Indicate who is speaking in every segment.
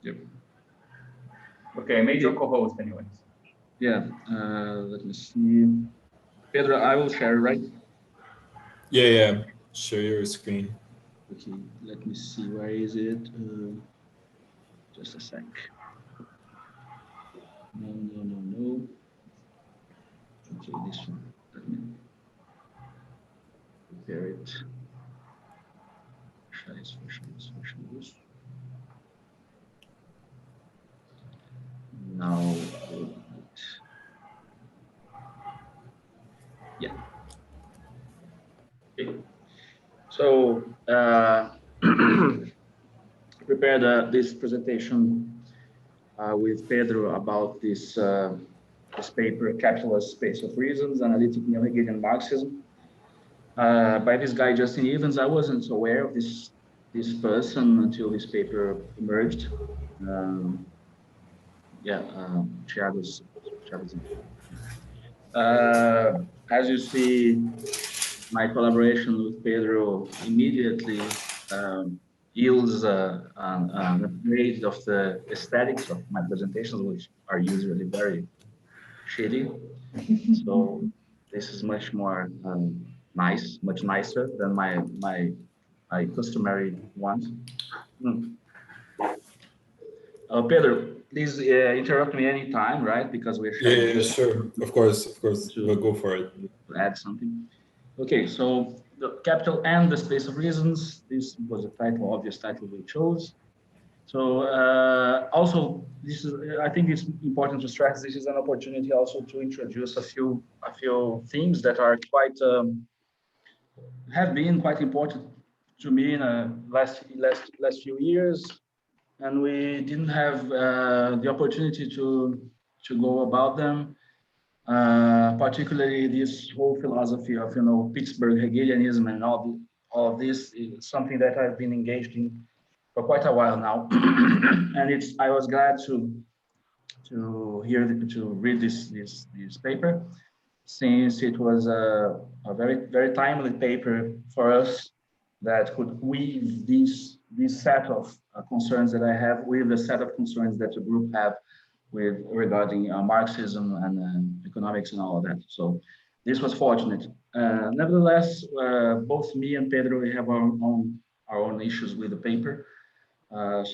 Speaker 1: Yep.
Speaker 2: Okay, major co-host anyways.
Speaker 3: Yeah, let me see. Pedro, I will share, right?
Speaker 1: Yeah. Share your screen.
Speaker 3: Okay, let me see, where is it? Just a sec. No. Okay, this one. Let me prepare it. Share this. Now, yeah. Okay. So, prepared this presentation with Pedro about this paper, Capitalist Space of Reasons, Analytic Neo-Hegelian Marxism, by this guy, Justin Evans. I wasn't aware of this person until this paper emerged. Triad. As you see, my collaboration with Pedro immediately yields an upgrade of the aesthetics of my presentations, which are usually very shitty. So this is much more much nicer than my customary ones. Pedro, please interrupt me anytime, right? Because we're sharing.
Speaker 1: Yeah, sure. Of course. We'll go for it.
Speaker 3: Add something. Okay, so the capital and the space of reasons. This was a title, obvious title we chose. So also, this is, I think it's important to stress, this is an opportunity also to introduce a few themes that are quite have been quite important to me in the last few years, and we didn't have the opportunity to go about them. Particularly this whole philosophy of Pittsburgh Hegelianism and all of this is something that I've been engaged in for quite a while now, and I was glad to read this paper, since it was a very timely paper for us that could weave this set of concerns that I have with the set of concerns that the group have regarding Marxism and economics and all of that. So this was fortunate. Nevertheless, both me and Pedro, we have our own issues with the paper.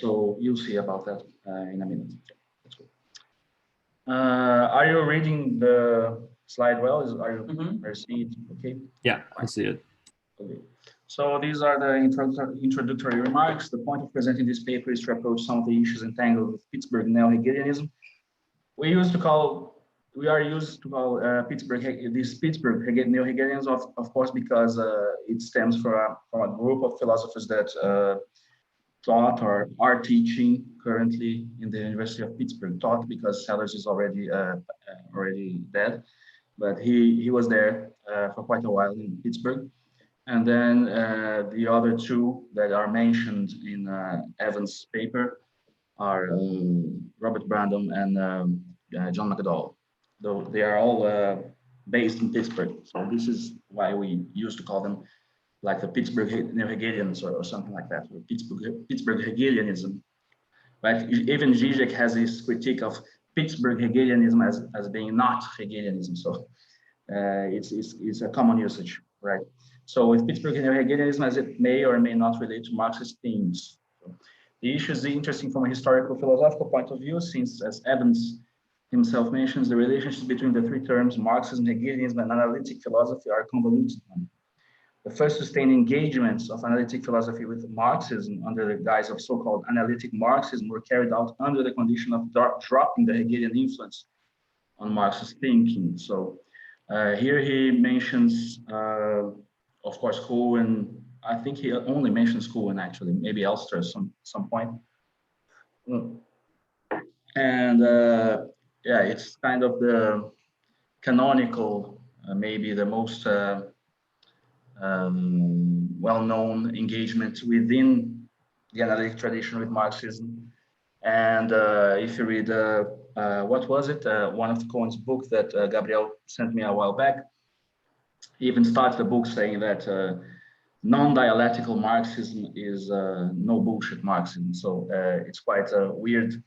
Speaker 3: So you'll see about that in a minute. Let's go. Are you reading the slide well? Are you seeing it? Okay.
Speaker 4: Yeah, I see it.
Speaker 3: Okay. So these are the introductory remarks. The point of presenting this paper is to approach some of the issues entangled with Pittsburgh neo-Hegelianism. We are used to call Pittsburgh neo-Hegelianism, of course, because it stems from a group of philosophers that taught or are teaching currently in the University of Pittsburgh. Taught because Sellers is already dead, but he was there for quite a while in Pittsburgh. And then the other two that are mentioned in Evans' paper are Robert Brandom and John McDowell, though they are all based in Pittsburgh. So this is why we used to call them like the Pittsburgh neo-Hegelians or something like that, or Pittsburgh Hegelianism. Right? Even Zizek has this critique of Pittsburgh Hegelianism as being not Hegelianism. So it's a common usage, right? So with Pittsburgh neo-Hegelianism, as it may or may not relate to Marxist themes. So the issue is interesting from a historical philosophical point of view, since, as Evans himself mentions, the relationships between the three terms Marxism, Hegelianism, and analytic philosophy are convoluted. The first sustained engagements of analytic philosophy with Marxism under the guise of so-called analytic Marxism were carried out under the condition of dropping the Hegelian influence on Marxist thinking. So here he mentions, of course, Cohen. I think he only mentions Cohen, actually, maybe Elster at some point. And yeah, it's kind of the canonical, maybe the most well-known engagement within the analytic tradition with Marxism. And if you read, what was it? One of Cohen's books that Gabriel sent me a while back, he even starts the book saying that non-dialectical Marxism is no bullshit Marxism. So it's quite weird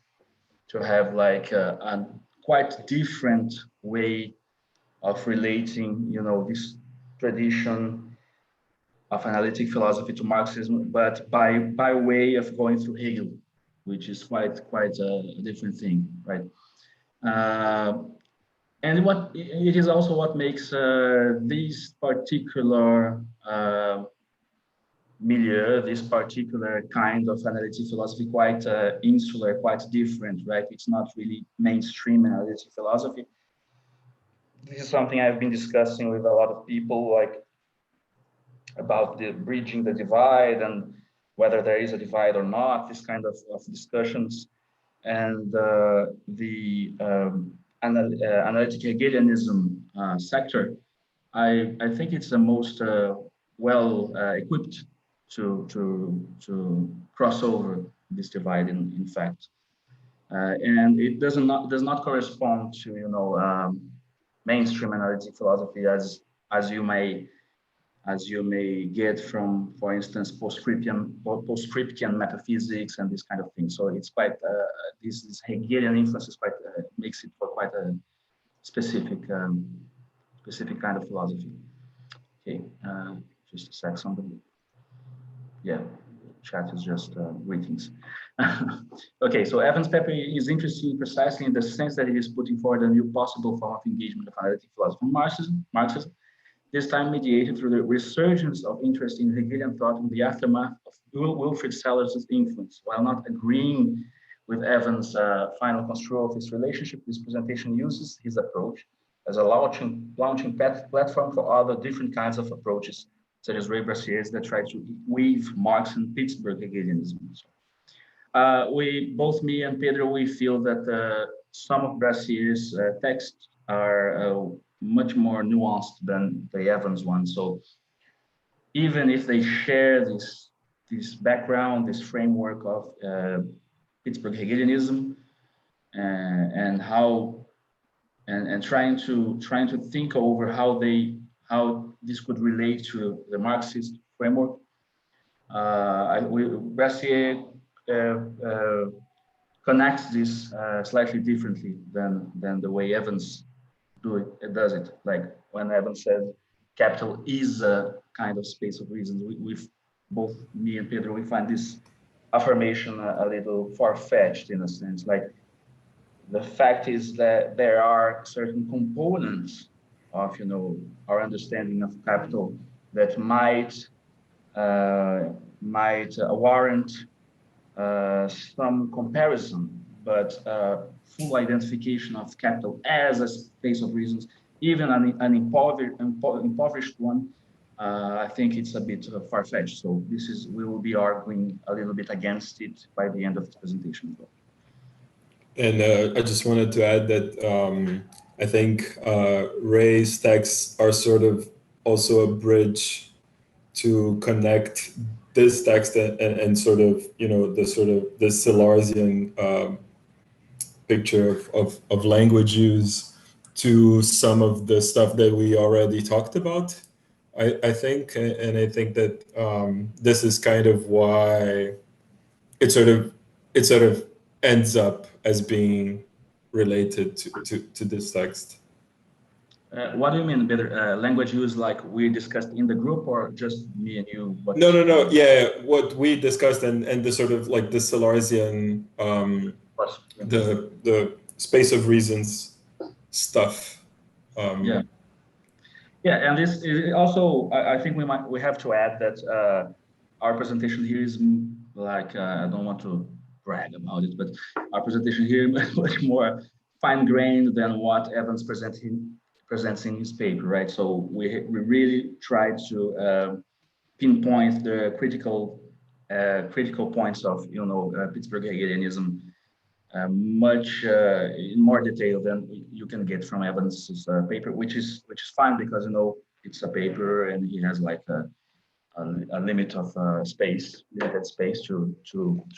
Speaker 3: to have like a quite different way of relating, this tradition of analytic philosophy to Marxism, but by way of going through Hegel, which is quite a different thing, right? And what it is also what makes this particular milieu, this particular kind of analytic philosophy quite insular, quite different, right? It's not really mainstream analytic philosophy. This is something I've been discussing with a lot of people, like about the bridging the divide and whether there is a divide or not, this kind of discussions. And the analytic Hegelianism sector, I think it's the most well equipped to cross over this divide, in fact. And it does not correspond to mainstream analytic philosophy as you may get from, for instance, post-Scriptian metaphysics and this kind of thing. So it's quite this Hegelian influence is quite makes it for quite a specific kind of philosophy. Okay, just a sec. Somebody, yeah, chat is just greetings. Okay, so Evans' paper is interesting precisely in the sense that it is putting forward a new possible form of engagement of analytic philosophy, Marxism. This time mediated through the resurgence of interest in Hegelian thought in the aftermath of Wilfrid Sellars' influence. While not agreeing with Evans' final construal of this relationship, this presentation uses his approach as a launching platform for other different kinds of approaches, such as Ray Brassier's that try to weave Marx and Pittsburgh Hegelianism. Both me and Pedro, we feel that some of Brassier's texts are much more nuanced than the Evans one. So even if they share this background, this framework of Pittsburgh Hegelianism, and trying to think over how this could relate to the Marxist framework, Brassier connects this slightly differently than the way Evans does it. Like when Evans says capital is a kind of space of reasons, we've both me and Pedro, we find this affirmation a little far-fetched in a sense. Like the fact is that there are certain components of our understanding of capital that might warrant some comparison, but full identification of capital as a space of reasons, even an impoverished one, I think it's a bit far-fetched. So we will be arguing a little bit against it by the end of the presentation.
Speaker 1: And I just wanted to add that I think Ray's texts are sort of also a bridge to connect this text and sort of the Sellarsian picture of language use to some of the stuff that we already talked about. I think, and I think that this is kind of why it sort of ends up as being related to this text.
Speaker 3: What do you mean, better language use, like we discussed in the group, or just me and you?
Speaker 1: No. Yeah, what we discussed and the sort of like the Sellarsian, the space of reasons stuff.
Speaker 3: Yeah, and this is also, I think we have to add that our presentation here is like I don't want to brag about it, but our presentation here is much more fine-grained than what Evans presents in his paper, right? So we really tried to pinpoint the critical points of Pittsburgh Hegelianism much in more detail than you can get from Evans's paper, which is fine because it's a paper and he has like a limit of limited space to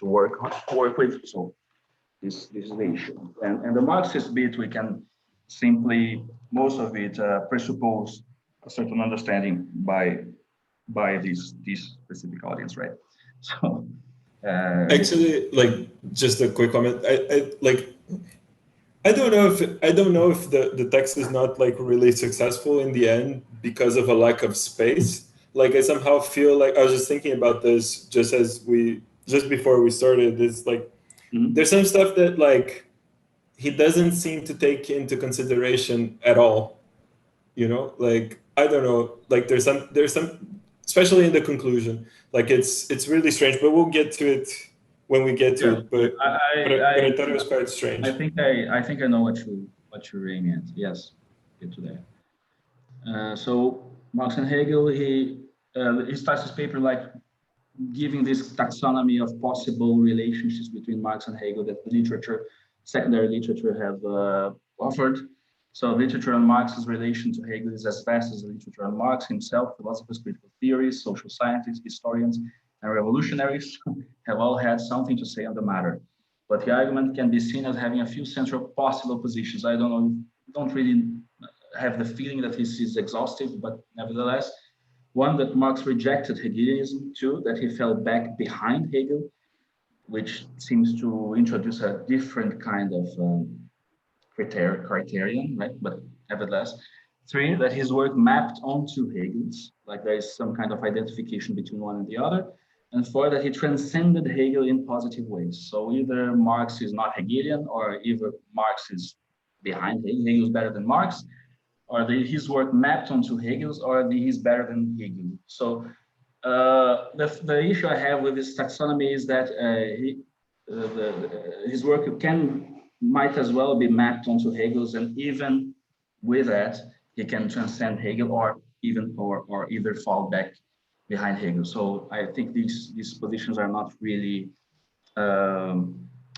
Speaker 3: work with. So this is the issue. And the Marxist bit, we can simply, most of it presuppose a certain understanding by by this specific audience, right? So
Speaker 1: actually, like, just a quick comment. I don't know if the text is not like really successful in the end because of a lack of space. Like, I somehow feel like I was just thinking about this just before we started. It's like there's some stuff that like he doesn't seem to take into consideration at all. You know, like, I don't know, like there's some especially in the conclusion. Like, it's really strange, but we'll get to it when we get to it. But I thought it was quite strange.
Speaker 3: I think I know what you're aiming at. Yes, get to that. So Marx and Hegel, he starts his paper like giving this taxonomy of possible relationships between Marx and Hegel that secondary literature have offered. So literature on Marx's relation to Hegel is as vast as the literature on Marx himself. Philosophers, critical theorists, social scientists, historians, and revolutionaries have all had something to say on the matter. But the argument can be seen as having a few central possible positions. I don't really have the feeling that this is exhaustive, but nevertheless, one, that Marx rejected Hegelianism. Two, that he fell back behind Hegel, which seems to introduce a different kind of criterion, right? But nevertheless. Three, that his work mapped onto Hegel's, like there is some kind of identification between one and the other. And four, that he transcended Hegel in positive ways. So either Marx is not Hegelian, or either Marx is behind Hegel, Hegel is better than Marx, or his work mapped onto Hegel's, or he's better than Hegel. So the issue I have with this taxonomy is that his work might as well be mapped onto Hegel's, and even with that, he can transcend Hegel, or either fall back behind Hegel. So I think these positions are not really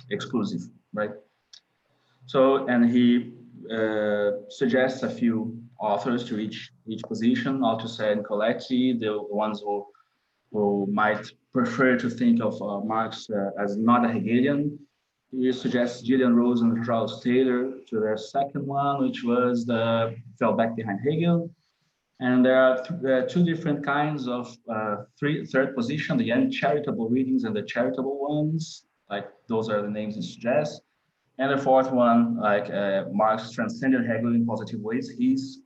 Speaker 3: exclusive, right? So, and he suggests a few authors to each position, Althusser and Coletti, the ones who might prefer to think of Marx as not a Hegelian. He suggests Gillian Rose and Charles Taylor to their second one, which was the fell back behind Hegel. And there are two different kinds of third position, the uncharitable readings and the charitable ones, like those are the names he suggests. And the fourth one, like Marx transcended Hegel in positive ways, he's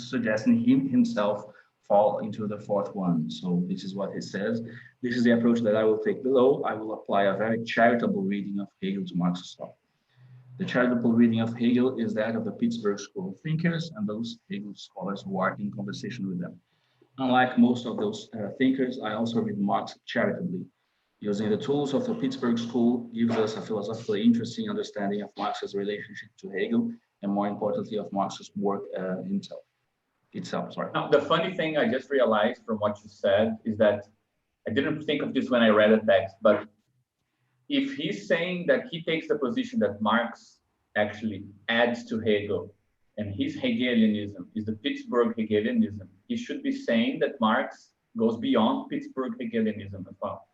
Speaker 3: suggesting himself fall into the fourth one. So this is what he says. This is the approach that I will take below. I will apply a very charitable reading of Hegel to Marx's thought. The charitable reading of Hegel is that of the Pittsburgh School of thinkers and those Hegel scholars who are in conversation with them. Unlike most of those thinkers, I also read Marx charitably. Using the tools of the Pittsburgh School gives us a philosophically interesting understanding of Marx's relationship to Hegel, and more importantly, of Marx's work itself. Sorry.
Speaker 2: Now, the funny thing I just realized from what you said is that I didn't think of this when I read the text, but if he's saying that he takes the position that Marx actually adds to Hegel, and his Hegelianism is the Pittsburgh Hegelianism, he should be saying that Marx goes beyond Pittsburgh Hegelianism as well.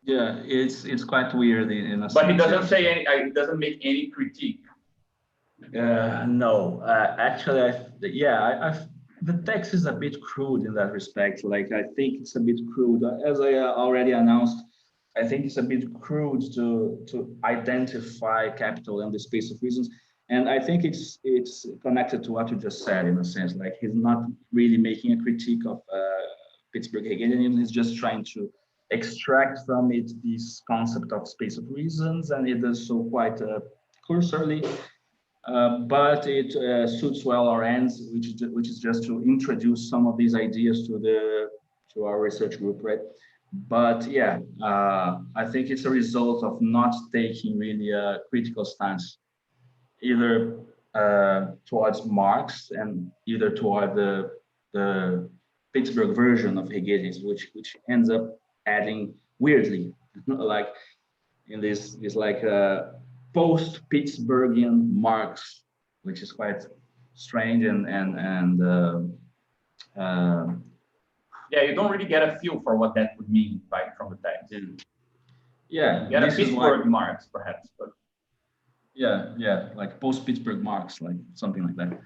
Speaker 3: Yeah, it's quite weird in a sense.
Speaker 2: But he doesn't say any. He doesn't make any critique.
Speaker 3: No, actually, the text is a bit crude in that respect. Like, I think it's a bit crude. As I already announced, I think it's a bit crude to identify capital and the space of reasons. And I think it's connected to what you just said, in a sense. Like, he's not really making a critique of Pittsburgh Hegelianism. He's just trying to extract from it this concept of space of reasons, and it does so quite cursorily. But it suits well our ends, which is just to introduce some of these ideas to our research group, right? But yeah, I think it's a result of not taking really a critical stance, either towards Marx and either toward the Pittsburgh version of Hegelianism, which ends up adding weirdly, like in this like post-Pittsburghian Marx, which is quite strange
Speaker 2: yeah, you don't really get a feel for what that would mean, right, from the text.
Speaker 3: Yeah,
Speaker 2: you get a Pittsburgh Marx, perhaps, but
Speaker 3: yeah, like post-Pittsburgh Marx, like something like that.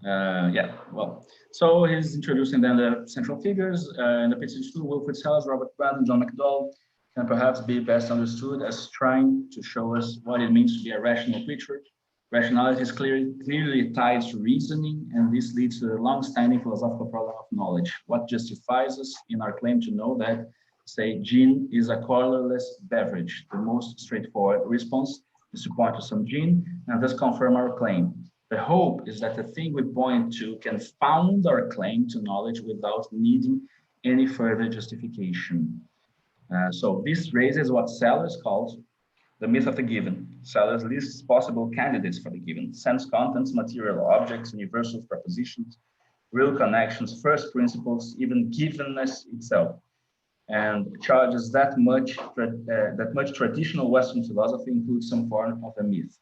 Speaker 3: Yeah, well, so he's introducing then the central figures in the passage 2, Wilfrid Sellars, Robert Brandon, John McDowell, can perhaps be best understood as trying to show us what it means to be a rational creature. Rationality is clearly tied to reasoning, and this leads to the long-standing philosophical problem of knowledge. What justifies us in our claim to know that, say, gin is a colorless beverage? The most straightforward response is to point to some gin and thus confirm our claim. The hope is that the thing we point to can found our claim to knowledge without needing any further justification. So this raises what Sellars calls the myth of the given. Sellars lists possible candidates for the given: sense contents, material objects, universals, propositions, real connections, first principles, even givenness itself, and charges that much traditional Western philosophy includes some form of a myth.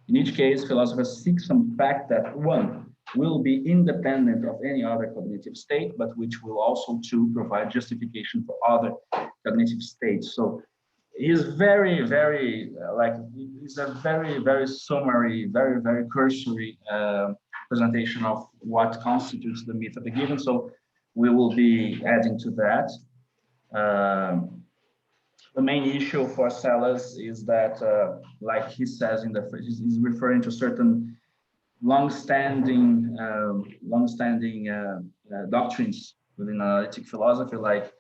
Speaker 3: In each case, philosophers seek some fact that, one, will be independent of any other cognitive state, but which will also, two, provide justification for other cognitive states. So he's very, very, it's a very, very summary, very, very cursory presentation of what constitutes the myth of the given. So we will be adding to that. The main issue for Sellars is that, like he says in the, he's referring to certain long-standing doctrines within analytic philosophy, like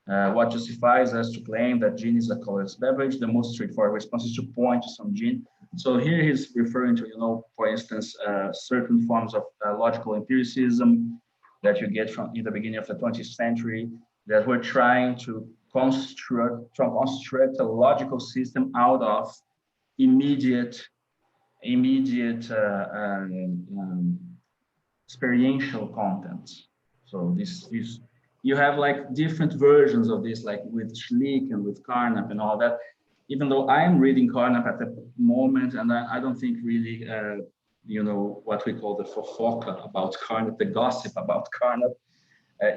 Speaker 3: what justifies us to claim that gin is a colorless beverage. The most straightforward response is to point to some gin. So here he's referring to, for instance, certain forms of logical empiricism that you get from in the beginning of the 20th century that were trying to construct a logical system out of immediate experiential content. So this you have like different versions of this, like with Schlick and with Carnap and all that. Even though I'm reading Carnap at the moment, and I don't think really, what we call the fofoca about Carnap, the gossip about Carnap,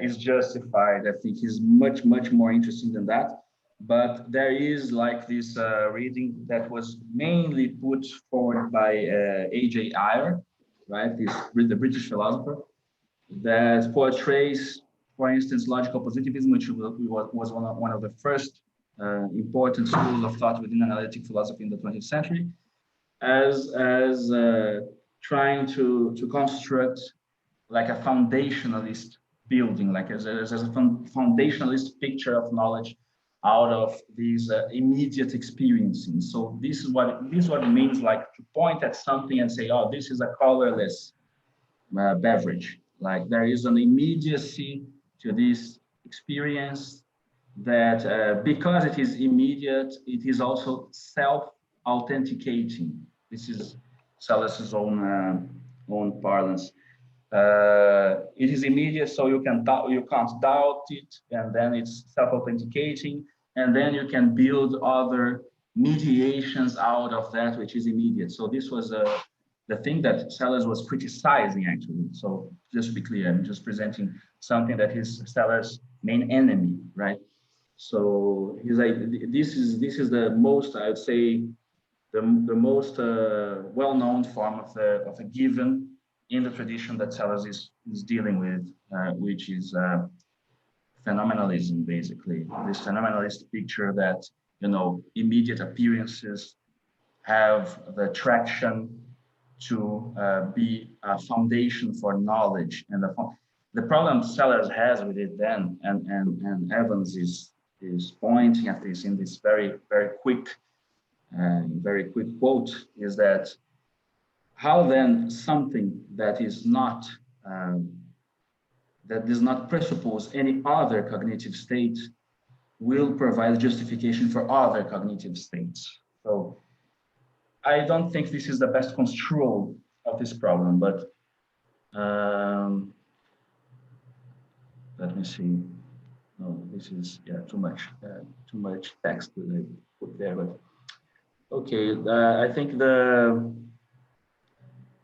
Speaker 3: is justified. I think he's much, much more interesting than that. But there is like this reading that was mainly put forward by A.J. Ayer, right? The British philosopher, that portrays, for instance, logical positivism, which was one of the first important schools of thought within analytic philosophy in the 20th century, as trying to construct like a foundationalist building, like as a foundationalist picture of knowledge out of these immediate experiencing. So this is what it means, like to point at something and say, oh, this is a colorless beverage. Like there is an immediacy to this experience that because it is immediate, it is also self-authenticating. This is Sellar's own parlance. It is immediate, so you can't doubt it, and then it's self-authenticating, and then you can build other mediations out of that which is immediate. So this was the thing that Sellars was criticizing, actually. So just to be clear, I'm just presenting something that is Sellars' main enemy, right? So he's like, this is the most, I would say, the most well-known form of a given in the tradition that Sellars is dealing with, which is phenomenalism, basically. This phenomenalist picture that, immediate appearances have the traction to be a foundation for knowledge. And the problem Sellars has with it then, and Evans is pointing at this in this very, very quick quote, is that how then something that is not that does not presuppose any other cognitive state will provide justification for other cognitive states? So I don't think this is the best construal of this problem, but let me see. No, this is too much text that I put there. But okay, I think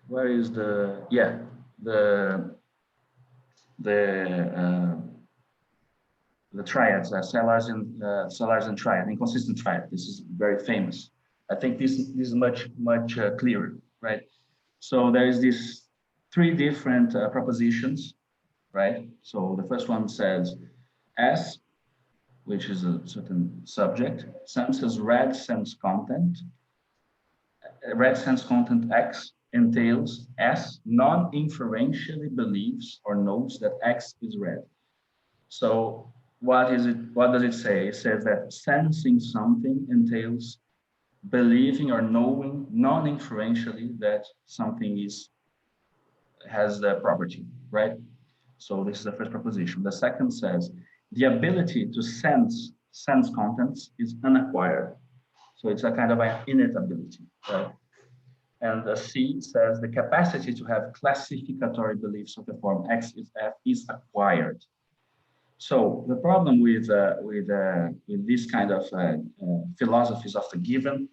Speaker 3: where is the triads, Sellars and Triad, inconsistent triad. This is very famous. I think this is much clearer, right? So there is this three different propositions, right? So the first one says S, which is a certain subject, senses red sense content. Red sense content X entails S non-inferentially believes or knows that X is red. So what is it? What does it say? It says that sensing something entails believing or knowing non-inferentially that something has the property, right? So this is the first proposition. The second says the ability to sense contents is unacquired. So it's a kind of an innate ability, right? And the C says the capacity to have classificatory beliefs of the form X is F is acquired. So the problem with this kind of philosophies of the given,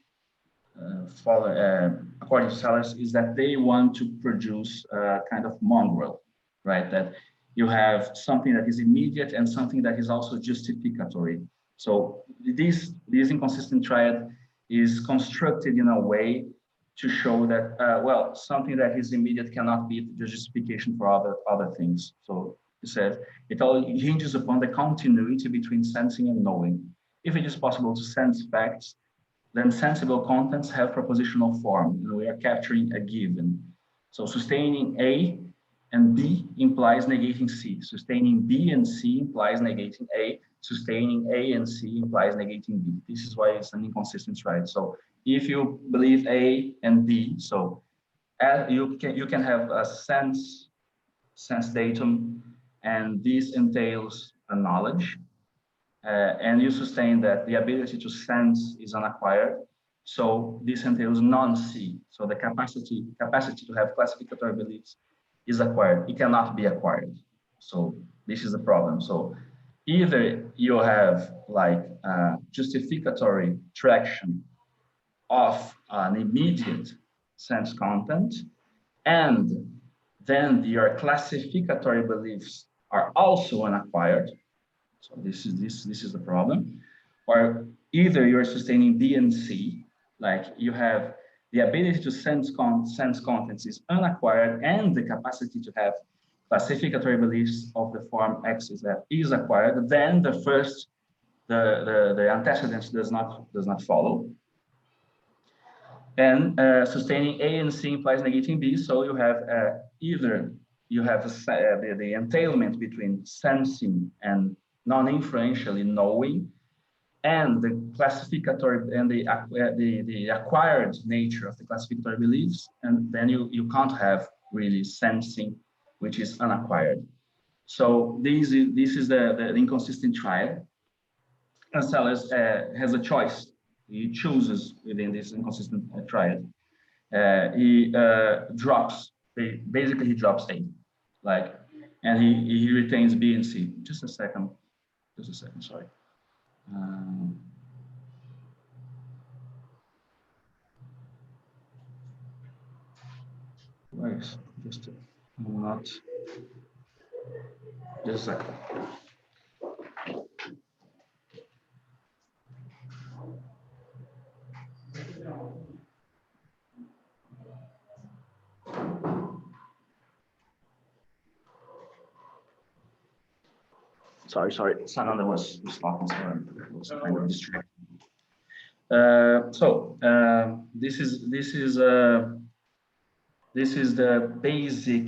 Speaker 3: according to Sellers, is that they want to produce a kind of mongrel, right? That you have something that is immediate and something that is also justificatory. So this inconsistent triad is constructed in a way to show that, well, something that is immediate cannot be the justification for other things. So it says it all hinges upon the continuity between sensing and knowing. If it is possible to sense facts, then sensible contents have propositional form, and we are capturing a given. So sustaining A and B implies negating C. Sustaining B and C implies negating A. Sustaining A and C implies negating B. This is why it's an inconsistent triad. So if you believe A and B, so you can have a sense datum, and this entails a knowledge, and you sustain that the ability to sense is unacquired. So this entails non-C. So the capacity to have classificatory beliefs is acquired. It cannot be acquired. So this is the problem. So either you have like justificatory traction of an immediate sense content, and then your classificatory beliefs are also unacquired. So this is the problem. Or either you're sustaining B and C, like you have the ability to sense contents is unacquired, and the capacity to have classificatory beliefs of the form X is acquired. Then the first, the antecedents does not follow. And sustaining A and C implies negating B. So you have either you have the entailment between sensing and non-inferentially knowing, and the classificatory and the acquired nature of the classificatory beliefs, and then you can't have really sensing, which is unacquired. So this is the inconsistent triad. And Sellers has a choice. He chooses within this inconsistent triad. He drops A, like, and he retains B and C. Just a second, sorry. Just a second. Sorry. Sananda was talking, so I was kind of distracted. This is the basic.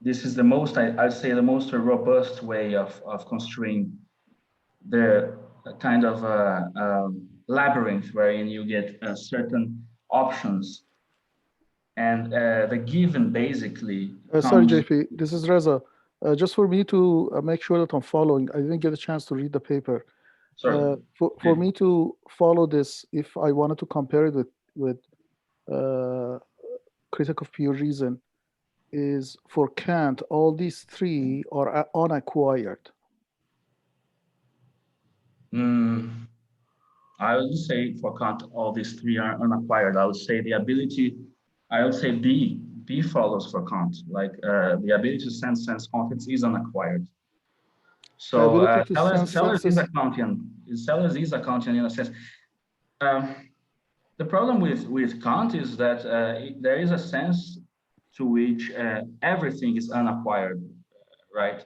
Speaker 3: This is the most, I'd say, the most robust way of construing the kind of labyrinth wherein you get certain options, and the given basically.
Speaker 4: Sorry, JP. This is Reza. Just for me to make sure that I'm following, I didn't get a chance to read the paper. For me to follow this, if I wanted to compare it with critique of pure reason, is for Kant, all these three are unacquired.
Speaker 3: I would say for Kant, all these three are unacquired. I would say the ability, I would say B follows for Kant, like the ability to sense contents is unacquired. So Sellers is a Kantian. Sellers is a Kantian in a sense. The problem with Kant is that there is a sense to which everything is unacquired, right?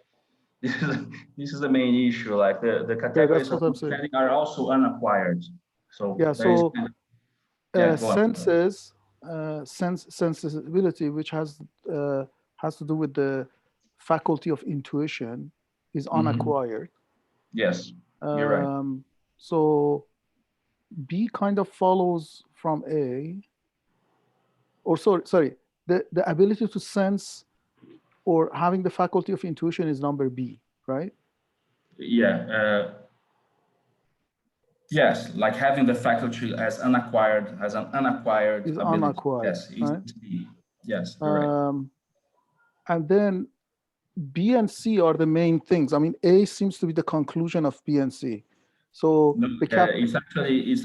Speaker 3: This is the main issue. Like the categories of understanding are also unacquired. So
Speaker 4: yeah, so
Speaker 3: go on.
Speaker 4: sensibility, which has to do with the faculty of intuition, is unacquired.
Speaker 3: Yes, you're right.
Speaker 4: So B kind of follows from A, or sorry, the ability to sense or having the faculty of intuition is number B, right?
Speaker 3: Yeah. Yes, like having the faculty as an unacquired
Speaker 4: is
Speaker 3: ability.
Speaker 4: unacquired.
Speaker 3: Yes,
Speaker 4: right?
Speaker 3: B. Yes, you're right.
Speaker 4: And then B and C are the main things. I mean, A seems to be the conclusion of B and C. So
Speaker 3: no, it's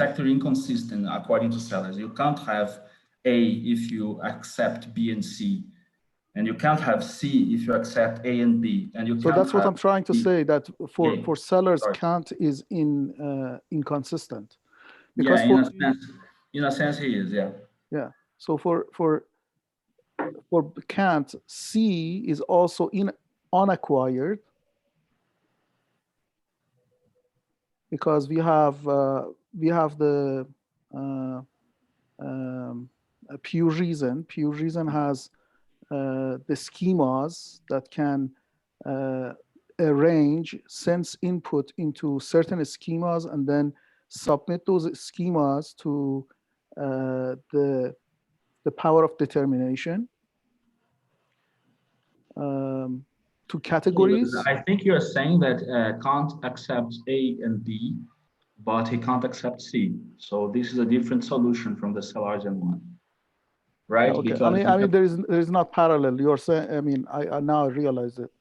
Speaker 3: actually inconsistent according to Sellers. You can't have A if you accept B and C, and you can't have C if you accept A and B. And you
Speaker 4: so
Speaker 3: can't
Speaker 4: that's what I'm trying to say. That for Sellers,
Speaker 3: Sorry.
Speaker 4: Kant is inconsistent. Because
Speaker 3: in a sense, he is. Yeah.
Speaker 4: Yeah. So for Kant, C is also unacquired, because we have the pure reason. Pure reason has the schemas that can arrange sense input into certain schemas and then submit those schemas to the power of determination, to categories.
Speaker 3: I think you're saying that Kant accepts A and B, but he can't accept C. So this is a different solution from the Salesian one, right?
Speaker 4: Okay.
Speaker 3: Because
Speaker 4: I mean, there is not parallel. You're saying. I mean, I now realize it.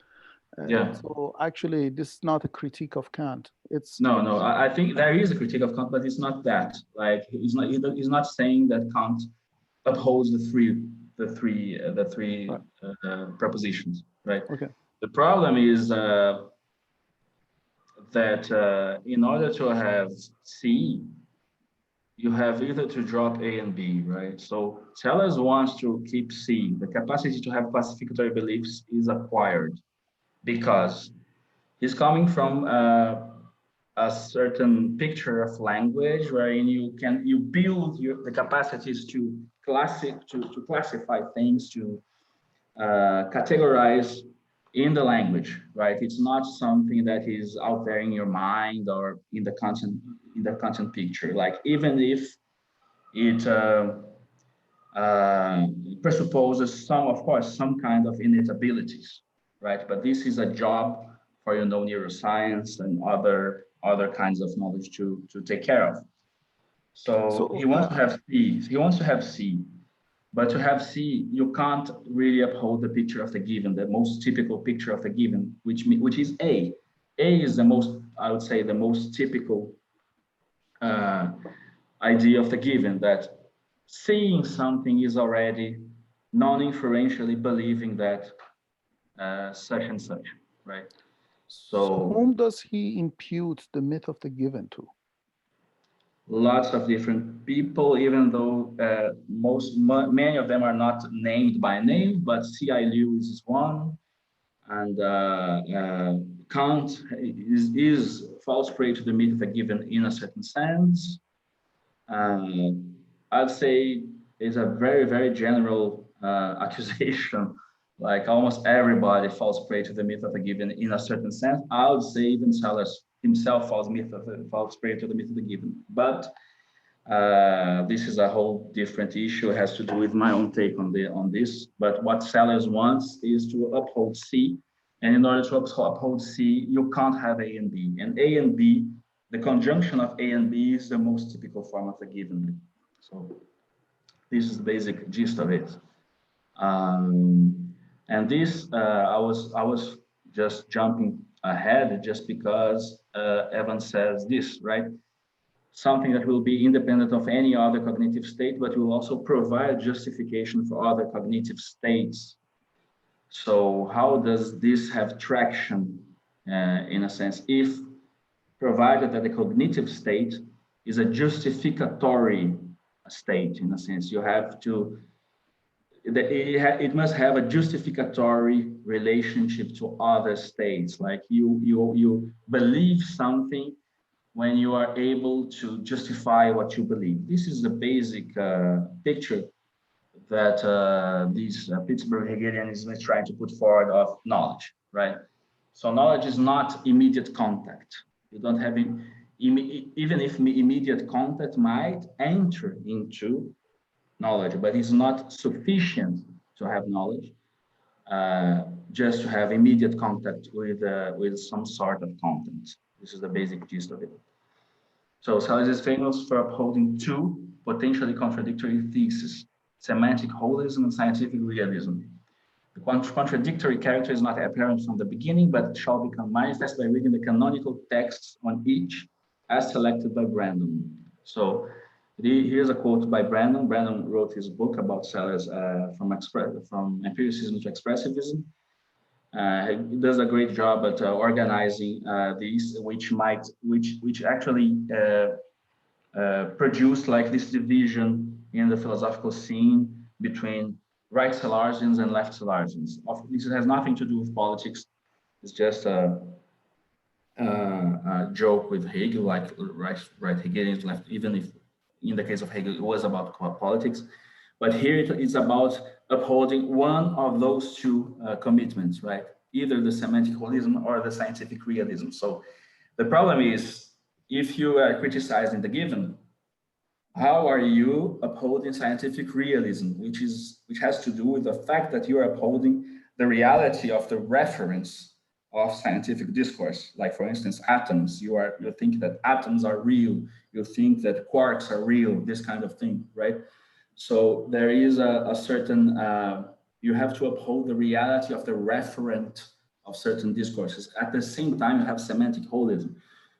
Speaker 3: Yeah.
Speaker 4: So actually, this is not a critique of Kant. It's
Speaker 3: no. I think there is a critique of Kant, but it's not that. Like he's not saying that Kant upholds the three right. Propositions, right?
Speaker 4: Okay.
Speaker 3: The problem is that in order to have C, you have either to drop A and B, right? So Sellers wants to keep C. The capacity to have classificatory beliefs is acquired because he's coming from a certain picture of language wherein you build the capacities to classify things, to categorize in the language, right? It's not something that is out there in your mind or in the content picture. Like even if it presupposes some kind of innate abilities, right? But this is a job for neuroscience and other kinds of knowledge to take care of. So he wants to have C. He wants to have C. But to have C, you can't really uphold the picture of the given, the most typical picture of the given, which is A. A is the most, I would say, the most typical idea of the given, that seeing something is already non-inferentially believing that such and such, right?
Speaker 4: So whom does he impute the myth of the given to?
Speaker 3: Lots of different people, even though many of them are not named by name, but C.I. Lewis is one, and Kant falls prey to the myth of the given in a certain sense. I'd say it's a very, very general accusation. Like almost everybody falls prey to the myth of the given in a certain sense. I would say even Sellers himself falls prey to the myth of the given. But this is a whole different issue. It has to do with my own take on this. But what Sellers wants is to uphold C. And in order to uphold C, you can't have A and B. And A and B, the conjunction of A and B is the most typical form of the given. So this is the basic gist of it. And this, I was just jumping ahead just because Evan says this, right? Something that will be independent of any other cognitive state, but will also provide justification for other cognitive states. So how does this have traction in a sense? If provided that the cognitive state is a justificatory state, in a sense, you have to it must have a justificatory relationship to other states. Like you believe something when you are able to justify what you believe. This is the basic picture that this Pittsburgh Hegelianism is trying to put forward of knowledge, right? So knowledge is not immediate contact. You don't have, even if immediate contact might enter into knowledge, but it's not sufficient to have knowledge, just to have immediate contact with some sort of content. This is the basic gist of it. So Salles is famous for upholding two potentially contradictory theses: semantic holism and scientific realism. The contradictory character is not apparent from the beginning, but shall become manifest by reading the canonical texts on each as selected by Brandon. So here's a quote by Brandon. Brandon wrote his book about Salles from empiricism to expressivism. He does a great job at organizing these, which actually produced like this division in the philosophical scene between right Salazians and left Salazians. This has nothing to do with politics. It's just a joke with Hegel, like right Hegelians, left, even if in the case of Hegel, it was about politics. But here it's about upholding one of those two commitments, right? Either the semantic holism or the scientific realism. So the problem is, if you are criticizing the given, how are you upholding scientific realism, which has to do with the fact that you are upholding the reality of the reference of scientific discourse? Like, for instance, atoms. You think that atoms are real. You think that quarks are real. This kind of thing, right? So there is a certain, you have to uphold the reality of the referent of certain discourses. At the same time, you have semantic holism.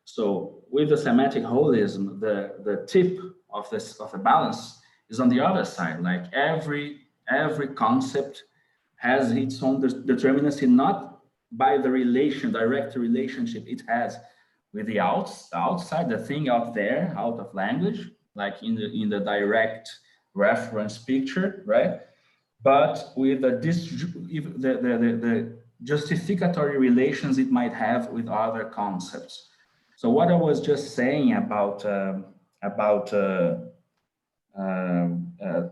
Speaker 3: So with the semantic holism, the tip of the balance is on the other side. Like every concept has its own determinacy, not by the direct relationship it has with the outside, the thing out there, out of language, like in the direct reference picture, right? But with the justificatory relations it might have with other concepts. So what I was just saying about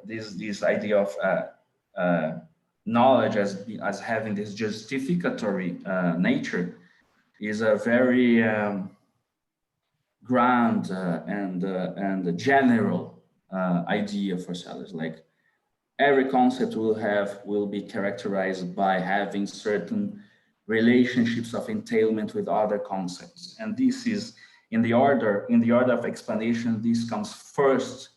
Speaker 3: this idea of knowledge as having this justificatory nature is a very grand and general idea for Salles. Like every concept will be characterized by having certain relationships of entailment with other concepts, and this is in the order of explanation. This comes first,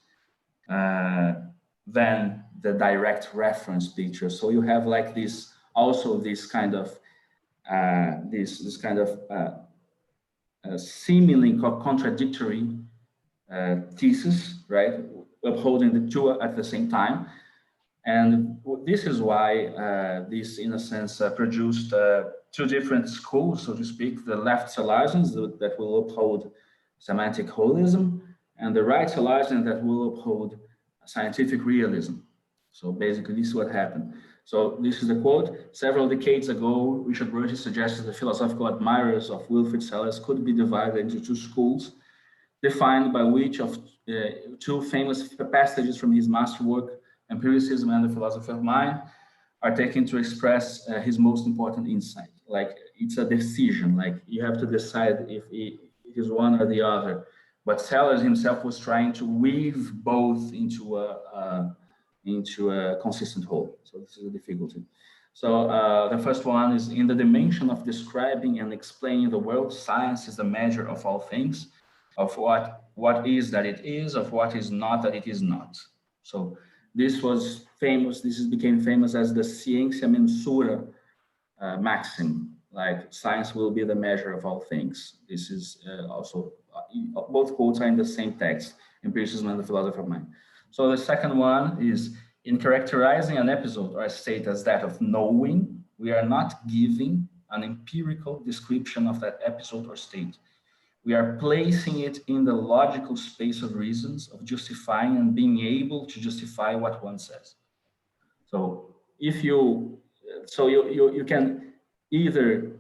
Speaker 3: then the direct reference picture. So you have like this kind of seemingly contradictory thesis, right? Upholding the two at the same time. And this is why this, in a sense, produced two different schools, so to speak: the left Salazians that will uphold semantic holism, and the right Salazians that will uphold scientific realism. So basically, this is what happened. So this is the quote: "Several decades ago, Richard Rorty suggested the philosophical admirers of Wilfrid Salles could be divided into two schools, defined by which of two famous passages from his masterwork, Empiricism and the Philosophy of Mind, are taken to express his most important insight." Like it's a decision, like you have to decide if it is one or the other. But Salles himself was trying to weave both into a consistent whole. So this is a difficulty. So the first one is: in the dimension of describing and explaining the world, science is the measure of all things, of what is that it is, of what is not that it is not. So this was famous. Became famous as the Scientia Mensura maxim. Like science will be the measure of all things. This is also both quotes are in the same text, Empiricism and the Philosophy of Mind. So the second one is: in characterizing an episode or a state as that of knowing, we are not giving an empirical description of that episode or state. We are placing it in the logical space of reasons, of justifying and being able to justify what one says. So if you, you can either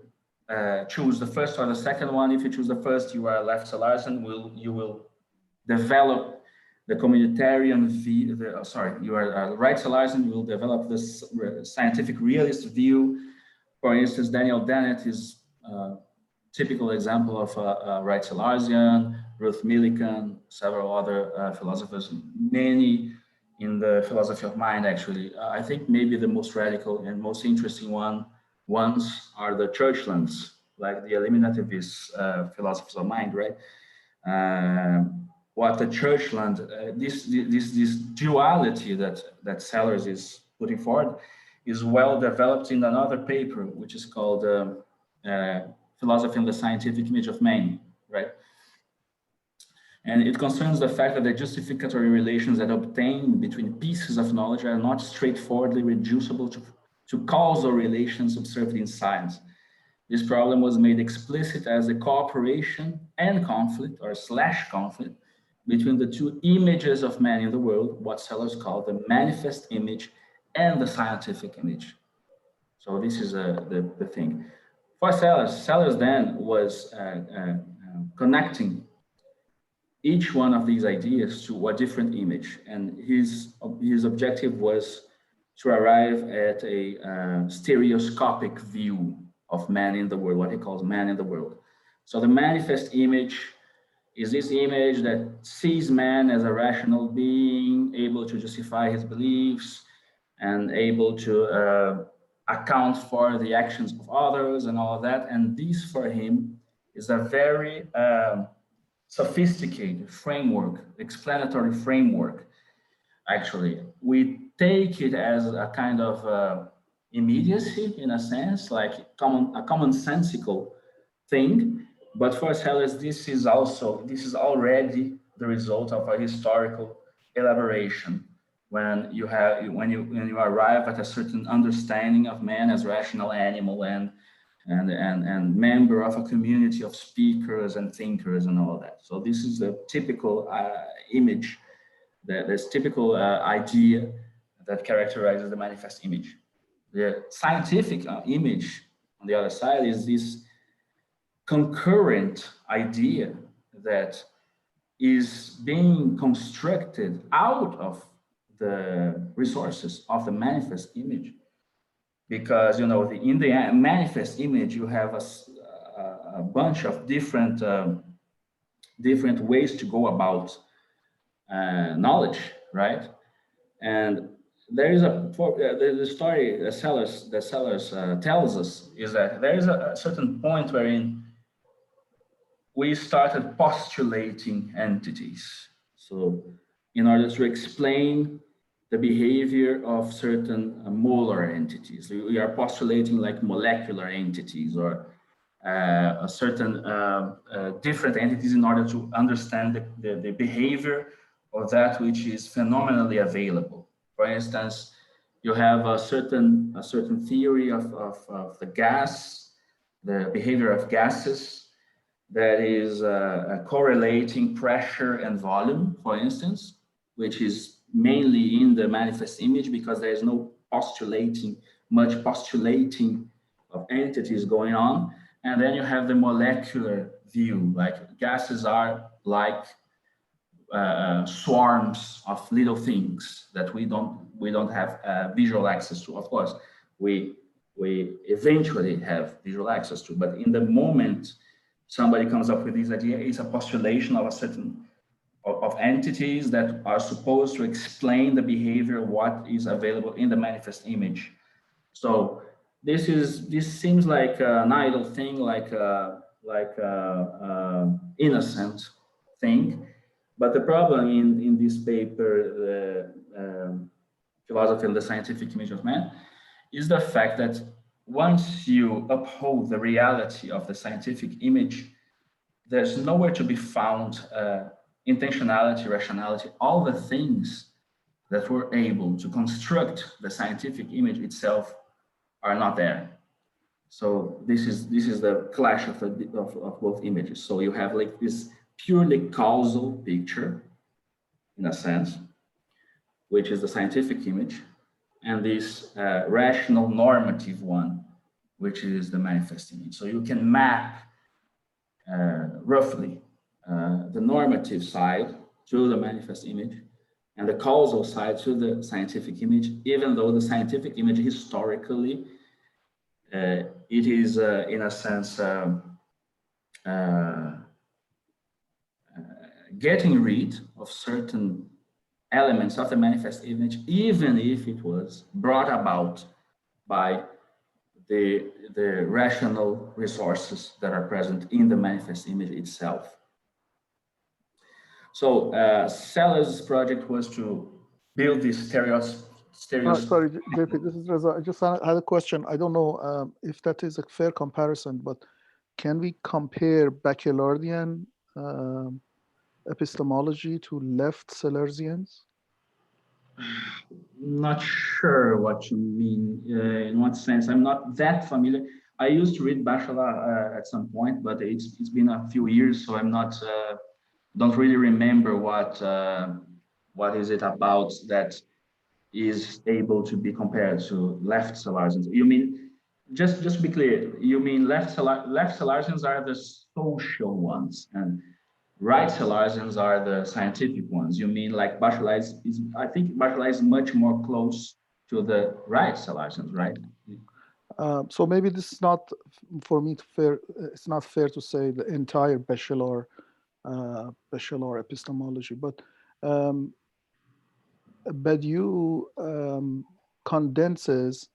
Speaker 3: choose the first or the second one. If you choose the first, you are a left Salarzan. You will develop the communitarian view. You are a right Salarzan. You will develop this scientific realist view. For instance, Daniel Dennett is a typical example of a right Salarzian. Ruth Millikan, several other philosophers, many in the philosophy of mind, actually. I think maybe the most radical and most interesting ones are the Churchlands, like the eliminativist philosophers of mind, right? What the Churchland, this duality that Sellers is putting forward is well developed in another paper, which is called Philosophy and the Scientific Image of Man, right? And it concerns the fact that the justificatory relations that obtain between pieces of knowledge are not straightforwardly reducible to causal relations observed in science. This problem was made explicit as the cooperation and conflict, or / conflict, between the two images of man in the world, what Sellers called the manifest image and the scientific image. So this is the thing. For Sellers then was connecting each one of these ideas to a different image. And his objective was to arrive at a stereoscopic view of man in the world, what he calls man in the world. So the manifest image is this image that sees man as a rational being, able to justify his beliefs and able to account for the actions of others and all of that. And this for him is a very sophisticated framework, explanatory framework. Actually, we take it as a kind of immediacy, in a sense, like a commonsensical thing. But for Sellers, this is already the result of a historical elaboration. When you arrive at a certain understanding of man as rational animal and member of a community of speakers and thinkers and all that. So this is the typical image, this typical idea that characterizes the manifest image. The scientific image, on the other side, is this concurrent idea that is being constructed out of the resources of the manifest image. Because, in the manifest image, you have a bunch of different ways to go about knowledge, right? And there is the story that Sellers tells us is that there is a certain point wherein we started postulating entities. So in order to explain the behavior of certain molar entities, we are postulating like molecular entities or a certain different entities in order to understand the behavior of that which is phenomenally available. For instance, you have a certain theory of the gas, the behavior of gases, that is correlating pressure and volume, for instance, which is mainly in the manifest image because there is no much postulating of entities going on. And then you have the molecular view, like gases are like swarms of little things that we don't have visual access to. Of course, we eventually have visual access to, but in the moment somebody comes up with this idea, it's a postulation of a certain of entities that are supposed to explain the behavior of what is available in the manifest image. So this seems like an idle thing, like innocent thing. But the problem in this paper, the Philosophy and the Scientific Image of Man, is the fact that once you uphold the reality of the scientific image, there's nowhere to be found intentionality, rationality, all the things that were able to construct the scientific image itself are not there. So this is the clash of both images. So you have like this purely causal picture, in a sense, which is the scientific image, and this rational normative one, which is the manifest image. So you can map roughly the normative side to the manifest image and the causal side to the scientific image, even though the scientific image historically, it is in a sense getting rid of certain elements of the manifest image, even if it was brought about by the rational resources that are present in the manifest image itself. So Sellers' project was to build this
Speaker 4: sorry, JP, this is Reza. I just had a question. I don't know if that is a fair comparison, but can we compare Baccalaurean epistemology to left Sellersians?
Speaker 3: Not sure what you mean, in what sense. I'm not that familiar. I used to read Bachelor at some point, but it's been a few years, so I'm not, don't really remember what is it about that is able to be compared to left Sellersians. You mean, just to be clear, you mean left Sellersians are the social ones, and right Sellersians are the scientific ones. You mean like Bachelor is, I think Bachelor is much more close to the right Sellersians, right?
Speaker 4: So maybe this is not, for me, fair. It's not fair to say the entire Bachelor epistemology, but Badiou condenses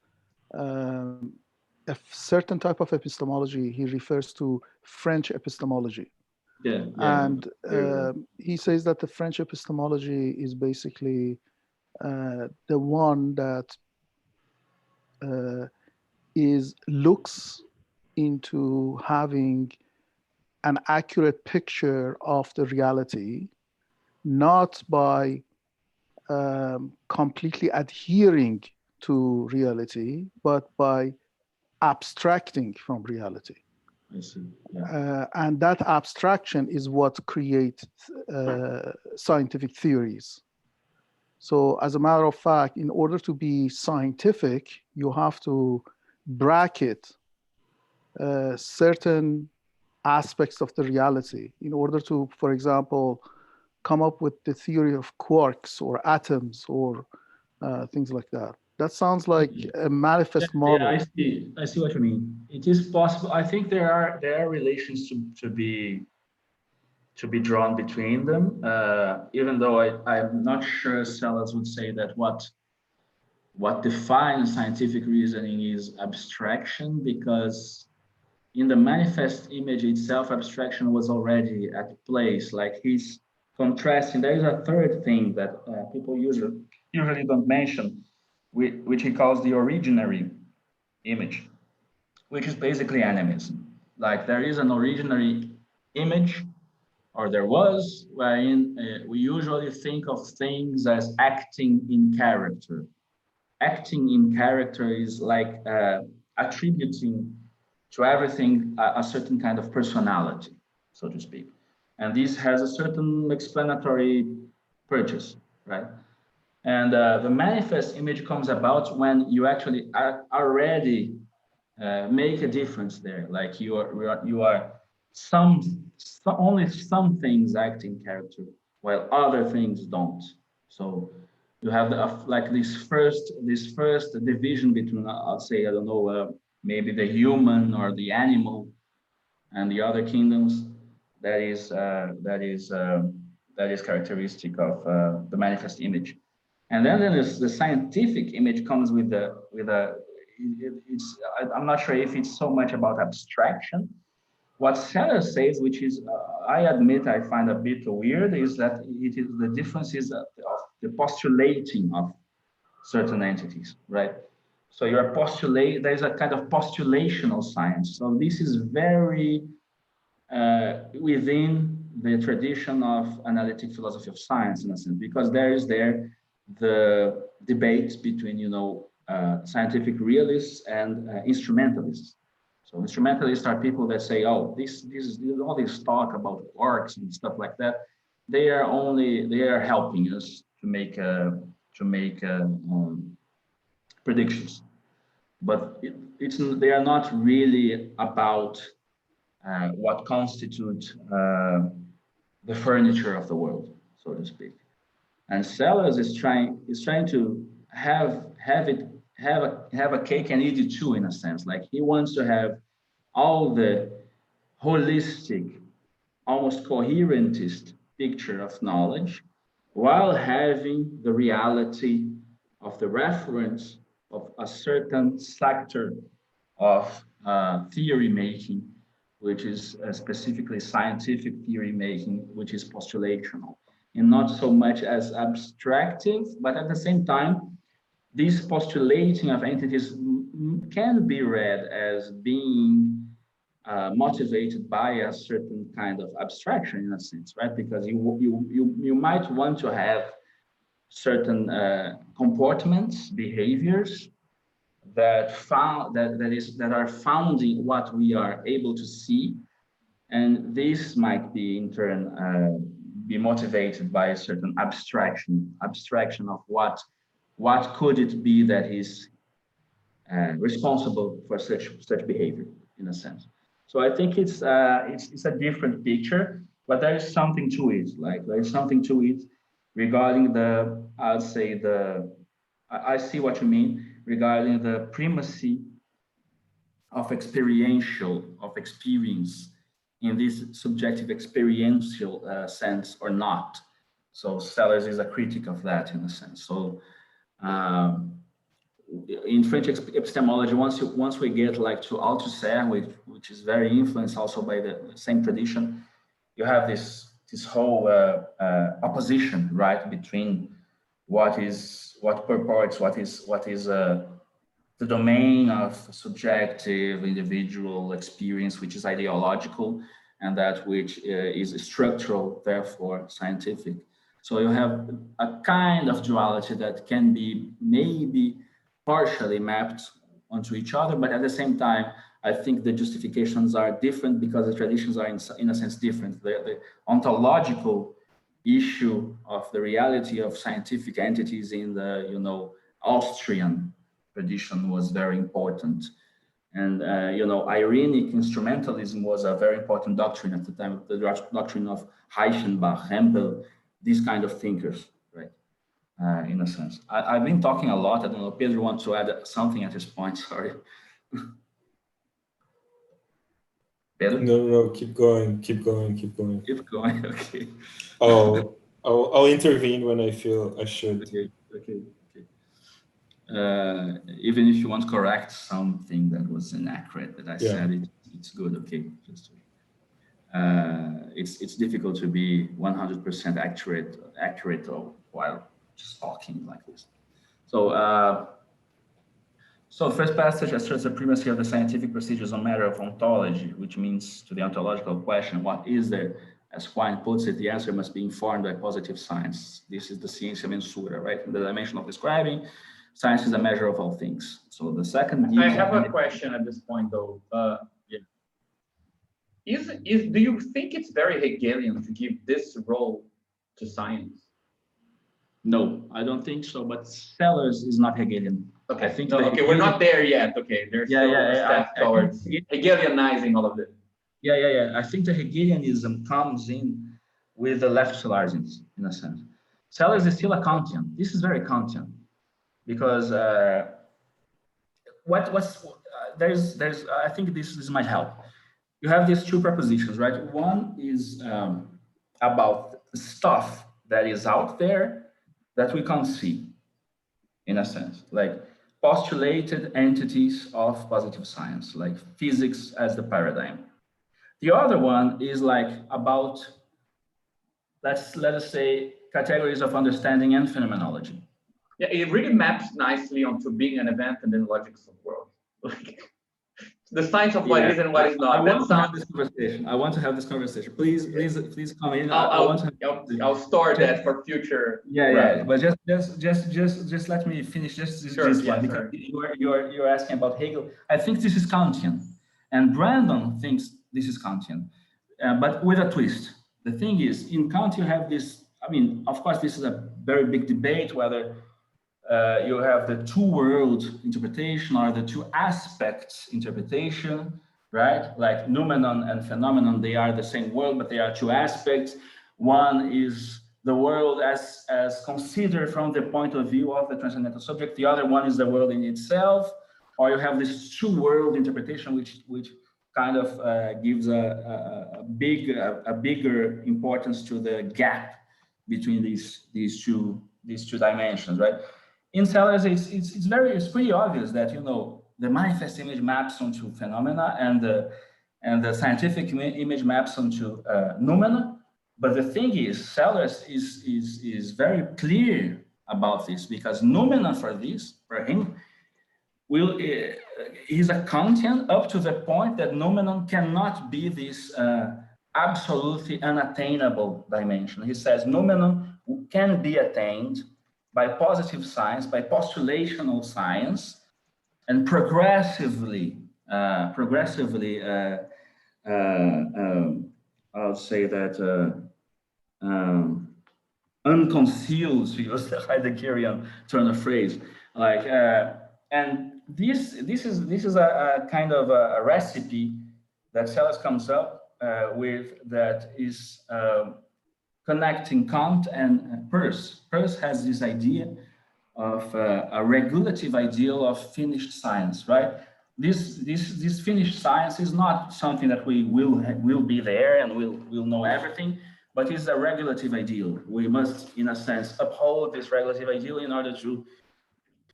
Speaker 4: a certain type of epistemology. He refers to French epistemology.
Speaker 3: Yeah.
Speaker 4: And he says that the French epistemology is basically the one that looks into having an accurate picture of the reality, not by completely adhering to reality, but by abstracting from reality.
Speaker 3: I see. Yeah.
Speaker 4: And that abstraction is what creates scientific theories. So as a matter of fact, in order to be scientific, you have to bracket certain aspects of the reality in order to, for example, come up with the theory of quarks or atoms or things like that. That sounds like a manifest model.
Speaker 3: Yeah, I see what you mean. It is possible. I think there are relations to be drawn between them. Even though I'm not sure Sellers would say that what defines scientific reasoning is abstraction, because in the manifest image itself, abstraction was already at place. Like he's contrasting. There is a third thing that people usually don't mention, which he calls the originary image, which is basically animism. Like there is an originary image, or there was, wherein we usually think of things as acting in character. Acting in character is like attributing to everything a certain kind of personality, so to speak. And this has a certain explanatory purchase, right? And the manifest image comes about when you actually already make a difference there. Like you are only some things act in character, while other things don't. So you have like this first division between, I'll say, I don't know, maybe the human or the animal and the other kingdoms. That is characteristic of the manifest image. And then the scientific image comes with I'm not sure if it's so much about abstraction. What Sellers says, which is, I admit I find a bit weird, is that the difference is of the postulating of certain entities, right? So there's a kind of postulational science. So this is very within the tradition of analytic philosophy of science, in a sense, because there is the debate between, scientific realists and instrumentalists. So instrumentalists are people that say, oh, this all this talk about quarks and stuff like that, they are helping us to make predictions, but they are not really about what constitutes the furniture of the world, so to speak. And Sellers is trying to have a cake and eat it too, in a sense. Like he wants to have all the holistic, almost coherentist picture of knowledge, while having the reality of the reference of a certain sector of theory making, which is specifically scientific theory making, which is postulational, and not so much as abstractive, but at the same time, this postulating of entities can be read as being motivated by a certain kind of abstraction, in a sense, right? Because you might want to have certain comportments, behaviors that are found in what we are able to see, and this might be in turn be motivated by a certain abstraction of what could it be that is responsible for such behavior, in a sense. So I think it's a different picture, but there is something to it. Like there is something to it regarding the, I'd say I see what you mean regarding the primacy of experience in this subjective experiential sense or not. So Sellers is a critic of that, in a sense. So in French epistemology, once we get like to Althusser, which is very influenced also by the same tradition, you have this whole opposition, right, between what purports what is the domain of subjective individual experience, which is ideological, and that which is structural, therefore scientific. So you have a kind of duality that can be maybe partially mapped onto each other, but at the same time, I think the justifications are different because the traditions are in a sense different. The ontological issue of the reality of scientific entities in the Austrian tradition was very important, and irenic instrumentalism was a very important doctrine at the time, the doctrine of Reichenbach, Hempel, these kind of thinkers, right? In a sense, I've been talking a lot. I don't know, Pedro wants to add something at this point. Sorry. Pedro?
Speaker 1: No, keep going.
Speaker 3: Keep going. Okay.
Speaker 1: I'll intervene when I feel I should.
Speaker 3: Okay. Even if you want to correct something that was inaccurate that I said, it's good. Okay, just it's difficult to be 100% accurate while just talking like this. So first passage asserts the primacy of the scientific procedures on matter of ontology, which means to the ontological question, what is there? As Quine puts it, the answer must be informed by positive science. This is the ciência mensura, right? In the dimension of describing, science is a measure of all things. So the second.
Speaker 2: I have a question at this point, though. Do you think it's very Hegelian to give this role to science?
Speaker 3: No, I don't think so. But Sellers is not Hegelian.
Speaker 2: Okay, I think we're not there yet. Okay, there's still a step towards Hegelianizing all of this.
Speaker 3: Yeah. I think the Hegelianism comes in with the left-Salarsins, in a sense. Sellers is still a Kantian. This is very Kantian, because there's I think this might help. You have these two propositions, right? One is about stuff that is out there that we can't see, in a sense, like postulated entities of positive science, like physics as the paradigm. The other one is like about, let us say, categories of understanding and phenomenology.
Speaker 2: Yeah, it really maps nicely onto being an event and then logics of world. The science of what is and what is not.
Speaker 3: I want to have this conversation. Please come in.
Speaker 2: I'll store that for future.
Speaker 3: Yeah. But just let me finish this one, because you're asking about Hegel. I think this is Kantian, and Brandon thinks this is Kantian, but with a twist. The thing is, in Kant you have this. I mean, of course, this is a very big debate whether you have the two-world interpretation or the two aspects interpretation, right? Like noumenon and phenomenon, they are the same world, but they are two aspects. One is the world as considered from the point of view of the transcendental subject. The other one is the world in itself. Or you have this two-world interpretation, which kind of gives a bigger importance to the gap between these two dimensions, right? In Sellers, it's pretty obvious that, you know, the manifest image maps onto phenomena and the scientific image maps onto noumena. But the thing is, Sellers is very clear about this, because noumena for him, is a Kantian up to the point that noumenon cannot be this absolutely unattainable dimension. He says noumenon can be attained by positive science, by postulational science, and progressively, I'll say that unconcealed, to use the Heideggerian turn of phrase, like, and this is a kind of a recipe that Sellers comes up with that is connecting Kant and Peirce. Peirce has this idea of a regulative ideal of finished science, right? This finished science is not something that we will be there and we'll know everything, but it's a regulative ideal. We must, in a sense, uphold this regulative ideal in order to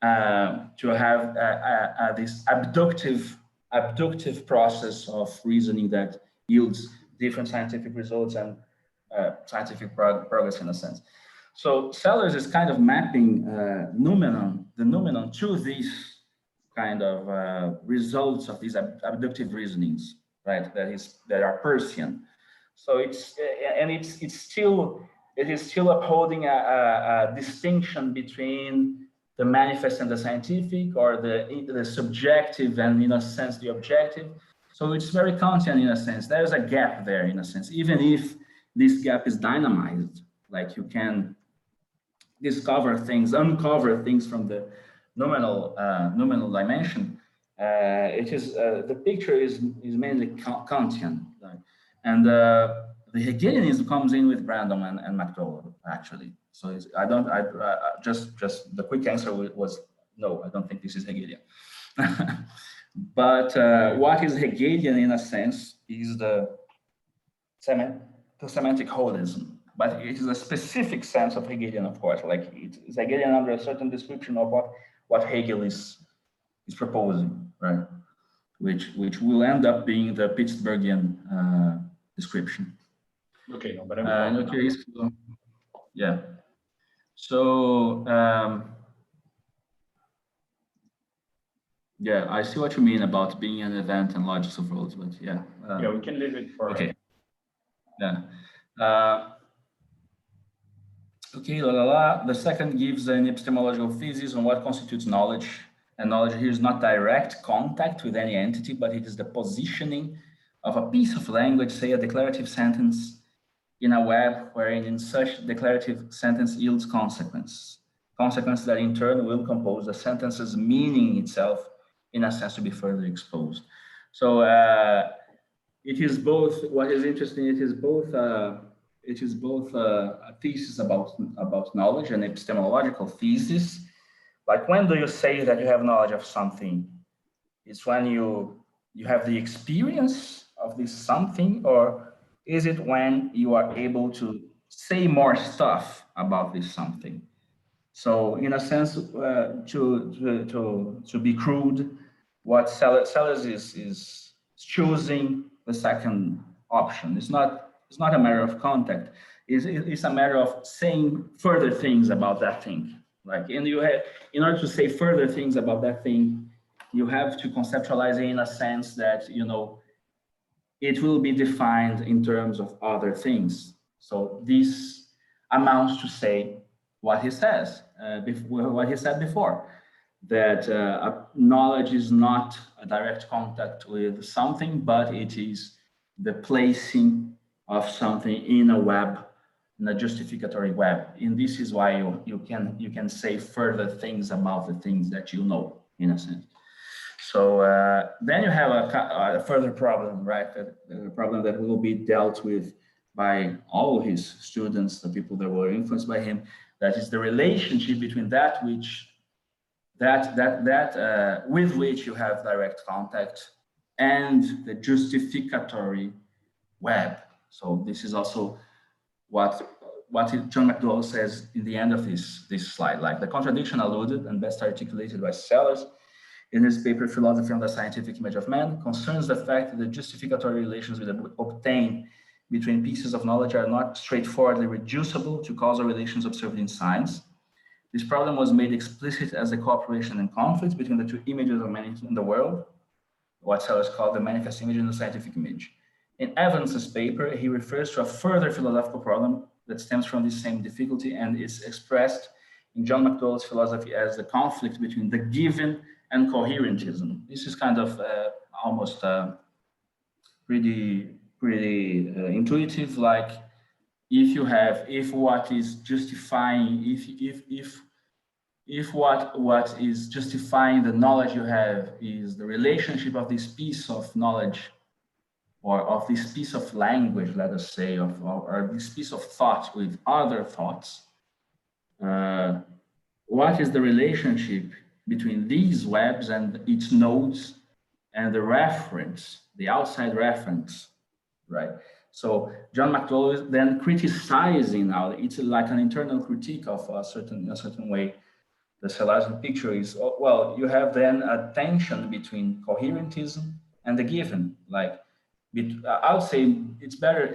Speaker 3: have this abductive process of reasoning that yields different scientific results and scientific progress, in a sense. So Sellers is kind of mapping the noumenon to these kind of results of these abductive reasonings, right? That are Peircean. So it is still upholding a distinction between the manifest and the scientific, or the subjective and, in a sense, the objective. So it's very Kantian in a sense. There's a gap there in a sense, even if this gap is dynamized, like you can uncover things from the nominal dimension. It is the picture is mainly Kantian, right? And the Hegelianism comes in with Brandon and McDowell, actually. So just the quick answer was no. I don't think this is Hegelian. But what is Hegelian in a sense is the semantic holism. But it is a specific sense of Hegelian, of course. Like it's Hegelian under a certain description of what Hegel is proposing, right? Which will end up being the Pittsburghian description.
Speaker 2: Okay, no, but
Speaker 3: okay, so, yeah. So yeah, I see what you mean about being an event and logics of roles, but yeah.
Speaker 2: Yeah, we can leave it for.
Speaker 3: Okay. Yeah. Okay, The second gives an epistemological thesis on what constitutes knowledge. And knowledge here is not direct contact with any entity, but it is the positioning of a piece of language, say a declarative sentence, in a web wherein in such declarative sentence yields consequence that in turn will compose the sentence's meaning itself, in a sense, to be further exposed. So it is both, what is interesting, it is both a thesis about knowledge, an epistemological thesis. Like, when do you say that you have knowledge of something? It's when you have the experience of this something, or is it when you are able to say more stuff about this something? So, in a sense, to be crude, what Sellers is choosing the second option. It's not a matter of contact. It's a matter of saying further things about that thing. Like, and you have, in order to say further things about that thing, you have to conceptualize it in a sense that, you know, it will be defined in terms of other things. So this amounts to say what he says, what he said before, that knowledge is not a direct contact with something, but it is the placing of something in a web in a justificatory web. And this is why you can say further things about the things that you know, in a sense. So then you have a further problem, right? A problem that will be dealt with by all his students, the people that were influenced by him. That is the relationship between that with which you have direct contact and the justificatory web. So this is also what John McDowell says in the end of this slide, like the contradiction alluded and best articulated by Sellers in his paper, Philosophy on the Scientific Image of Man, concerns the fact that the justificatory relations we obtain between pieces of knowledge are not straightforwardly reducible to causal relations observed in science. This problem was made explicit as a cooperation and conflict between the two images of man in the world, what Sellers called the manifest image and the scientific image. In Evans's paper, he refers to a further philosophical problem that stems from this same difficulty and is expressed in John McDowell's philosophy as the conflict between the given and coherentism. This is kind of almost pretty intuitive. Like if what is justifying, if what is justifying the knowledge you have is the relationship of this piece of knowledge or of this piece of language, let us say, or this piece of thought with other thoughts, what is the relationship between these webs and its nodes and the reference, the outside reference, right? So John McDowell is then criticizing now, it's like an internal critique of a certain way. The Salesian picture is, well, you have then a tension between coherentism and the given. Like, I would say it's better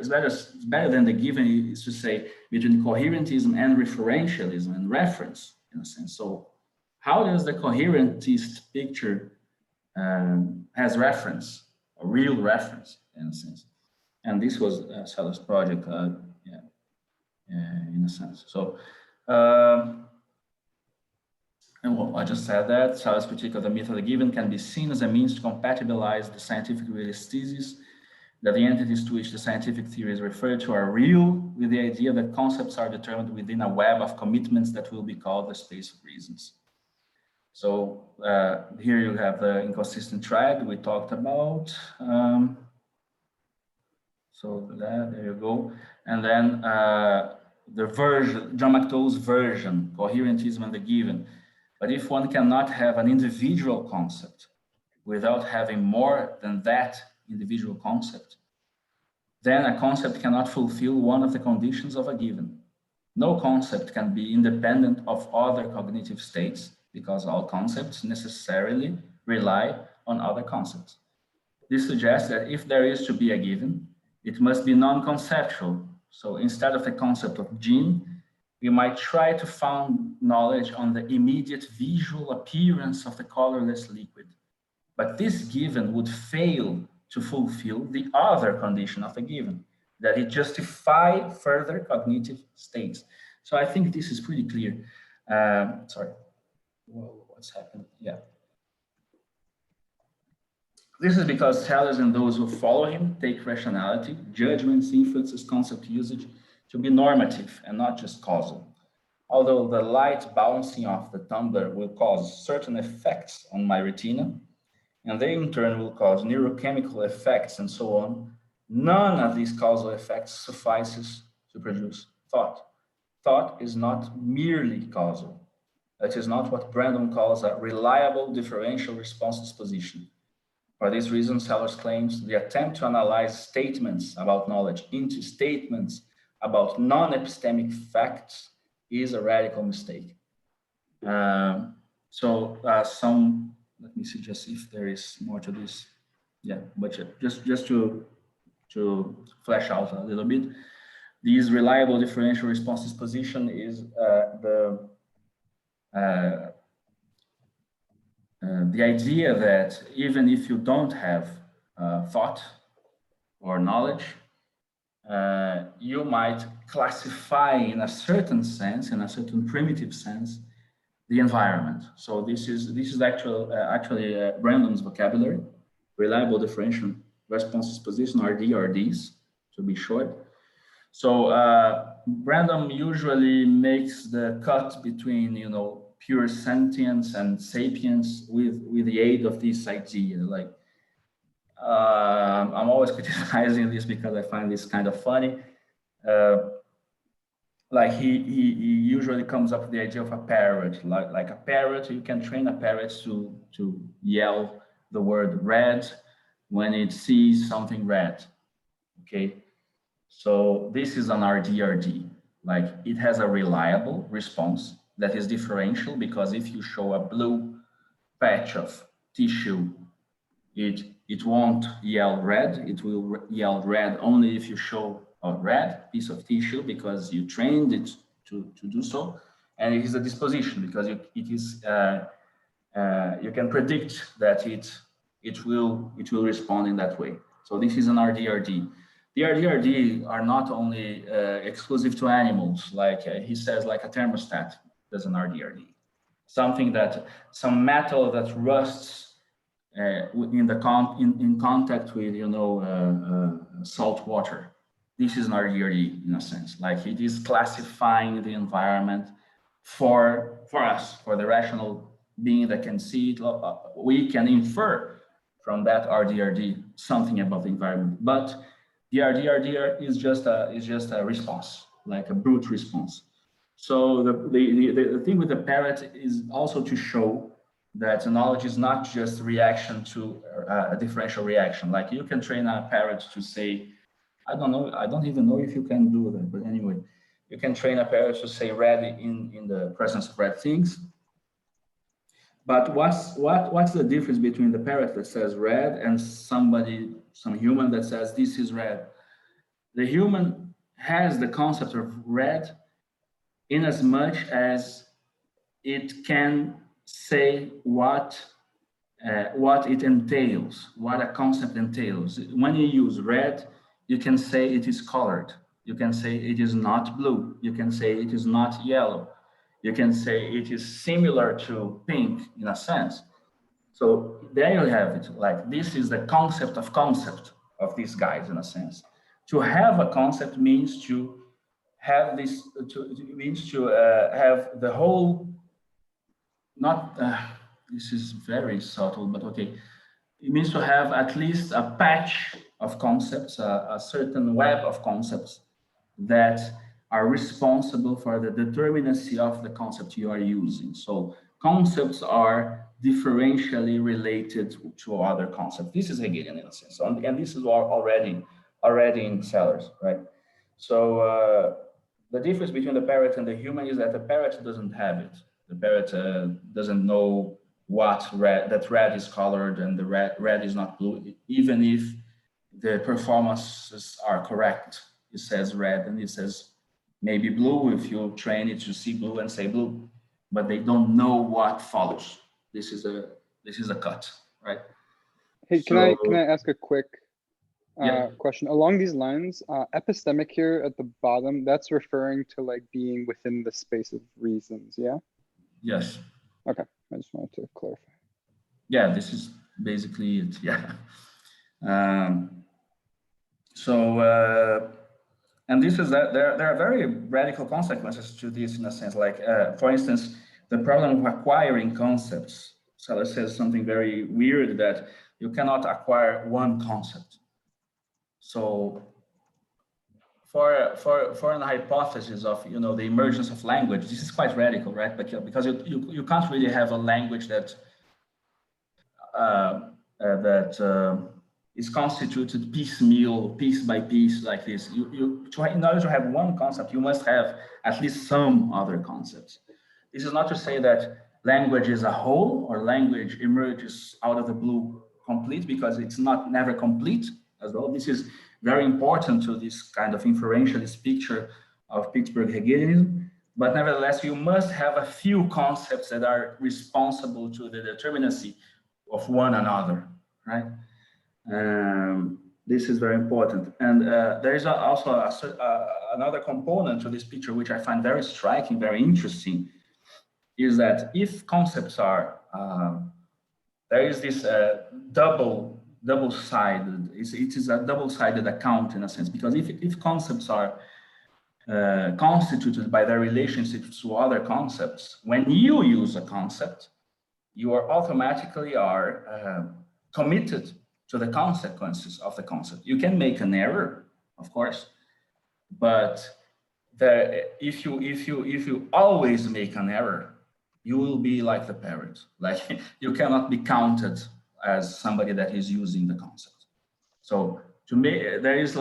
Speaker 3: than the given is to say between coherentism and referentialism and reference, in a sense. So how does the coherentist picture has reference, a real reference, in a sense? And this was Sellers' project, in a sense. So, and well, I just said that Sellers' critique of the myth of the given can be seen as a means to compatibilize the scientific realist thesis that the entities to which the scientific theory is referred to are real, with the idea that concepts are determined within a web of commitments that will be called the space of reasons. So here you have the inconsistent triad we talked about. So there you go. And then the version, John McDowell's version, coherentism and the given. But if one cannot have an individual concept without having more than that individual concept, then a concept cannot fulfill one of the conditions of a given. No concept can be independent of other cognitive states because all concepts necessarily rely on other concepts. This suggests that if there is to be a given, it must be non-conceptual. So instead of the concept of gene, we might try to found knowledge on the immediate visual appearance of the colorless liquid. But this given would fail to fulfill the other condition of a given, that it justify further cognitive states. So I think this is pretty clear. Sorry, whoa, what's happened? Yeah. This is because Sellers and those who follow him take rationality, judgments, inferences, concept usage to be normative and not just causal. Although the light bouncing off the tumbler will cause certain effects on my retina, and they in turn will cause neurochemical effects and so on, none of these causal effects suffices to produce thought. Thought is not merely causal. It is not what Brandon calls a reliable differential response disposition. For this reason, Sellers claims the attempt to analyze statements about knowledge into statements about non-epistemic facts is a radical mistake. Let me see just if there is more to this. Yeah, but just to flesh out a little bit, this reliable differential response disposition is the idea that even if you don't have thought or knowledge, you might classify in a certain sense, in a certain primitive sense, the environment. So this is actually Brandon's vocabulary, reliable differential response disposition, RD, RDs, to be short. So Brandom usually makes the cut between, you know, pure sentience and sapience with the aid of this idea. Like, I'm always criticizing this because I find this kind of funny. Like he usually comes up with the idea of a parrot. Like a parrot, you can train a parrot to yell the word red when it sees something red. Okay, so this is an RDRD. Like it has a reliable response that is differential, because if you show a blue patch of tissue, it won't yell red. It will yell red only if you show a red piece of tissue, because you trained it to do so. And it is a disposition, because you can predict that it will respond in that way. So this is an RDRD. The RDRD are not only exclusive to animals, like he says, like a thermostat does an RDRD. Some metal that rusts in contact with, you know, salt water. This is an RDRD in a sense. Like it is classifying the environment for us, for the rational being that can see it. We can infer from that RDRD something about the environment, but the RDRD is just a response, like a brute response. So the thing with the parrot is also to show that knowledge is not just reaction to a differential reaction. Like you can train a parrot to say, I don't even know if you can do that, but anyway, you can train a parrot to say red in the presence of red things. But what's the difference between the parrot that says red and some human that says this is red? The human has the concept of red in as much as it can say what it entails, what a concept entails. When you use red, you can say it is colored. You can say it is not blue. You can say it is not yellow. You can say it is similar to pink in a sense. So there you have it. Like this is the concept of these guys in a sense. To have a concept means to have this. Means to have the whole. Not. This is very subtle, but okay. It means to have at least a patch of concepts, a certain web of concepts that are responsible for the determinacy of the concept you are using. So concepts are differentially related to other concepts. This is Hegelian in a sense, and this is already in Sellers, right? So the difference between the parrot and the human is that the parrot doesn't have it. The parrot doesn't know that red is colored and the red is not blue, even if the performances are correct. It says red and it says maybe blue if you train it to see blue and say blue, but they don't know what follows. This is a cut, right?
Speaker 5: Hey, can I ask a quick question along these lines? Epistemic here at the bottom, that's referring to like being within the space of reasons, yeah? Yes. Okay, I just wanted to clarify.
Speaker 3: Yeah, this is basically it. Yeah. And this is that there are very radical consequences to this in a sense. Like, for instance, the problem of acquiring concepts. Seller says something very weird, that you cannot acquire one concept. So for an hypothesis of, you know, the emergence of language, this is quite radical, right? But because you can't really have a language that is constituted piecemeal, piece by piece, like this. In order to have one concept, you must have at least some other concepts. This is not to say that language is a whole or language emerges out of the blue complete, because it's never complete as well. This is very important to this kind of inferentialist picture of Pittsburgh Hegelianism. But nevertheless, you must have a few concepts that are responsible to the determinacy of one another, right? This is very important. And there is also another component to this picture, which I find very striking, very interesting, is that if concepts are, there is this double-sided, it is a double-sided account in a sense, because if concepts are constituted by their relationship to other concepts. When you use a concept, you are automatically committed to the consequences of the concept. You can make an error, of course, but if you always make an error, you will be like the parrot. Like you cannot be counted as somebody that is using the concept. So to me, this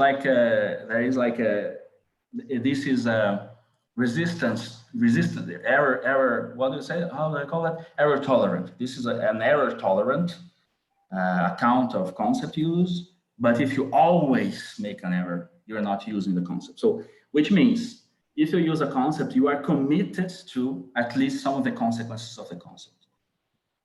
Speaker 3: is a resistant error. What do you say? How do I call that? Error tolerant. This is an error tolerant account of concept use. But if you always make an error, you're not using the concept. So, which means if you use a concept, you are committed to at least some of the consequences of the concept.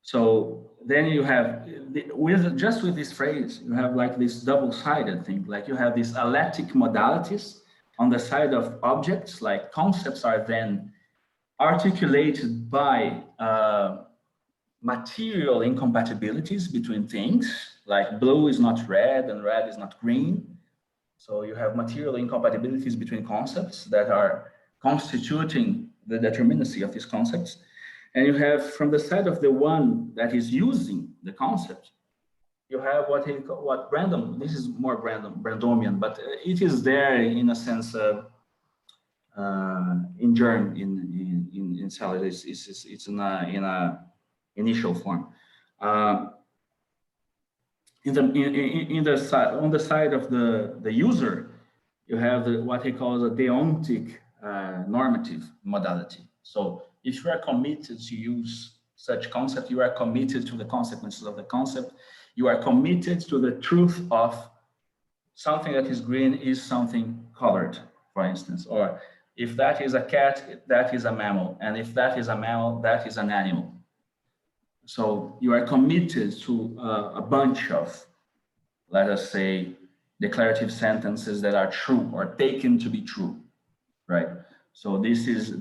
Speaker 3: So then you have, with this phrase, you have like this double-sided thing. Like you have these alectic modalities on the side of objects, like concepts are then articulated by material incompatibilities between things, like blue is not red and red is not green. So you have material incompatibilities between concepts that are constituting the determinacy of these concepts. And you have, from the side of the one that is using the concept, you have what Brandon, this is more Brandomian, but it is there in a sense in germ, in cell, it's in a initial form. On the side of the user, you have what he calls a deontic normative modality. So if you are committed to use such concept, you are committed to the consequences of the concept. You are committed to the truth of something that is green is something colored, for instance. Or if that is a cat, that is a mammal. And if that is a mammal, that is an animal. So you are committed to a bunch of, let us say, declarative sentences that are true or taken to be true, right? So this is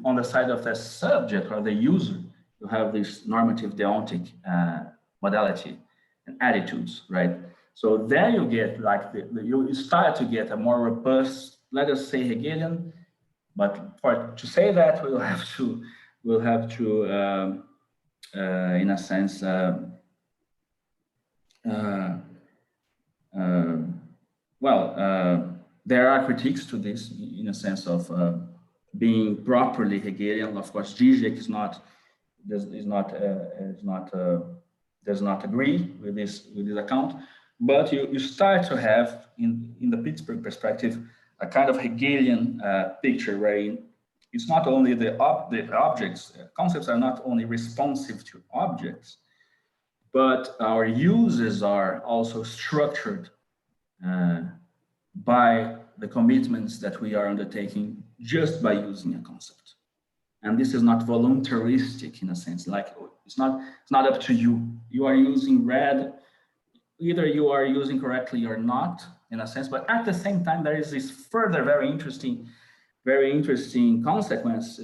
Speaker 3: on the side of the subject or the user, you have this normative deontic modality and attitudes, right? So there you get like you start to get a more robust, let us say Hegelian, but to say that we'll have to in a sense there are critiques to this in a sense of being properly Hegelian. Of course, Zizek does not agree with this account, but you start to have in the Pittsburgh perspective a kind of Hegelian picture where it's not only the objects, concepts are not only responsive to objects, but our uses are also structured by the commitments that we are undertaking just by using a concept. And this is not voluntaristic in a sense, like it's not up to you. You are using red, either you are using correctly or not in a sense, but at the same time, there is this further very interesting consequence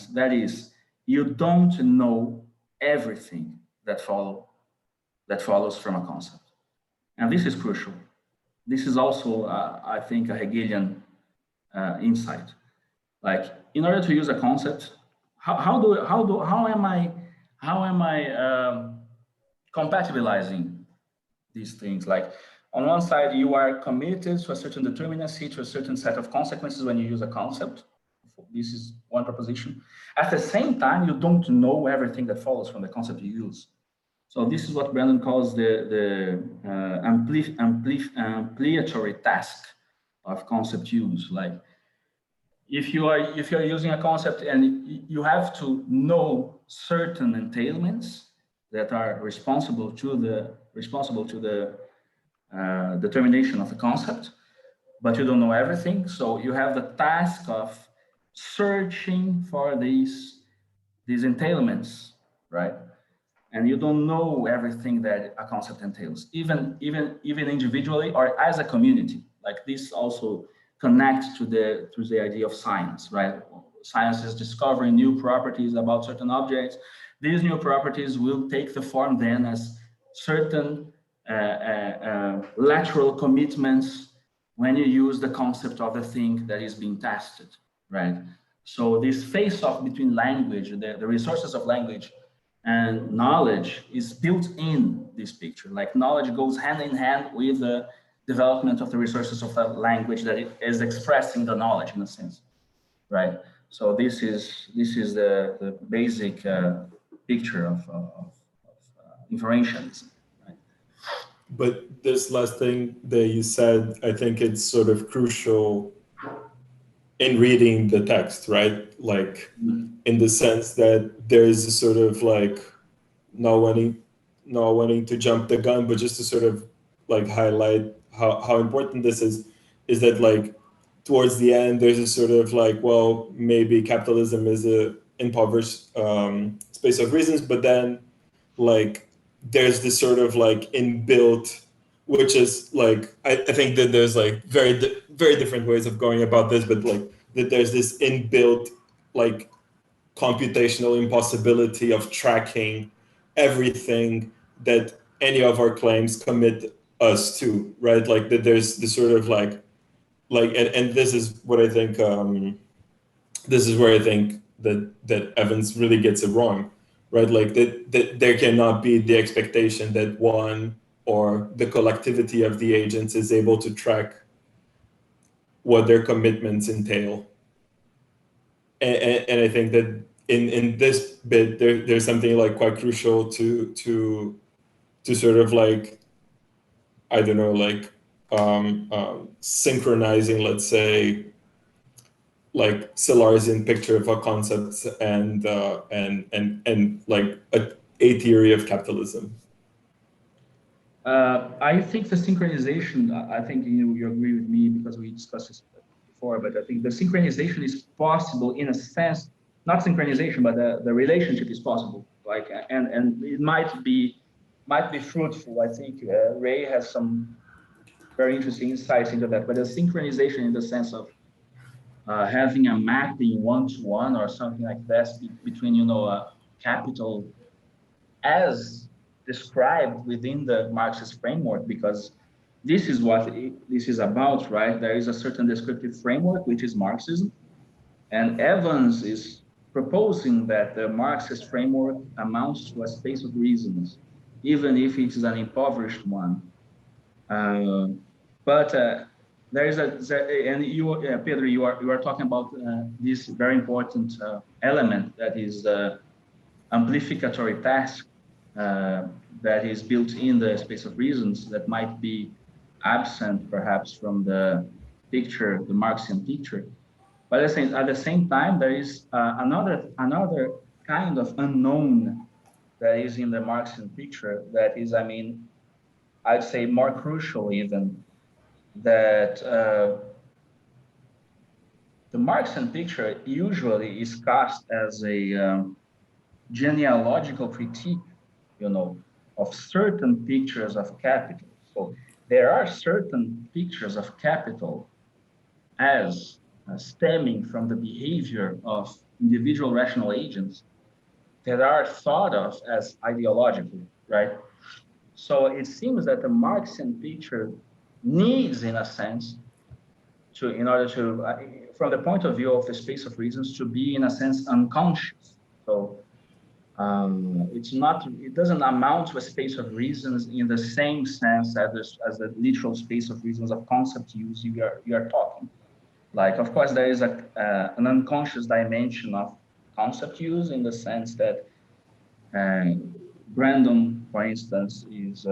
Speaker 3: that is, you don't know everything that follows from a concept. And this is crucial. This is also, I think, a Hegelian insight. Like, in order to use a concept, how am I compatibilizing these things? Like, on one side, you are committed to a certain determinacy, to a certain set of consequences when you use a concept. This is one proposition. At the same time, you don't know everything that follows from the concept you use. So this is what Brandon calls the ampliatory task of concept use. Like, if you are using a concept and you have to know certain entailments that are responsible to the determination of the concept, but you don't know everything. So you have the task of searching for these entailments, right? And you don't know everything that a concept entails, even individually or as a community. Like, this also connects to the idea of science, right? Science is discovering new properties about certain objects. These new properties will take the form then as certain lateral commitments when you use the concept of the thing that is being tested, right? So this face-off between language, the resources of language and knowledge is built in this picture. Like knowledge goes hand in hand with the development of the resources of a language that is expressing the knowledge in a sense, right? So this is the basic picture of inferentialism. Right?
Speaker 1: But this last thing that you said, I think it's sort of crucial in reading the text, right? Like in the sense that there is a sort of like not wanting to jump the gun, but just to sort of like highlight how important this is that like towards the end there's a sort of like, well, maybe capitalism is a impoverished space of reasons, but then like there's this sort of like inbuilt, which is like I think that there's like very different ways of going about this, but like that there's this inbuilt like computational impossibility of tracking everything that any of our claims commit us to, right? Like that there's this sort of like and this is what I think this is where I think that Evans really gets it wrong, right? Like that there cannot be the expectation that one or the collectivity of the agents is able to track what their commitments entail. And I think that in this bit there's something like quite crucial to sort of like, I don't know, like synchronizing, let's say, like Salarzian picture of a concept and like a theory of capitalism.
Speaker 3: I think the synchronization, I think you agree with me because we discussed this before, but I think the synchronization is possible in a sense, not synchronization, but the relationship is possible. Like, and it might be fruitful. I think Ray has some very interesting insights into that, but the synchronization in the sense of having a mapping one-to-one or something like that between, capital as described within the Marxist framework, because this is what this is about, right? There is a certain descriptive framework, which is Marxism, and Evans is proposing that the Marxist framework amounts to a space of reasons, even if it is an impoverished one. But there is and you, Pedro, you are talking about this very important element that is the amplificatory task that is built in the space of reasons that might be absent perhaps from the picture, the Marxian picture. But at the same time, there is another kind of unknown that is in the Marxian picture that is, I mean, I'd say more crucial even, that the Marxian picture usually is cast as a genealogical critique, of certain pictures of capital. So there are certain pictures of capital as stemming from the behavior of individual rational agents that are thought of as ideological, right? So it seems that the Marxian picture needs, in a sense, in order to, from the point of view of the space of reasons, to be, in a sense, unconscious. So it doesn't amount to a space of reasons in the same sense as the literal space of reasons of concept use you are talking. Like, of course, there is an unconscious dimension of concept use in the sense that Brandon, for instance, is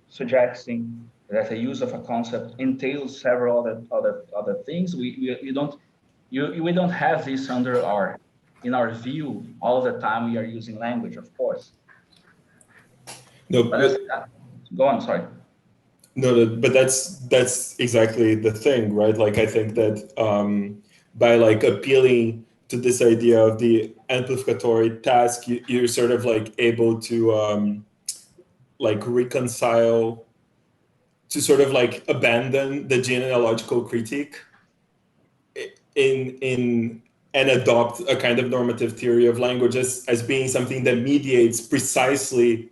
Speaker 3: suggesting that the use of a concept entails several other things. We don't have this in our view all the time we are using language, of course.
Speaker 1: No,
Speaker 3: go on. Sorry.
Speaker 1: No, but that's exactly the thing, right? Like I think that by like appealing to this idea of the amplificatory task, you're sort of like able to like reconcile, to sort of like abandon the genealogical critique and adopt a kind of normative theory of language as being something that mediates precisely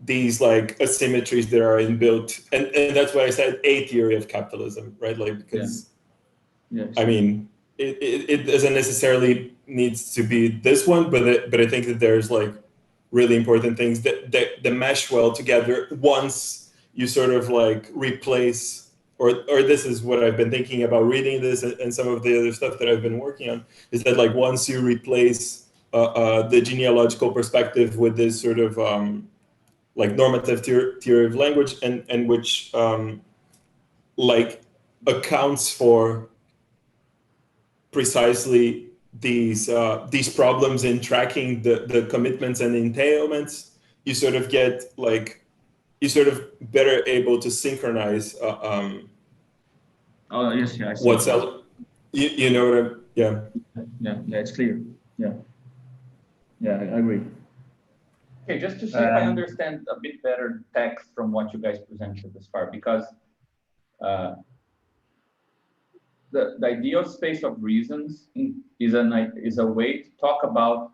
Speaker 1: these like asymmetries that are inbuilt, and that's why I said a theory of capitalism, right? Like, because I mean, it doesn't necessarily needs to be this one, but I think that there's like really important things that mesh well together once you sort of like replace, or this is what I've been thinking about reading this and some of the other stuff that I've been working on, is that like once you replace the genealogical perspective with this sort of like normative theory of language, and which like accounts for precisely these problems in tracking the commitments and entailments, you sort of get like, you sort of better able to synchronize
Speaker 3: oh yes, yeah, I see.
Speaker 1: What's else, you know what I'm,
Speaker 3: yeah, it's clear. Yeah, I agree.
Speaker 2: Okay, just to see if I understand a bit better text from what you guys presented this far, because the idea of space of reasons is a way to talk about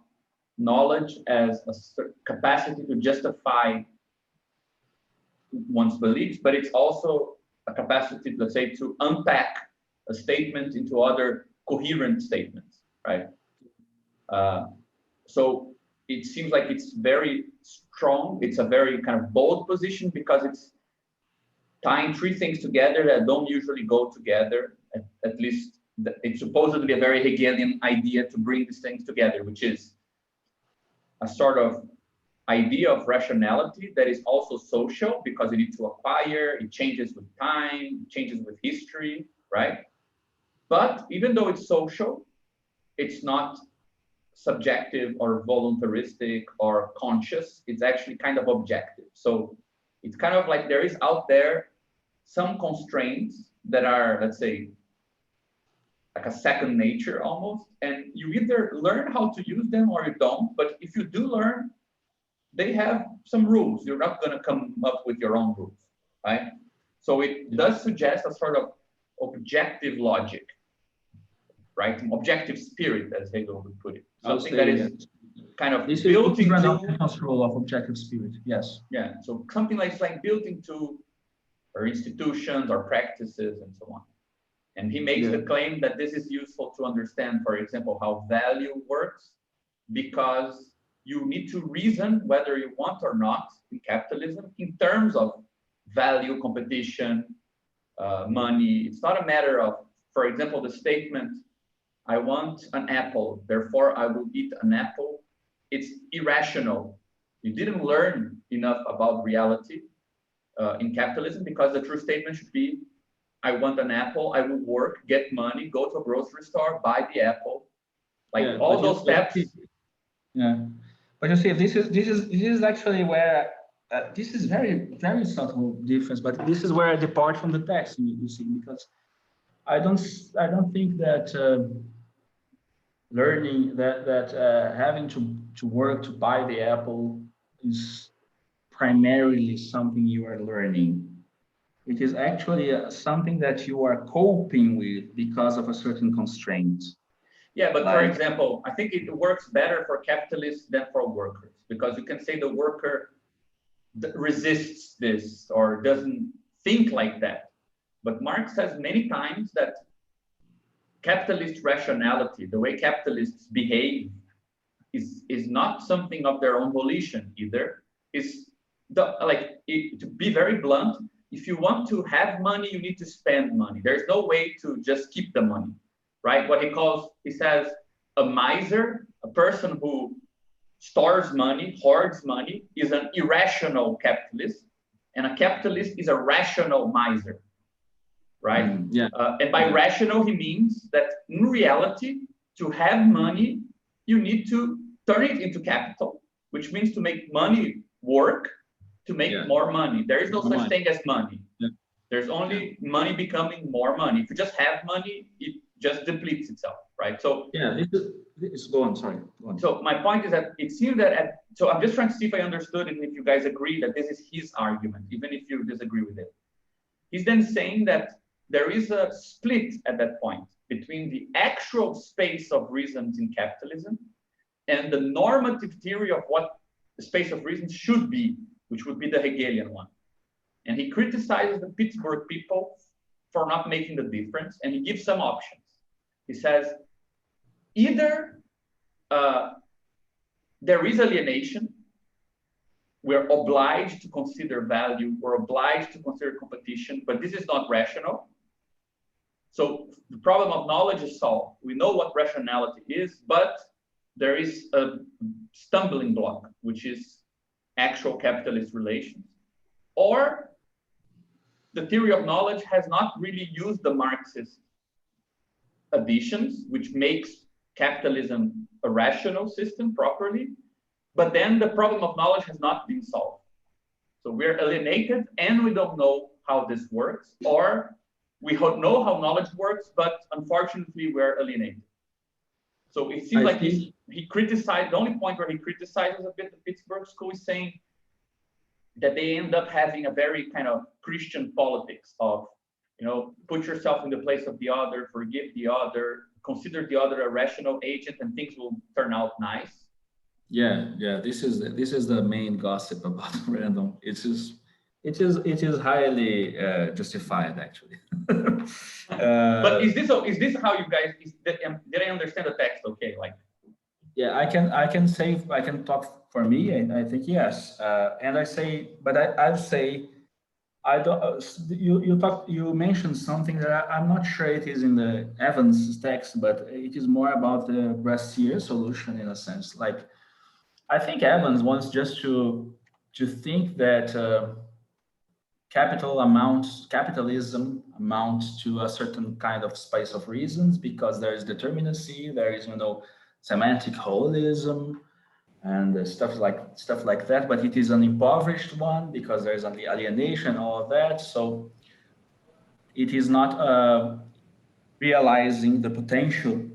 Speaker 2: knowledge as a capacity to justify one's beliefs, but it's also a capacity, let's say, to unpack a statement into other coherent statements, right? So it seems like it's very strong. It's a very kind of bold position because it's tying three things together that don't usually go together. At least it's supposedly a very Hegelian idea to bring these things together, which is a sort of idea of rationality that is also social, because you need to acquire, it changes with time, it changes with history, right? But even though it's social, it's not subjective or voluntaristic or conscious. It's actually kind of objective. So it's kind of like there is out there some constraints that are, let's say, like a second nature almost, and you either learn how to use them or you don't. But if you do learn, they have some rules. You're not going to come up with your own rules, right? So it does suggest a sort of objective logic, right? Objective spirit, as Hegel would put it. Something that is kind of built into
Speaker 3: control of objective spirit. Yes.
Speaker 2: Yeah. So something like built into our institutions, our practices, and so on. And he makes the claim that this is useful to understand, for example, how value works, because you need to reason whether you want or not in capitalism in terms of value, competition, money. It's not a matter of, for example, the statement, I want an apple, therefore I will eat an apple. It's irrational. You didn't learn enough about reality in capitalism, because the true statement should be, I want an apple, I will work, get money, go to a grocery store, buy the apple. Like all those steps.
Speaker 3: Yeah. But you see, this is actually where this is very subtle difference. But this is where I depart from the text. You see, because I don't think that learning that having to work to buy the apple is primarily something you are learning. It is actually something that you are coping with because of a certain constraint.
Speaker 2: Yeah, but for example, I think it works better for capitalists than for workers, because you can say the worker resists this or doesn't think like that. But Marx says many times that capitalist rationality, the way capitalists behave, is not something of their own volition either. To be very blunt, if you want to have money, you need to spend money. There's no way to just keep the money, right? What he says, a miser, a person who stores money, hoards money, is an irrational capitalist, and a capitalist is a rational miser, right? And by rational, he means that in reality, to have money, you need to turn it into capital, which means to make money work, to make more money. There is no such thing as money. There's only money becoming more money. If you just have money, it just depletes itself, right? So
Speaker 3: go on, sorry. Go on.
Speaker 2: So my point is that it seems that so I'm just trying to see if I understood it and if you guys agree that this is his argument, even if you disagree with it. He's then saying that there is a split at that point between the actual space of reasons in capitalism and the normative theory of what the space of reasons should be, which would be the Hegelian one. And he criticizes the Pittsburgh people for not making the difference, and he gives some options. He says, either there is alienation, we're obliged to consider value, we're obliged to consider competition, but this is not rational. So the problem of knowledge is solved. We know what rationality is, but there is a stumbling block, which is actual capitalist relations. Or the theory of knowledge has not really used the Marxist additions, which makes capitalism a rational system properly, but then the problem of knowledge has not been solved. So we're alienated and we don't know how this works, or we know how knowledge works, but unfortunately we're alienated. So it seems like he criticized, the only point where he criticizes a bit the Pittsburgh school is saying that they end up having a very kind of Christian politics of, you know, put yourself in the place of the other, forgive the other, consider the other a rational agent, and things will turn out nice.
Speaker 3: Yeah. This is the main gossip about random. It is highly justified, actually.
Speaker 2: But is this how you guys? Did I understand the text? Okay, like.
Speaker 3: Yeah, I can talk for me, and I think yes. And I say, but I'd say, I don't. You mentioned something that I'm not sure it is in the Evans text, but it is more about the Brassier solution in a sense. Like, I think Evans wants just to think that capitalism amounts to a certain kind of space of reasons because there is determinacy, there is, you know, semantic holism and stuff like that, but it is an impoverished one because there is only alienation, all of that. So it is not realizing the potential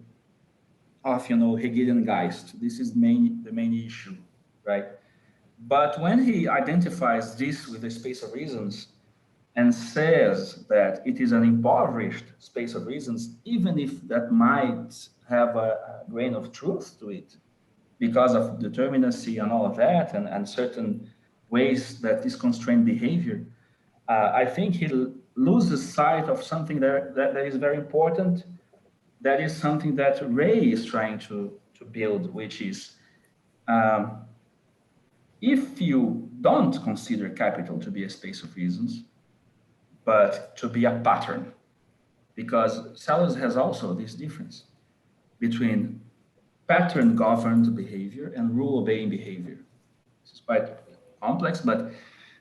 Speaker 3: of, you know, Hegelian Geist. This is the main issue, right? But when he identifies this with the space of reasons and says that it is an impoverished space of reasons, even if that might have a grain of truth to it because of determinacy and all of that, and certain ways that this constrained behavior, I think he loses sight of something that is very important. That is something that Ray is trying to build, which is, if you don't consider capital to be a space of reasons, but to be a pattern, because Sellers has also this difference between pattern-governed behavior and rule-obeying behavior. This is quite complex, but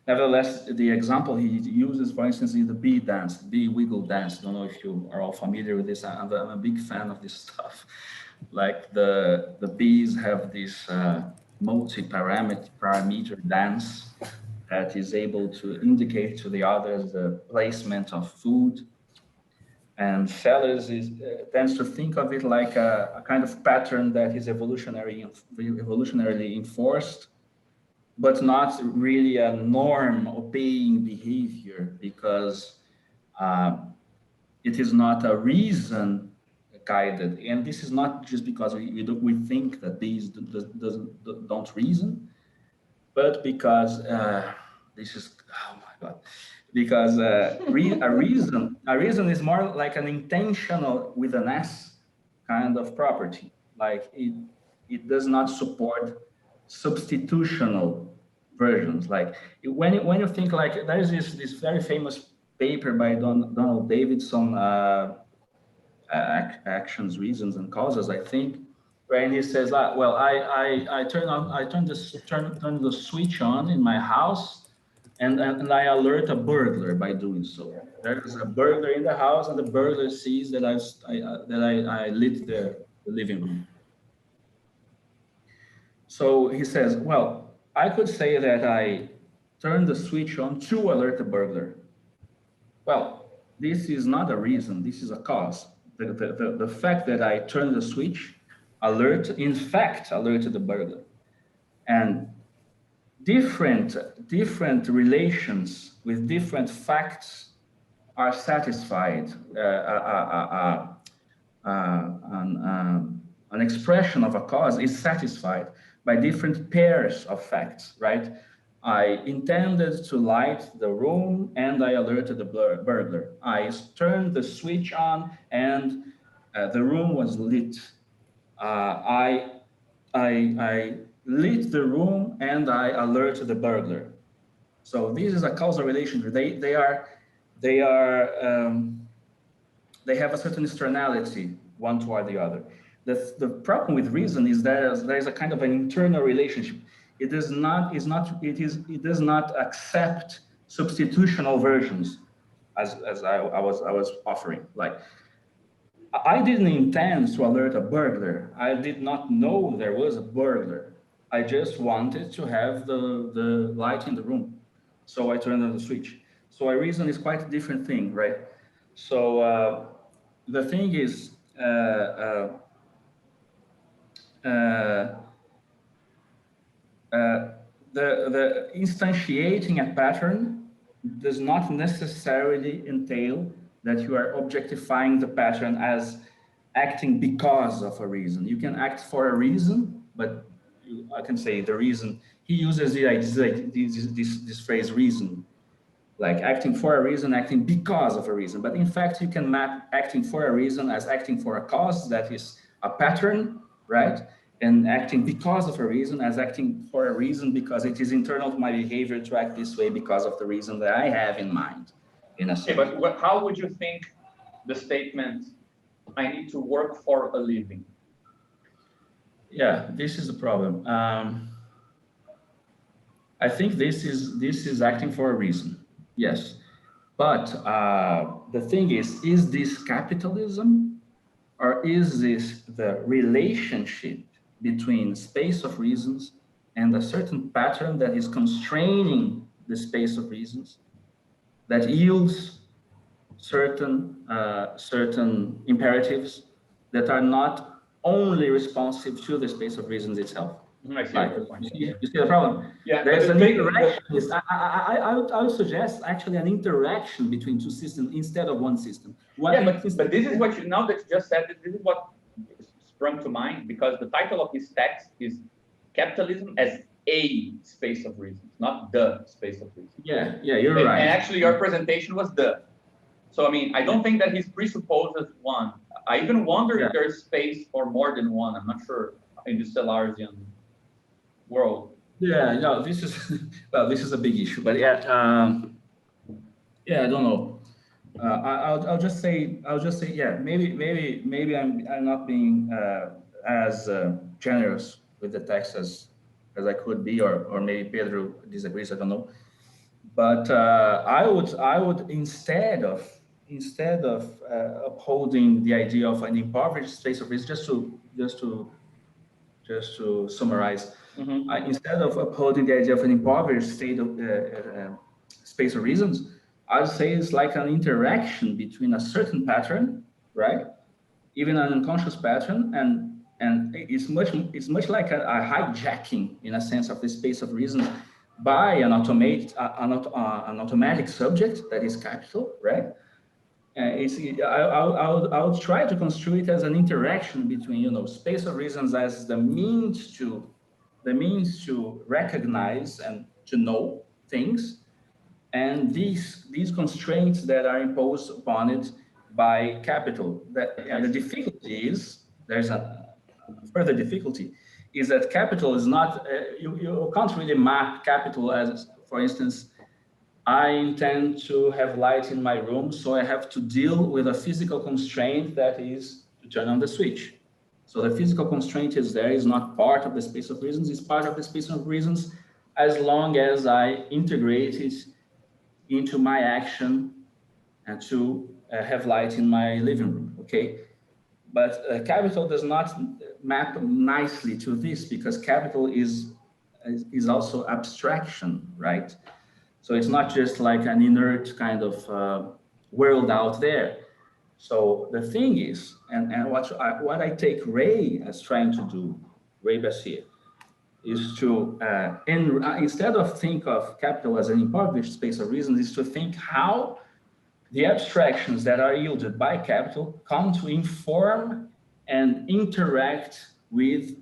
Speaker 3: nevertheless, the example he uses, for instance, is the bee dance, bee wiggle dance. I don't know if you are all familiar with this. I'm a big fan of this stuff. Like the bees have this multi-parameter dance that is able to indicate to the others the placement of food. And Sellers tends to think of it like a kind of pattern that is evolutionarily enforced, but not really a norm-obeying behavior, because it is not a reason-guided. And this is not just because we think that bees don't reason, but because this is, oh my God, because a reason is more like an intentional with an S kind of property. Like it does not support substitutional versions. Like when you think, like, there is this very famous paper by Donald Davidson, Actions, Reasons, and Causes, I think, where he says, well, I turn the switch on in my house, and I alert a burglar by doing so. There is a burglar in the house, and the burglar sees that I lit the living room. So he says, well, I could say that I turned the switch on to alert the burglar. Well, this is not a reason, this is a cause. The fact that I turned the switch in fact alerted the burglar. And different relations with different facts are satisfied. An expression of a cause is satisfied by different pairs of facts, right? I intended to light the room and I alerted the burglar. I turned the switch on and the room was lit. I lit the room and I alerted the burglar. So this is a causal relationship. They have a certain externality one toward the other. The problem with reason is there is a kind of an internal relationship. It does not accept substitutional versions, as I was offering. Like, I didn't intend to alert a burglar. I did not know there was a burglar. I just wanted to have the light in the room, so I turned on the switch. So a reason is quite a different thing, right? So the thing is, the instantiating a pattern does not necessarily entail that you are objectifying the pattern as acting because of a reason. You can act for a reason, but I can say the reason, he uses this phrase reason, like acting for a reason, acting because of a reason. But in fact, you can map acting for a reason as acting for a cause, that is a pattern, right? And acting because of a reason as acting for a reason because it is internal to my behavior to act this way because of the reason that I have in mind, in a sense.
Speaker 2: Okay, but how would you think the statement, I need to work for a living?
Speaker 3: Yeah, this is the problem. I think this is acting for a reason, yes. But the thing is this capitalism, or is this the relationship between space of reasons and a certain pattern that is constraining the space of reasons that yields certain imperatives that are not only responsive to the space of reasons itself?
Speaker 2: I see
Speaker 3: like,
Speaker 2: your point.
Speaker 3: you see the problem?
Speaker 2: Yeah,
Speaker 3: there's an interaction. I would suggest actually an interaction between two systems instead of one system.
Speaker 2: But this is what you, now that you just said it, this is what sprung to mind, because the title of his text is Capitalism as a Space of Reasons, not the space of reasons.
Speaker 3: Yeah, you're right.
Speaker 2: And actually your presentation was the. So, I mean, I don't think that he presupposes one. I even wonder if there's space for more than one. I'm not sure in the Stellarsian world.
Speaker 3: Yeah, no, this is well, this is a big issue, but yeah, I don't know. I'll just say, yeah, maybe I'm not being as generous with the text as I could be, or maybe Pedro disagrees. I don't know, but I would instead of upholding the idea of an impoverished space of reason, just to summarize. Instead of upholding the idea of an impoverished state of space of reasons, I'd say it's like an interaction between a certain pattern, right? Even an unconscious pattern, and it's much like a hijacking, in a sense, of the space of reasons by an automatic subject that is capital, right? I'll try to construe it as an interaction between, space of reasons as the means to recognize and to know things, and these constraints that are imposed upon it by capital. And the difficulty is, there's a further difficulty, is that capital is not, you can't really map capital as, for instance, I intend to have light in my room, so I have to deal with a physical constraint that is to turn on the switch. So the physical constraint is there, is not part of the space of reasons, it's part of the space of reasons as long as I integrate it into my action and to have light in my living room, okay? But capital does not map nicely to this, because capital is also abstraction, right? So it's not just like an inert kind of world out there. So the thing is, and what I take Ray as trying to do, Ray Bassier, is to, instead of think of capital as an impoverished space of reasons, is to think how the abstractions that are yielded by capital come to inform and interact with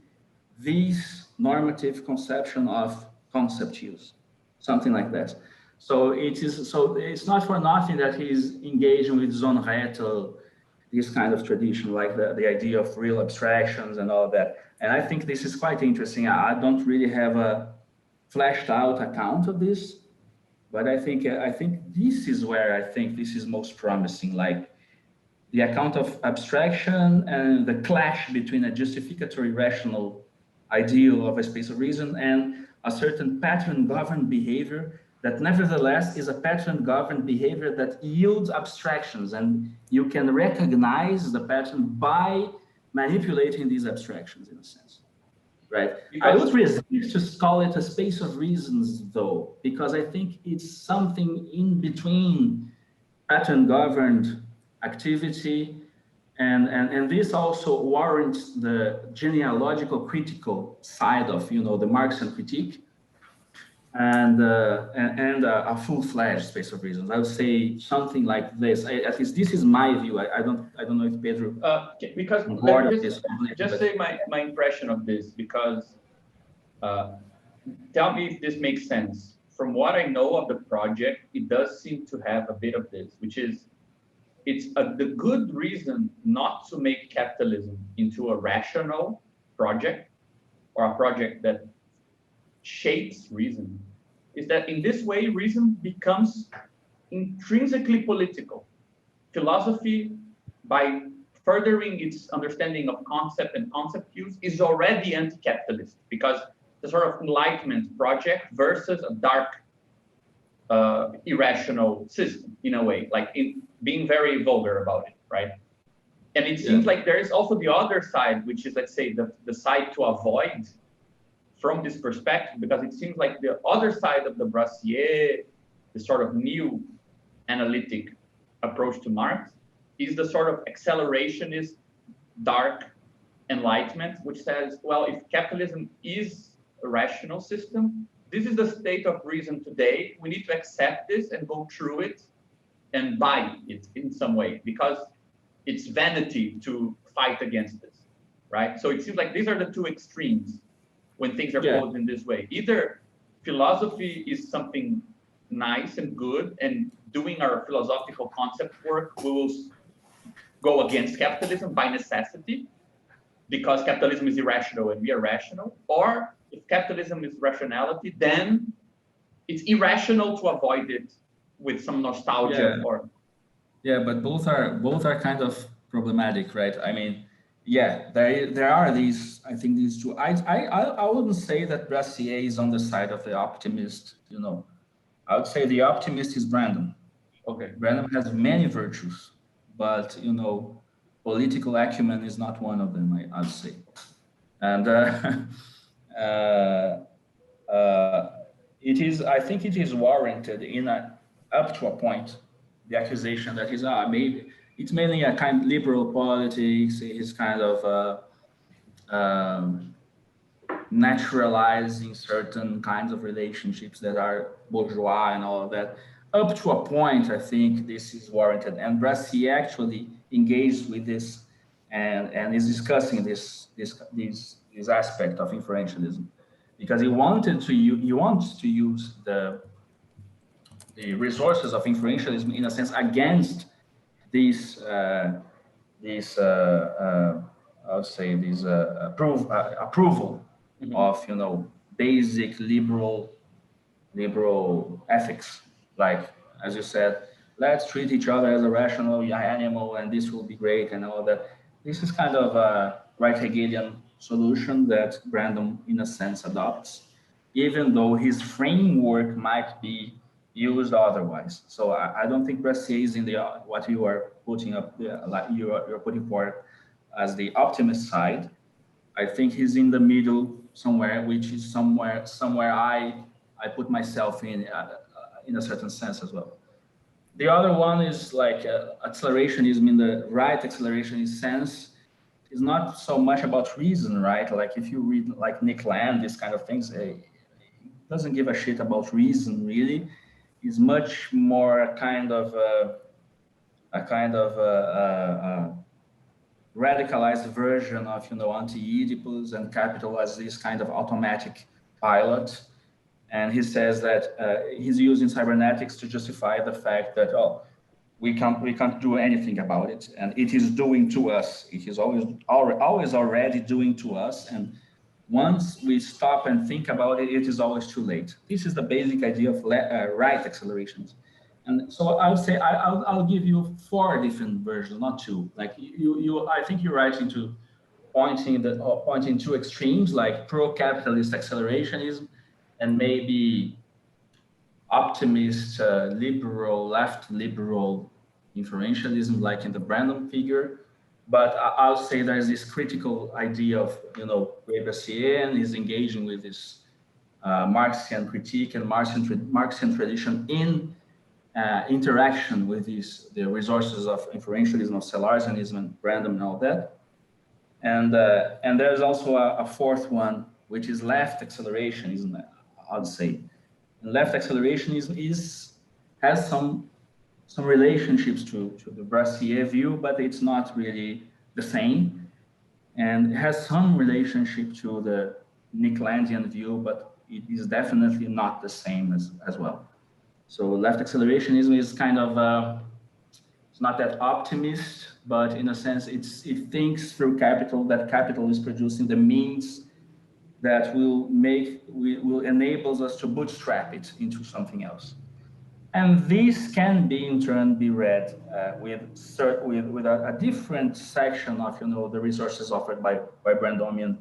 Speaker 3: this normative conception of concept use. something like that. So it's not for nothing that he's engaging with Zonretto, this kind of tradition, like the idea of real abstractions and all of that. And I think this is quite interesting. I don't really have a fleshed out account of this, but I think this is where I think this is most promising, like the account of abstraction and the clash between a justificatory rational ideal of a space of reason and a certain pattern-governed behavior that nevertheless is a pattern-governed behavior that yields abstractions, and you can recognize the pattern by manipulating these abstractions in a sense, right? I would resist to call it a space of reasons though, because I think it's something in between pattern-governed activity, and this also warrants the genealogical critical side of the Marxian critique, and a full-fledged space of reasons. I would say something like this. At least this is my view. I don't know if Pedro.
Speaker 2: Because just say my impression of this, because tell me if this makes sense. From what I know of the project, it does seem to have a bit of this, which is it's the good reason not to make capitalism into a rational project or a project that shapes reason is that in this way, reason becomes intrinsically political. Philosophy, by furthering its understanding of concept and concept use, is already anti-capitalist because the sort of Enlightenment project versus a dark, irrational system in a way, like in being very vulgar about it, right? And it seems like there is also the other side, which is, let's say, the side to avoid from this perspective, because it seems like the other side of the Brassier, the sort of new analytic approach to Marx, is the sort of accelerationist, dark Enlightenment, which says, well, if capitalism is a rational system, this is the state of reason today. We need to accept this and go through it and buy it in some way, because it's vanity to fight against this, right? So it seems like these are the two extremes when things are posed in this way. Either philosophy is something nice and good, and doing our philosophical concept work, we will go against capitalism by necessity, because capitalism is irrational and we are rational. Or if capitalism is rationality, then it's irrational to avoid it with some nostalgia.
Speaker 3: But both are kind of problematic, right? I mean, there are these. I think these two. I wouldn't say that Brassier is on the side of the optimist. I would say the optimist is Brandon.
Speaker 2: Okay.
Speaker 3: Brandon has many virtues, but political acumen is not one of them. I'd say, and it is. I think it is warranted up to a point. The accusation that maybe it's mainly a kind of liberal politics. He's kind of naturalizing certain kinds of relationships that are bourgeois and all of that. Up to a point, I think this is warranted. And Brassier actually engaged with this and is discussing this aspect of inferentialism, because he wants to use the resources of inferentialism in a sense against these I would say this approval of basic liberal ethics, like, as you said, let's treat each other as a rational animal and this will be great and all that. This is kind of a right Hegelian solution that Brandon in a sense adopts, even though his framework might be used otherwise. So I don't think Brassier is in what you are putting up there, like you're putting forward as the optimist side. I think he's in the middle somewhere, which is somewhere I put myself in a certain sense as well. The other one is like accelerationism in the right accelerationist sense. Is not so much about reason, right? Like if you read like Nick Land, these kind of things, it doesn't give a shit about reason really. Is much more a kind of radicalized version of anti-Oedipus and capital as this kind of automatic pilot, And he says that he's using cybernetics to justify the fact that, oh, we can't do anything about it, and it is doing to us. It is always already doing to us, and once we stop and think about it, it is always too late. This is the basic idea of right accelerations. And so I would say I'll give you 4 different versions, not 2. Like I think you're right into pointing to extremes like pro-capitalist accelerationism and maybe optimist, liberal, left liberal inferentialism, like in the Brandon figure. But I'll say there's this critical idea of, Weber is engaging with this Marxian critique and Marxian tradition in interaction with the resources of inferentialism, of Salesianism and Brandon and all that. And there's also a 4th one, which is left accelerationism, I'd say. And left accelerationism has some relationships to the Brassier view, but it's not really the same. And it has some relationship to the Nicklandian view, but it is definitely not the same as well. So left accelerationism is kind of, it's not that optimist, but in a sense, it thinks through capital, that capital is producing the means that will enables us to bootstrap it into something else. And this can be in turn be read with a different section of the resources offered by Brandonian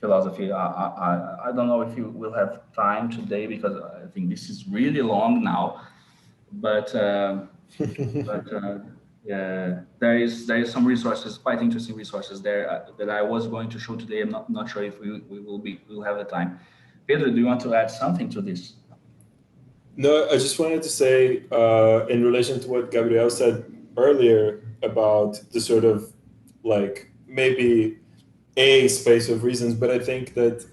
Speaker 3: philosophy. I don't know if you will have time today because I think this is really long now, but there is some resources, quite interesting resources there that I was going to show today. I'm not sure if we'll have the time. Pedro, do you want to add something to this?
Speaker 1: No, I just wanted to say, in relation to what Gabriel said earlier about the sort of like maybe a space of reasons, but I think that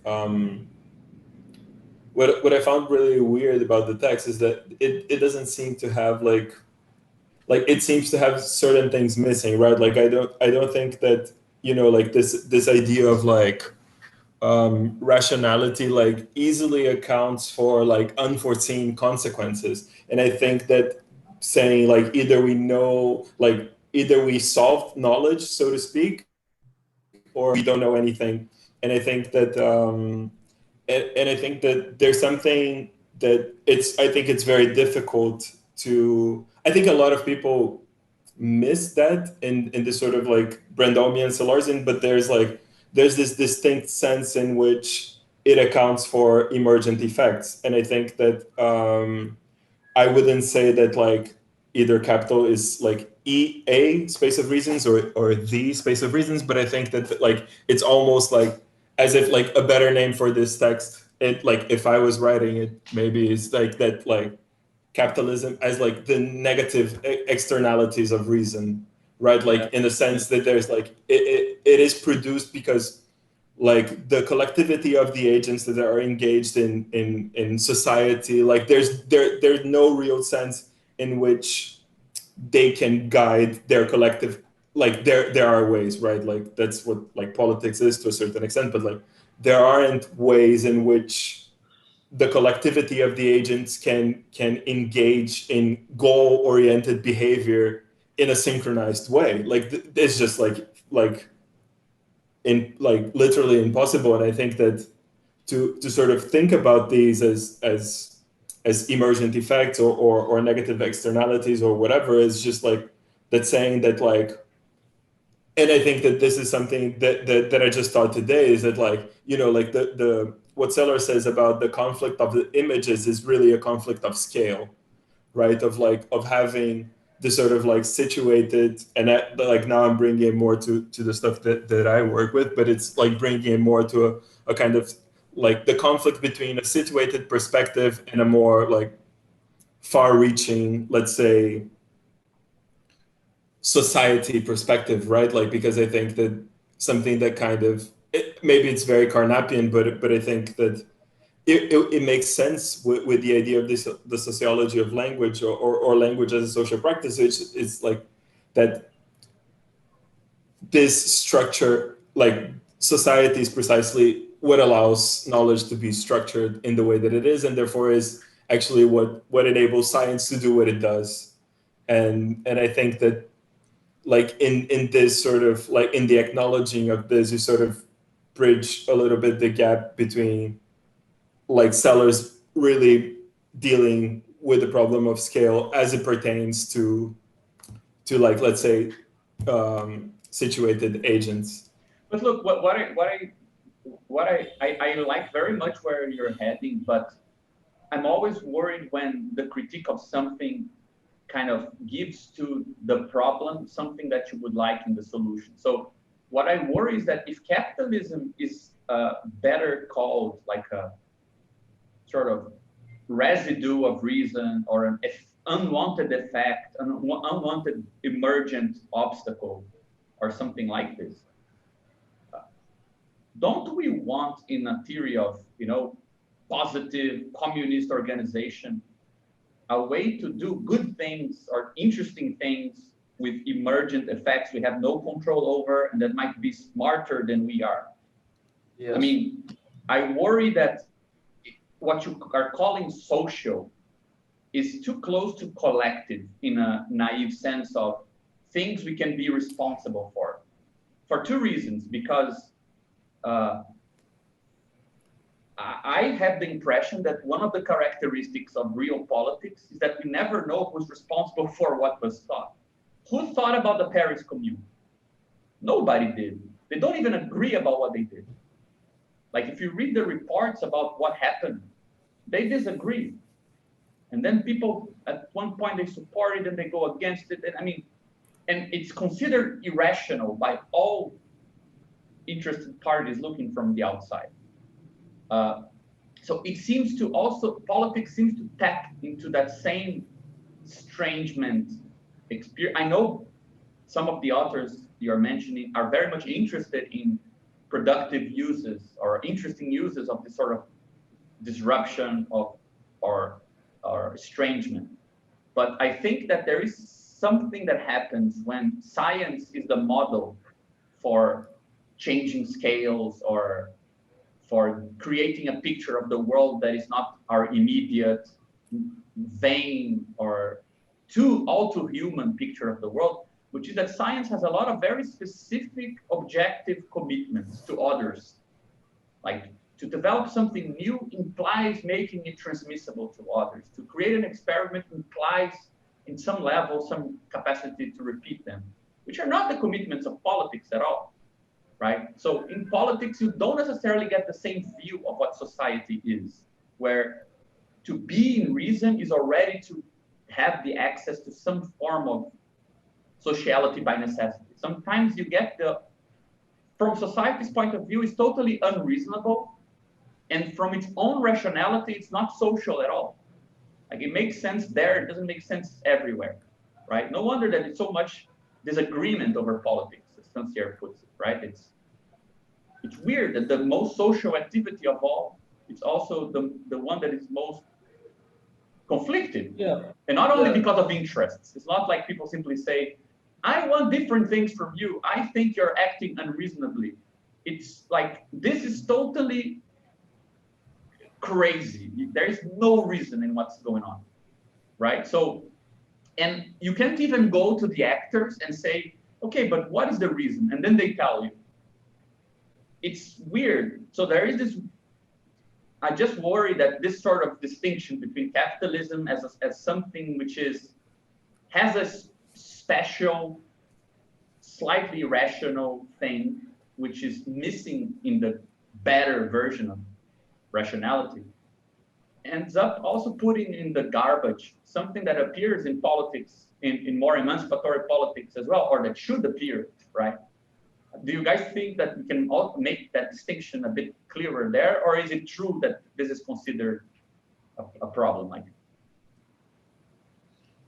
Speaker 1: what I found really weird about the text is that it doesn't seem to have like it seems to have certain things missing, right? Like I don't think that like this idea of like rationality like easily accounts for like unforeseen consequences. And I think that saying like either we solved knowledge, so to speak, or we don't know anything. And I think that I think that there's something that I think it's very difficult to, I think a lot of people miss that in this sort of like Brandonian Salesian, but there's this distinct sense in which it accounts for emergent effects. And I think that I wouldn't say that like either capital is like a space of reasons or the space of reasons, but I think that like it's almost like as if like a better name for this text, it like if I was writing it, maybe it's like that like capitalism as like the negative externalities of reason, right? Like in the sense that there's like it is produced because like the collectivity of the agents that are engaged in society, like there's no real sense in which they can guide their collective, like there are ways, right? Like that's what like politics is to a certain extent, but like there aren't ways in which the collectivity of the agents can engage in goal-oriented behavior in a synchronized way. Like it's just like literally impossible. And I think that to sort of think about these as emergent effects or negative externalities or whatever is just like that saying that like, and I think that this is something that I just thought today is that like, like the what Seller says about the conflict of the images is really a conflict of scale, right? Of having the sort of like situated, and like now I'm bringing it more to the stuff that I work with, but it's like bringing it more to a kind of like the conflict between a situated perspective and a more like far-reaching, let's say, society perspective, right? Like because I think that something that kind of maybe it's very Carnapian, but I think that it makes sense with the idea of the sociology of language or language as a social practice, which is like that this structure, like societies precisely what allows knowledge to be structured in the way that it is, and therefore is actually what enables science to do what it does. And I think that like in this sort of like in the acknowledging of this, you sort of bridge a little bit the gap between like sellers really dealing with the problem of scale as it pertains to like, let's say, situated agents.
Speaker 2: But look, what I like very much where you're heading, but I'm always worried when the critique of something kind of gives to the problem something that you would like in the solution. So what I worry is that if capitalism is better called like a sort of residue of reason or an unwanted effect, an unwanted emergent obstacle or something like this, don't we want in a theory of, you know, positive communist organization, a way to do good things or interesting things with emergent effects we have no control over and that might be smarter than we are? Yes. I mean, I worry that what you are calling social is too close to collective in a naive sense of things we can be responsible for two reasons. Because I have the impression that one of the characteristics of real politics is that we never know who's responsible for what was thought. Who thought about the Paris Commune? Nobody did. They don't even agree about what they did. Like if you read the reports about what happened, they disagree. And then people at one point they support it and they go against it. And I mean, and it's considered irrational by all interested parties looking from the outside. So it seems to also, politics seems to tap into that same estrangement experience. I know some of the authors you're mentioning are very much interested in productive uses or interesting uses of this sort of disruption of or estrangement. But I think that there is something that happens when science is the model for changing scales or for creating a picture of the world that is not our immediate, vain, or all too human picture of the world, which is that science has a lot of very specific objective commitments to others. Like to develop something new implies making it transmissible to others. To create an experiment implies, in some level, some capacity to repeat them, which are not the commitments of politics at all. Right? So in politics, you don't necessarily get the same view of what society is, where to be in reason is already to have the access to some form of sociality by necessity. Sometimes you get from society's point of view, it's totally unreasonable. And from its own rationality, it's not social at all. Like it makes sense there, it doesn't make sense everywhere, right? No wonder that it's so much disagreement over politics, as Francière puts it, right? It's weird that the most social activity of all, it's also the one that is most conflicted. Yeah. And not only because of interests. It's not like people simply say, I want different things from you. I think you're acting unreasonably. It's like, this is totally crazy. There is no reason in what's going on, right? So, and you can't even go to the actors and say, okay, but what is the reason? And then they tell you. It's weird. So there is this, I just worry that this sort of distinction between capitalism as something which has a special, slightly rational thing, which is missing in the better version of rationality, ends up also putting in the garbage something that appears in politics, in more emancipatory politics as well, or that should appear, right? Do you guys think that we can all make that distinction a bit clearer there, or is it true that this is considered a problem? Like,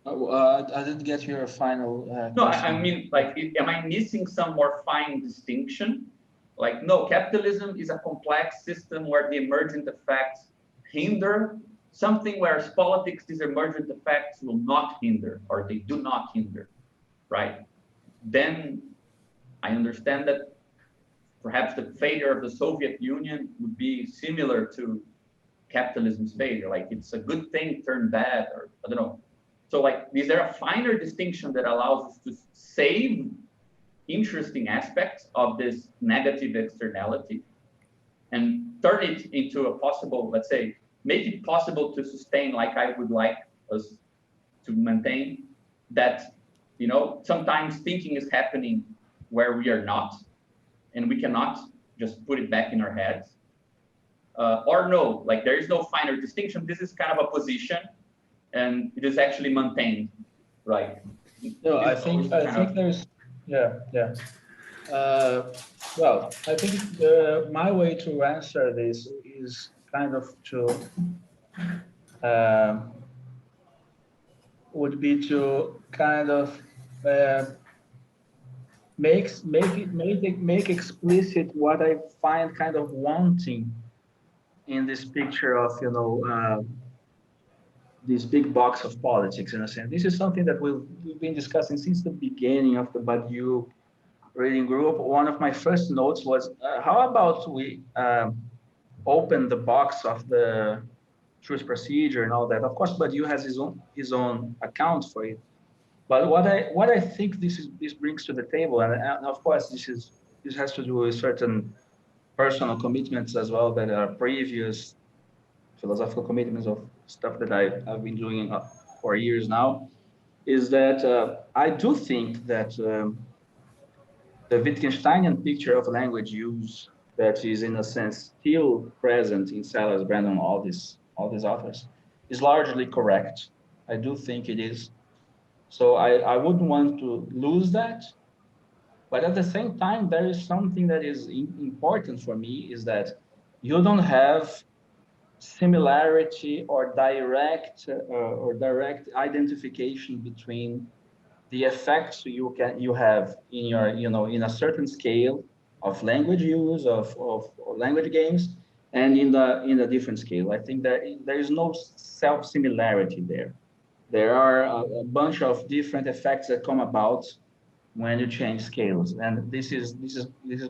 Speaker 3: I didn't get your final
Speaker 2: no,
Speaker 3: question.
Speaker 2: I mean, like, am I missing some more fine distinction? Like, no, capitalism is a complex system where the emergent effects hinder something, whereas politics, these emergent effects will not hinder, or they do not hinder, right? Then I understand that perhaps the failure of the Soviet Union would be similar to capitalism's failure. Like it's a good thing turned bad, or I don't know. So like, is there a finer distinction that allows us to save interesting aspects of this negative externality and turn it into a possible, let's say, make it possible to sustain, like I would like us to maintain, that, you know, sometimes thinking is happening where we are not, and we cannot just put it back in our heads. Or no, like there is no finer distinction. This is kind of a position, and it is actually maintained, right?
Speaker 3: No, I think there's, yeah. Well, I think my way to answer this is kind of to would be to kind of make explicit what I find kind of wanting in this picture of, you know, this big box of politics, in a sense. This is something that we've been discussing since the beginning of the Badiou reading group. One of my first notes was, how about we open the box of the truth procedure and all that. Of course, Badiou has his own account for it. But what I think this brings to the table, and of course this has to do with certain personal commitments as well that are previous philosophical commitments of stuff that I've been doing for years now, is that I do think that the Wittgensteinian picture of language use that is in a sense still present in Sellers, Brandon, all these authors, is largely correct. I do think it is. So I wouldn't want to lose that. But at the same time, there is something that is important for me, is that you don't have similarity or direct identification between the effects you have in your, you know, in a certain scale of language use, of language games, and in the different scale. I think there is no self-similarity there. There are a bunch of different effects that come about when you change scales, and this is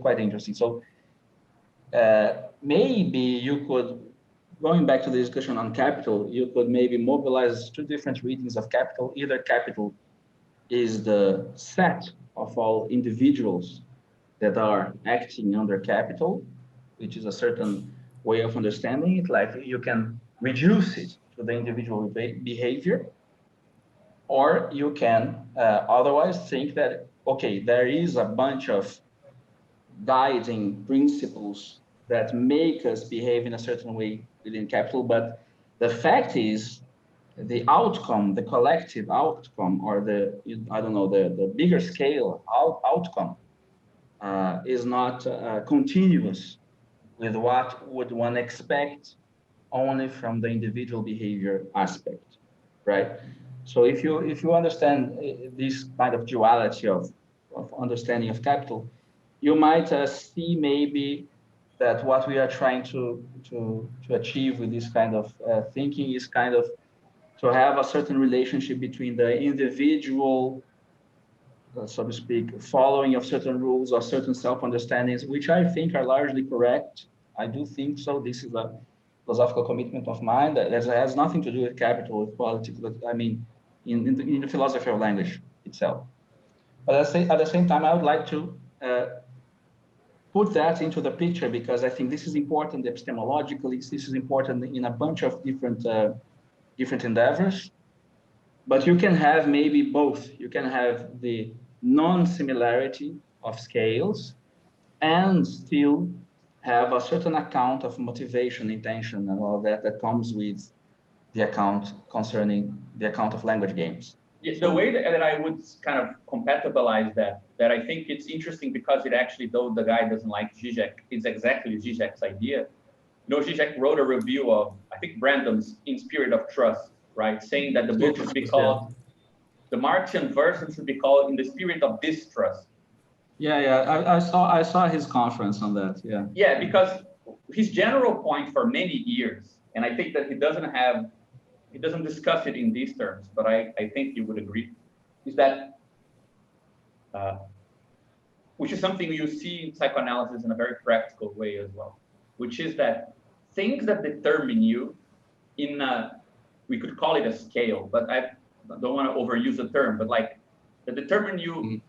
Speaker 3: quite interesting. So maybe you could, going back to the discussion on capital, you could maybe mobilize two different readings of capital. Either capital is the set of all individuals that are acting under capital, which is a certain way of understanding it, like you can reduce it to the individual behavior, or you can otherwise think that, okay, there is a bunch of guiding principles that make us behave in a certain way within capital, but the fact is the outcome, the collective outcome, or the bigger scale outcome is not continuous with what would one expect only from the individual behavior aspect, right? So if you understand this kind of duality of understanding of capital, you might see maybe that what we are trying to achieve with this kind of thinking is kind of to have a certain relationship between the individual, so to speak, following of certain rules or certain self-understandings, which I think are largely correct. I do think so. This is a philosophical commitment of mine that has nothing to do with capital, with politics, but I mean, in the philosophy of language itself. But at the same time, I would like to put that into the picture, because I think this is important epistemologically. This is important in a bunch of different endeavors. But you can have maybe both. You can have the non-similarity of scales and still have a certain account of motivation, intention, and all that comes with the account concerning the account of language games.
Speaker 2: Yeah, the way that I would kind of compatibilize that I think it's interesting, because it actually, though the guy doesn't like Zizek, it's exactly Zizek's idea. You know, Zizek wrote a review of, I think, Brandon's In Spirit of Trust, right? Saying that the book should be called, the Marxian version should be called In the Spirit of Distrust.
Speaker 3: Yeah, I saw his conference on that. Yeah,
Speaker 2: because his general point for many years, and I think that he doesn't discuss it in these terms, but I think you would agree, is that which is something you see in psychoanalysis in a very practical way as well, which is that things that determine you in a, we could call it a scale, but I don't want to overuse the term, but like that determine you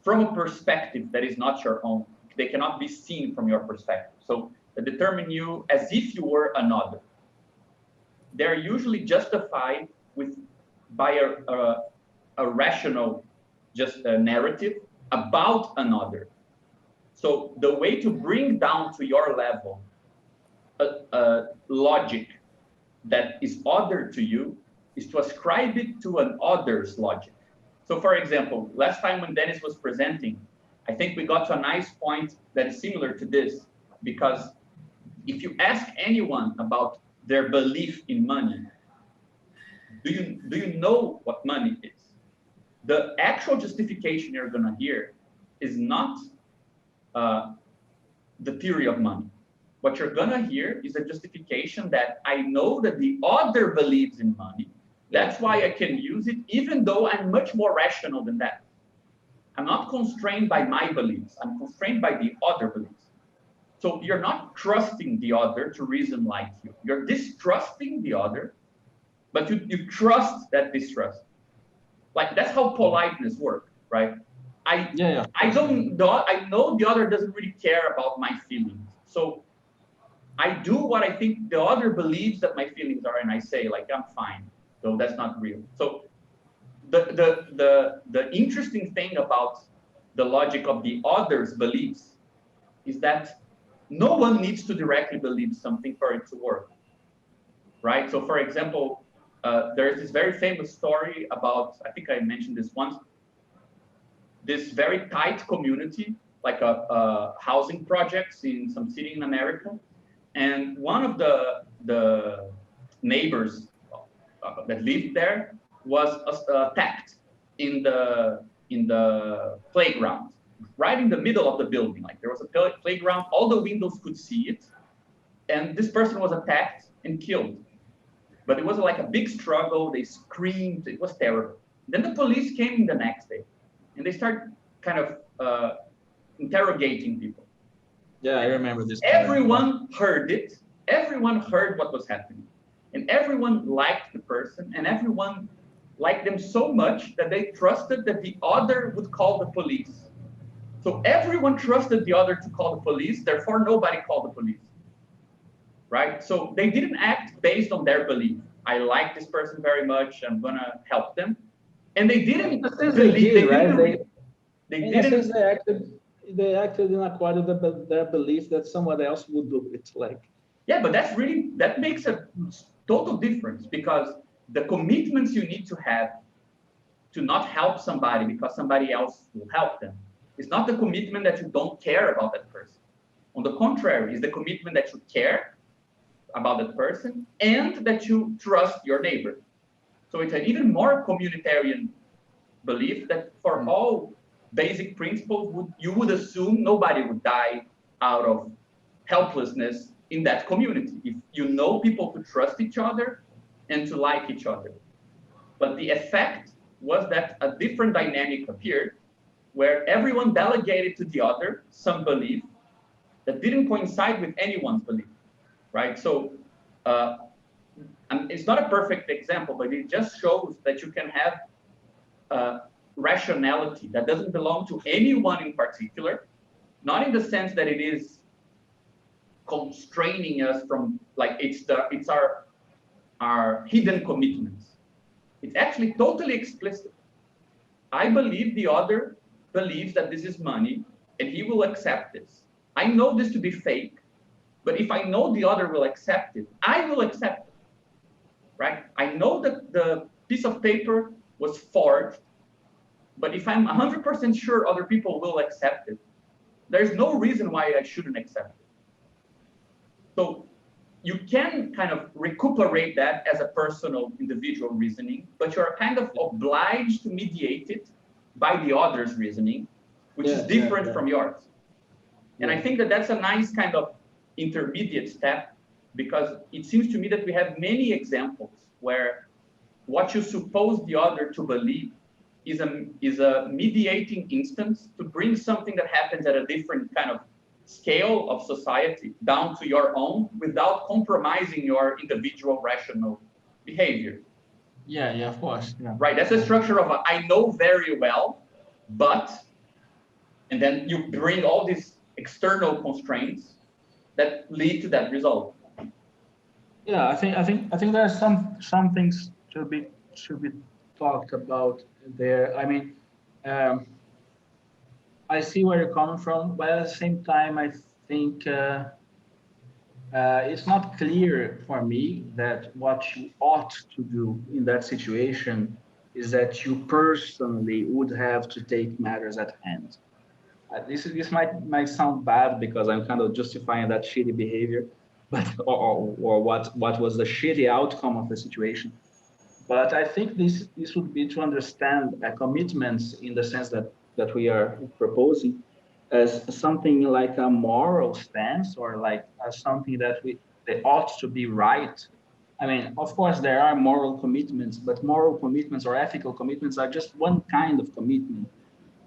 Speaker 2: from a perspective that is not your own. They cannot be seen from your perspective. So that determine you as if you were another. They're usually justified by a rational, just a narrative about another. So the way to bring down to your level a logic that is other to you is to ascribe it to an other's logic. So for example, last time when Dennis was presenting, I think we got to a nice point that is similar to this, because if you ask anyone about their belief in money, do you know what money is? The actual justification you're gonna hear is not the theory of money. What you're gonna hear is a justification that I know that the other believes in money. That's why I can use it, even though I'm much more rational than that. I'm not constrained by my beliefs. I'm constrained by the other beliefs. So you're not trusting the other to reason like you. You're distrusting the other, but you trust that distrust. Like that's how politeness works, right? I know the other doesn't really care about my feelings. So I do what I think the other believes that my feelings are, and I say like I'm fine. So that's not real. So the interesting thing about the logic of the other's beliefs is that no one needs to directly believe something for it to work, right? So for example, there's this very famous story about, I think I mentioned this once, this very tight community, like a housing projects in some city in America. And one of the neighbors that lived there was attacked in the playground, right in the middle of the building. Like there was a playground, all the windows could see it, and this person was attacked and killed. But it was like a big struggle. They screamed. It was terrible. Then the police came the next day, and they started kind of interrogating people.
Speaker 6: Yeah, I remember this.
Speaker 2: Everyone heard it. Everyone heard what was happening. And everyone liked the person, and everyone liked them so much that they trusted that the other would call the police. So everyone trusted the other to call the police, therefore nobody called the police. Right? So they didn't act based on their belief. I like this person very much, I'm gonna help them. And they didn't believe,
Speaker 6: they acted in accordance with their belief that someone else would do it. Like,
Speaker 2: yeah, but that makes a total difference, because the commitments you need to have to not help somebody because somebody else will help them is not the commitment that you don't care about that person. On the contrary, it's the commitment that you care about that person and that you trust your neighbor. So it's an even more communitarian belief that for all basic principles, you would assume nobody would die out of helplessness in that community. If you know people to trust each other and to like each other. But the effect was that a different dynamic appeared where everyone delegated to the other some belief that didn't coincide with anyone's belief, right? So it's not a perfect example, but it just shows that you can have rationality that doesn't belong to anyone in particular, not in the sense that it is constraining us from, like it's our hidden commitments. It's actually totally explicit. I believe the other believes that this is money and he will accept this. I know this to be fake, but if I know the other will accept it, I will accept it, right? I know that the piece of paper was forged, but if I'm 100% sure other people will accept it, there's no reason why I shouldn't accept it. So you can kind of recuperate that as a personal individual reasoning, but you're kind of obliged to mediate it by the other's reasoning, which is different from yours. And I think that that's a nice kind of intermediate step, because it seems to me that we have many examples where what you suppose the other to believe is a mediating instance to bring something that happens at a different kind of scale of society down to your own without compromising your individual rational behavior.
Speaker 3: Yeah, of course. Yeah.
Speaker 2: Right, that's the structure of I know very well, but, and then you bring all these external constraints that lead to that result.
Speaker 3: Yeah, I think there are some things should be talked about there. I mean, I see where you're coming from, but at the same time, I think it's not clear for me that what you ought to do in that situation is that you personally would have to take matters at hand. This might sound bad because I'm kind of justifying that shitty behavior, but or what was the shitty outcome of the situation. But I think this would be to understand commitments in the sense that we are proposing as something like a moral stance or like something that they ought to be right. I mean, of course, there are moral commitments, but moral commitments or ethical commitments are just one kind of commitment.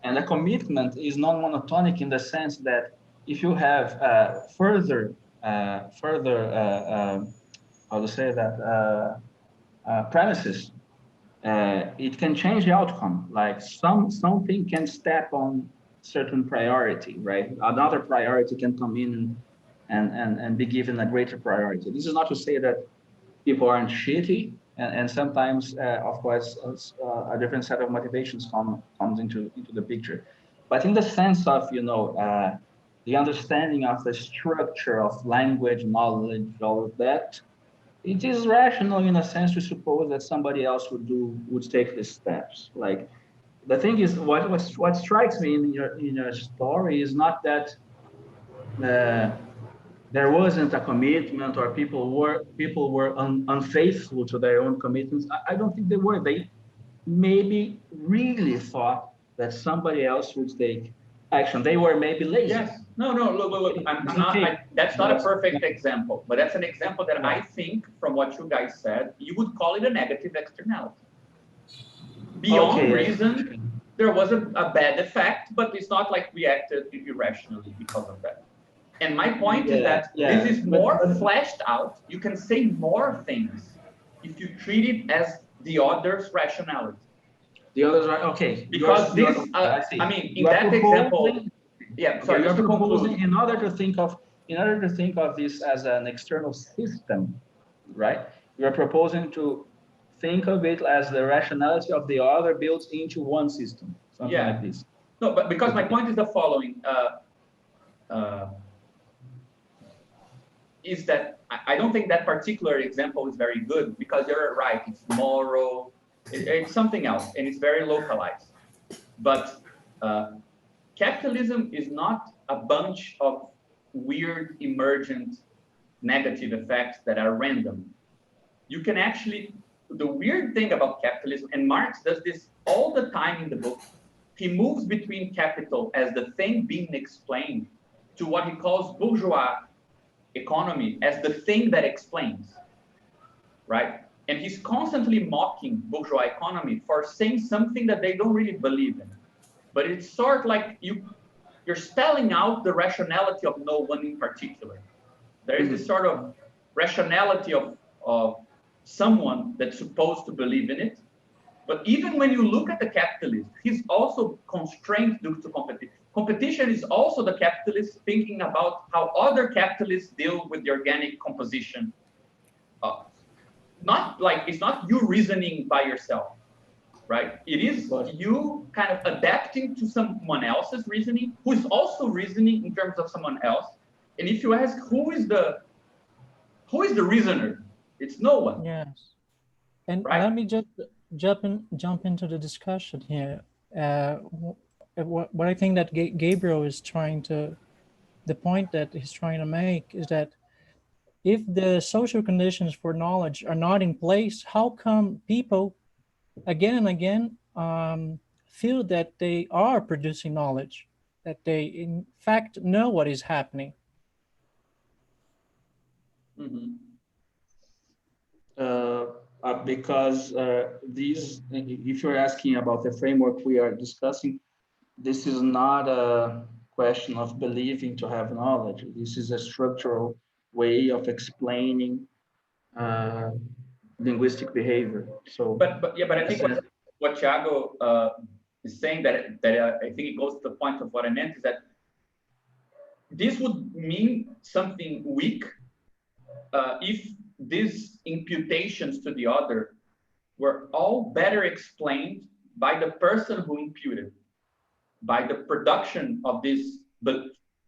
Speaker 3: And a commitment is non-monotonic in the sense that if you have further, how to say that, premises, it can change the outcome. Like something can step on certain priority, right? Another priority can come in and be given a greater priority. This is not to say that people aren't shitty, and sometimes, of course, a different set of motivations comes into the picture. But in the sense of, the understanding of the structure of language, knowledge, all of that, it is rational in a sense to suppose that somebody else would take these steps. Like, the thing is, what strikes me in your story is not that there wasn't a commitment or people were unfaithful to their own commitments. I don't think they were. They maybe really thought that somebody else would take action. They were maybe lazy.
Speaker 2: Yes. No. Look. That's not a perfect example, but that's an example that I think, from what you guys said, you would call it a negative externality. Beyond reason, there was a bad effect, but it's not like we acted irrationally because of that. And my point is that this is more fleshed out. You can say more things if you treat it as the other's rationality.
Speaker 3: The others are okay.
Speaker 2: Because this, I mean, in that example, yeah. Sorry, just to conclude.
Speaker 3: In order to think of this as an external system, right? You are proposing to think of it as the rationality of the other built into one system, something like this.
Speaker 2: No, but because my point is the following. Is that I don't think that particular example is very good because you're right, it's moral, it's something else, and it's very localized. But capitalism is not a bunch of weird, emergent, negative effects that are random. You can actually, the weird thing about capitalism, and Marx does this all the time in the book, he moves between capital as the thing being explained to what he calls bourgeois economy as the thing that explains, right? And he's constantly mocking bourgeois economy for saying something that they don't really believe in. But it's sort of like you're spelling out the rationality of no one in particular. There is this sort of rationality of someone that's supposed to believe in it. But even when you look at the capitalist, he's also constrained due to competition. Competition is also the capitalist thinking about how other capitalists deal with the organic composition. Not like, it's not you reasoning by yourself, right? It is you kind of adapting to someone else's reasoning, who is also reasoning in terms of someone else. And if you ask who is the reasoner, it's no one.
Speaker 7: Yes. And
Speaker 2: right?
Speaker 7: let me just jump into the discussion here. What I think that Gabriel is the point that he's trying to make is that if the social conditions for knowledge are not in place, how come people again and again feel that they are producing knowledge, that they in fact know what is happening?
Speaker 3: A because these, if you're asking about the framework we are discussing, this is not a question of believing to have knowledge. This is a structural way of explaining linguistic behavior. So,
Speaker 2: but I think what Thiago is saying that I think it goes to the point of what I meant is that this would mean something weak if these imputations to the other were all better explained by the person who imputed, by the production of these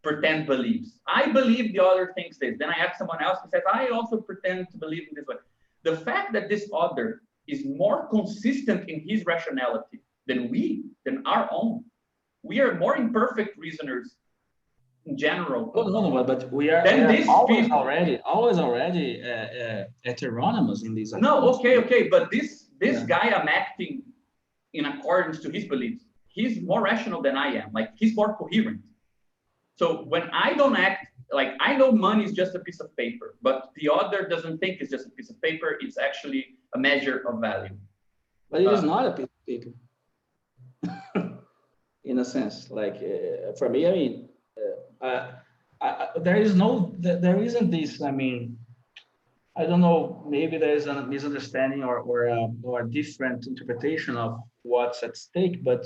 Speaker 2: pretend beliefs. I believe the other thinks this. Then I have someone else who says, I also pretend to believe in this way. The fact that this other is more consistent in his rationality than our own. We are more imperfect reasoners in general.
Speaker 3: No, but we are always already heteronymous in these.
Speaker 2: No, okay, but this guy I'm acting in accordance to his beliefs. He's more rational than I am. Like, he's more coherent. So when I don't act, like, I know money is just a piece of paper, but the other doesn't think it's just a piece of paper. It's actually a measure of value.
Speaker 3: But it is not a piece of paper. In a sense, like for me, I mean, there isn't this, I mean, I don't know, maybe there is a misunderstanding or a different interpretation of what's at stake, but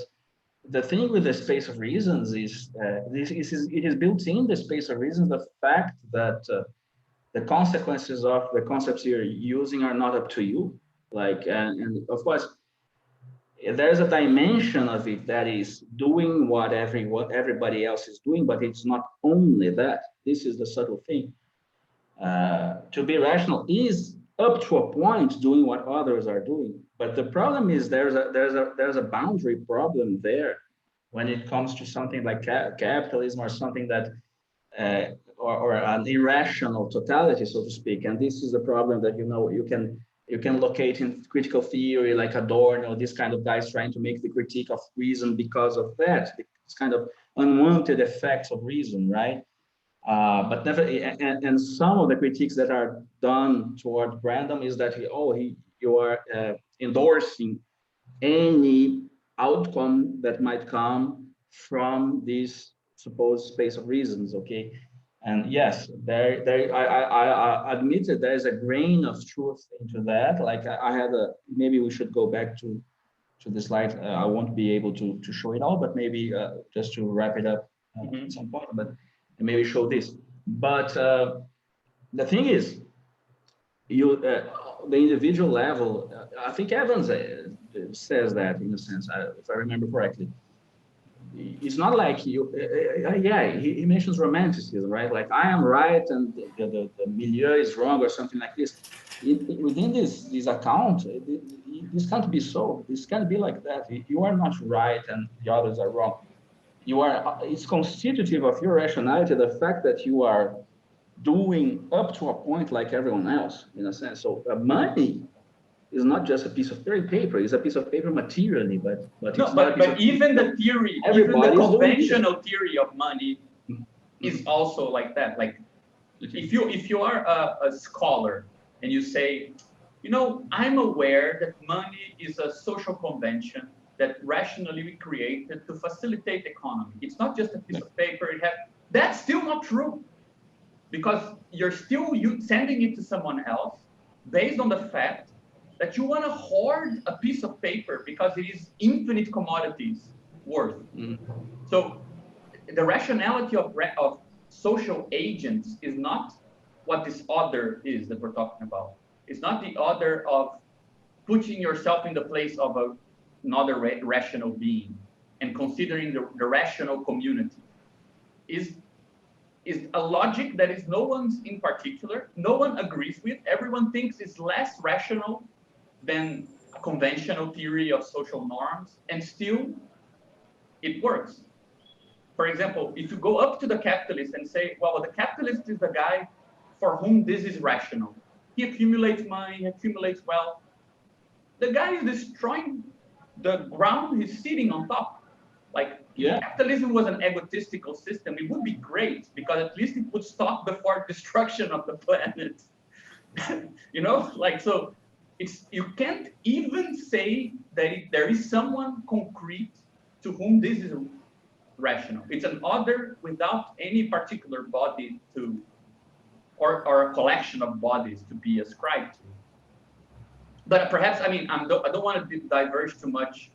Speaker 3: the thing with the space of reasons is it is built in the space of reasons the fact that the consequences of the concepts you're using are not up to you. Like, and of course, there's a dimension of it that is doing what everybody else is doing, but it's not only that. This is the subtle thing. To be rational is up to a point doing what others are doing, but the problem is there's a boundary problem there when it comes to something like capitalism or something that or an irrational totality, so to speak. And this is the problem that you can locate in critical theory, like Adorno, this kind of guys trying to make the critique of reason because of that. It's kind of unwanted effects of reason, right? But never, and some of the critiques that are done toward Brandom is that you are endorsing any outcome that might come from this supposed space of reasons, okay? And yes, I admit that there is a grain of truth into that. Like I had maybe we should go back to the slide. I won't be able to show it all, but maybe just to wrap it up at some point, but maybe show this. But the thing is, the individual level, I think Evans says that in a sense, if I remember correctly. It's not like he mentions romanticism, right? Like I am right and the milieu is wrong or something like this. Within this account, this can't be so. This can't be like that. You are not right and the others are wrong. It's constitutive of your rationality, the fact that you are doing up to a point like everyone else, in a sense. So money is not just a piece of paper. It's a piece of paper materially, but
Speaker 2: even the theory, even the conventional theory of money is also like that. Like if you are a scholar and you say, I'm aware that money is a social convention that rationally we created to facilitate economy. It's not just a piece of paper. That's still not true, because you're still sending it to someone else based on the fact that you want to hoard a piece of paper because it is infinite commodities worth. So the rationality of social agents is not what this other is that we're talking about. It's not the other of putting yourself in the place of another rational being and considering the rational community. Is a logic that is no one's in particular, no one agrees with, everyone thinks is less rational than a conventional theory of social norms, and still it works. For example, if you go up to the capitalist and say, well, the capitalist is the guy for whom this is rational. He accumulates money, he accumulates wealth. The guy is destroying the ground he's sitting on top. Like, if capitalism was an egotistical system, it would be great, because at least it would stop before destruction of the planet. So you can't even say that there is someone concrete to whom this is rational. It's an other without any particular body to, or a collection of bodies to be ascribed to. But perhaps, I mean, I don't want to diverge too much,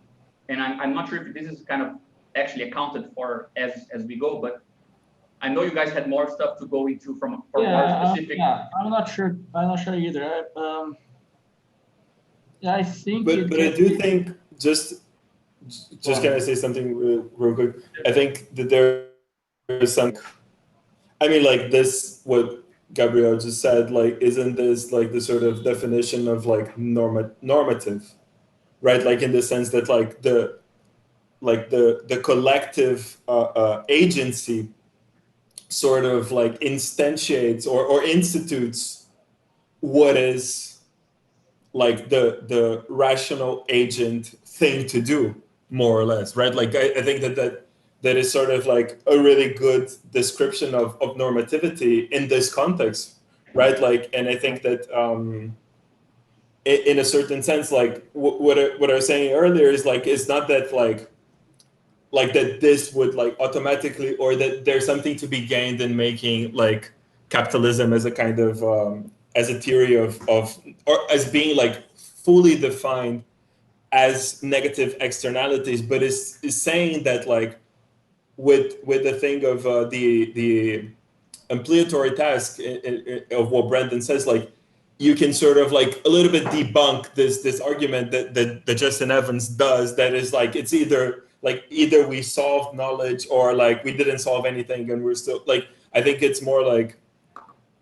Speaker 2: and I'm not sure if this is kind of actually accounted for as we go, but I know you guys had more stuff to go into from more specific.
Speaker 6: Yeah, I'm not sure either. Yeah, I think.
Speaker 1: But I do think just can I say something real quick? I think that there is some. I mean, like this, what Gabriel just said, like, isn't this like the sort of definition of like normative, right? Like in the sense that like the collective agency sort of like instantiates or institutes what is like the rational agent thing to do, more or less, right? Like I think that is sort of like a really good description of normativity in this context, right? Like, and I think that in a certain sense, like what I was saying earlier is like, it's not that like that this would like automatically, or that there's something to be gained in making like capitalism as a kind of as a theory of or as being like fully defined as negative externalities, but is saying that like with the thing of the ampliatory task of what Brandon says, like you can sort of like a little bit debunk this argument that Justin Evans does, that is like it's either we solved knowledge or like we didn't solve anything and we're still like, I think it's more like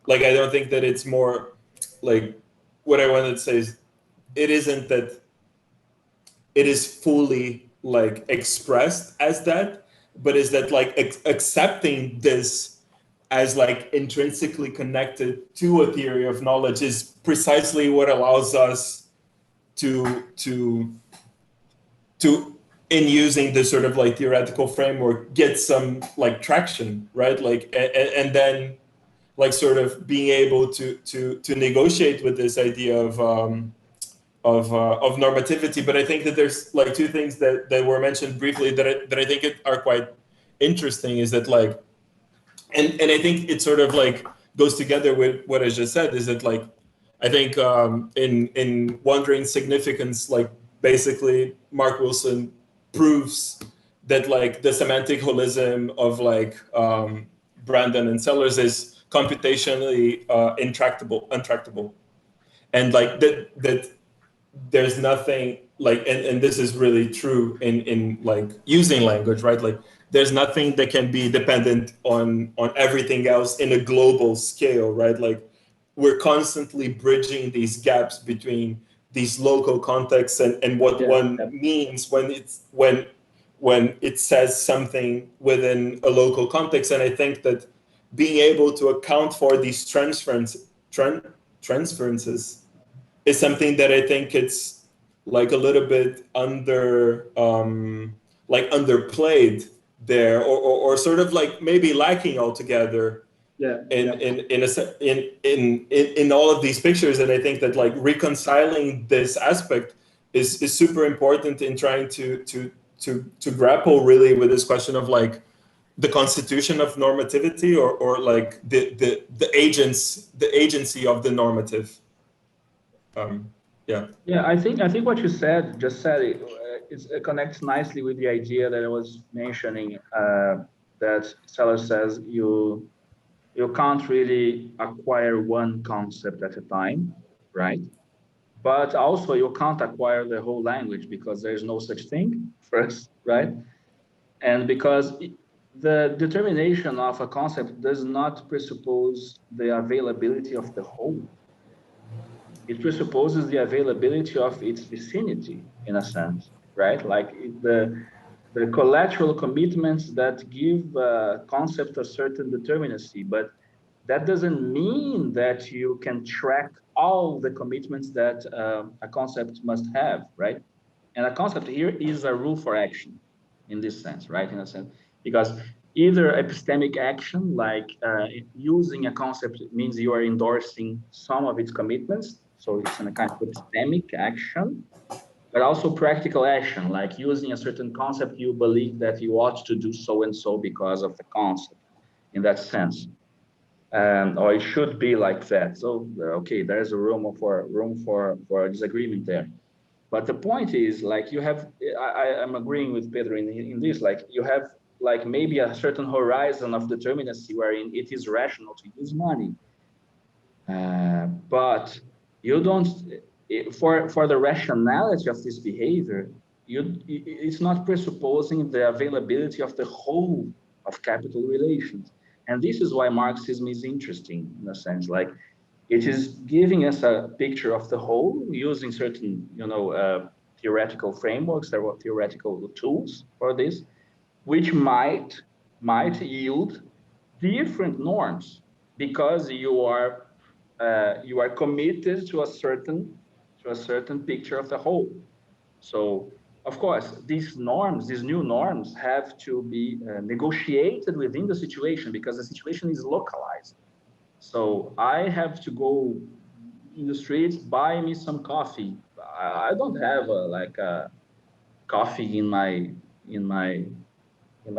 Speaker 1: I don't think that it's more like, what I wanted to say is it isn't that it is fully like expressed as that, but is that like accepting this as like intrinsically connected to a theory of knowledge is precisely what allows us to in using this sort of like theoretical framework get some like traction, right? Like and then like sort of being able to negotiate with this idea of normativity. But I think that there's like two things that were mentioned briefly that I think are quite interesting, is that like and I think it sort of like goes together with what I just said, is that like I think in Wandering Significance, like basically Mark Wilson proves that like the semantic holism of like Brandon and Sellers is computationally untractable, and like that there's nothing like, and this is really true in like using language, right? Like there's nothing that can be dependent on everything else in a global scale, right? Like we're constantly bridging these gaps between these local contexts and what one means when it says something within a local context. And I think that being able to account for these transferences is something that I think it's like a little bit underplayed there, or sort of like maybe lacking altogether in all of these pictures. And I think that like reconciling this aspect is super important in trying to grapple really with this question of like the constitution of normativity, or like the agency of the normative.
Speaker 3: I think what you said it connects nicely with the idea that I was mentioning, that Sellers says you can't really acquire one concept at a time, right? But also you can't acquire the whole language, because there's no such thing first, right? And because the determination of a concept does not presuppose the availability of the whole. It presupposes the availability of its vicinity, in a sense, right? Like the collateral commitments that give a concept a certain determinacy, but that doesn't mean that you can track all the commitments that a concept must have, right? And a concept here is a rule for action in this sense, right? In a sense, because either epistemic action, like using a concept, means you are endorsing some of its commitments, So it's in a kind of epistemic action, but also practical action, like using a certain concept, you believe that you ought to do so and so because of the concept, in that sense. Or it should be like that. So, okay, there's a room for disagreement there. But the point is, like, you have, I'm agreeing with Pedro in this, like, you have, like, maybe a certain horizon of determinacy wherein it is rational to use money. But you don't, for the rationality of this behavior, it's not presupposing the availability of the whole of capital relations. And this is why Marxism is interesting, in a sense, like, it is giving us a picture of the whole using certain, theoretical frameworks, there were theoretical tools for this, which might yield different norms because you are committed to a certain picture of the whole. So, of course, these new norms, have to be negotiated within the situation because the situation is localized. So I have to go in the streets, buy me some coffee. I don't have a coffee in my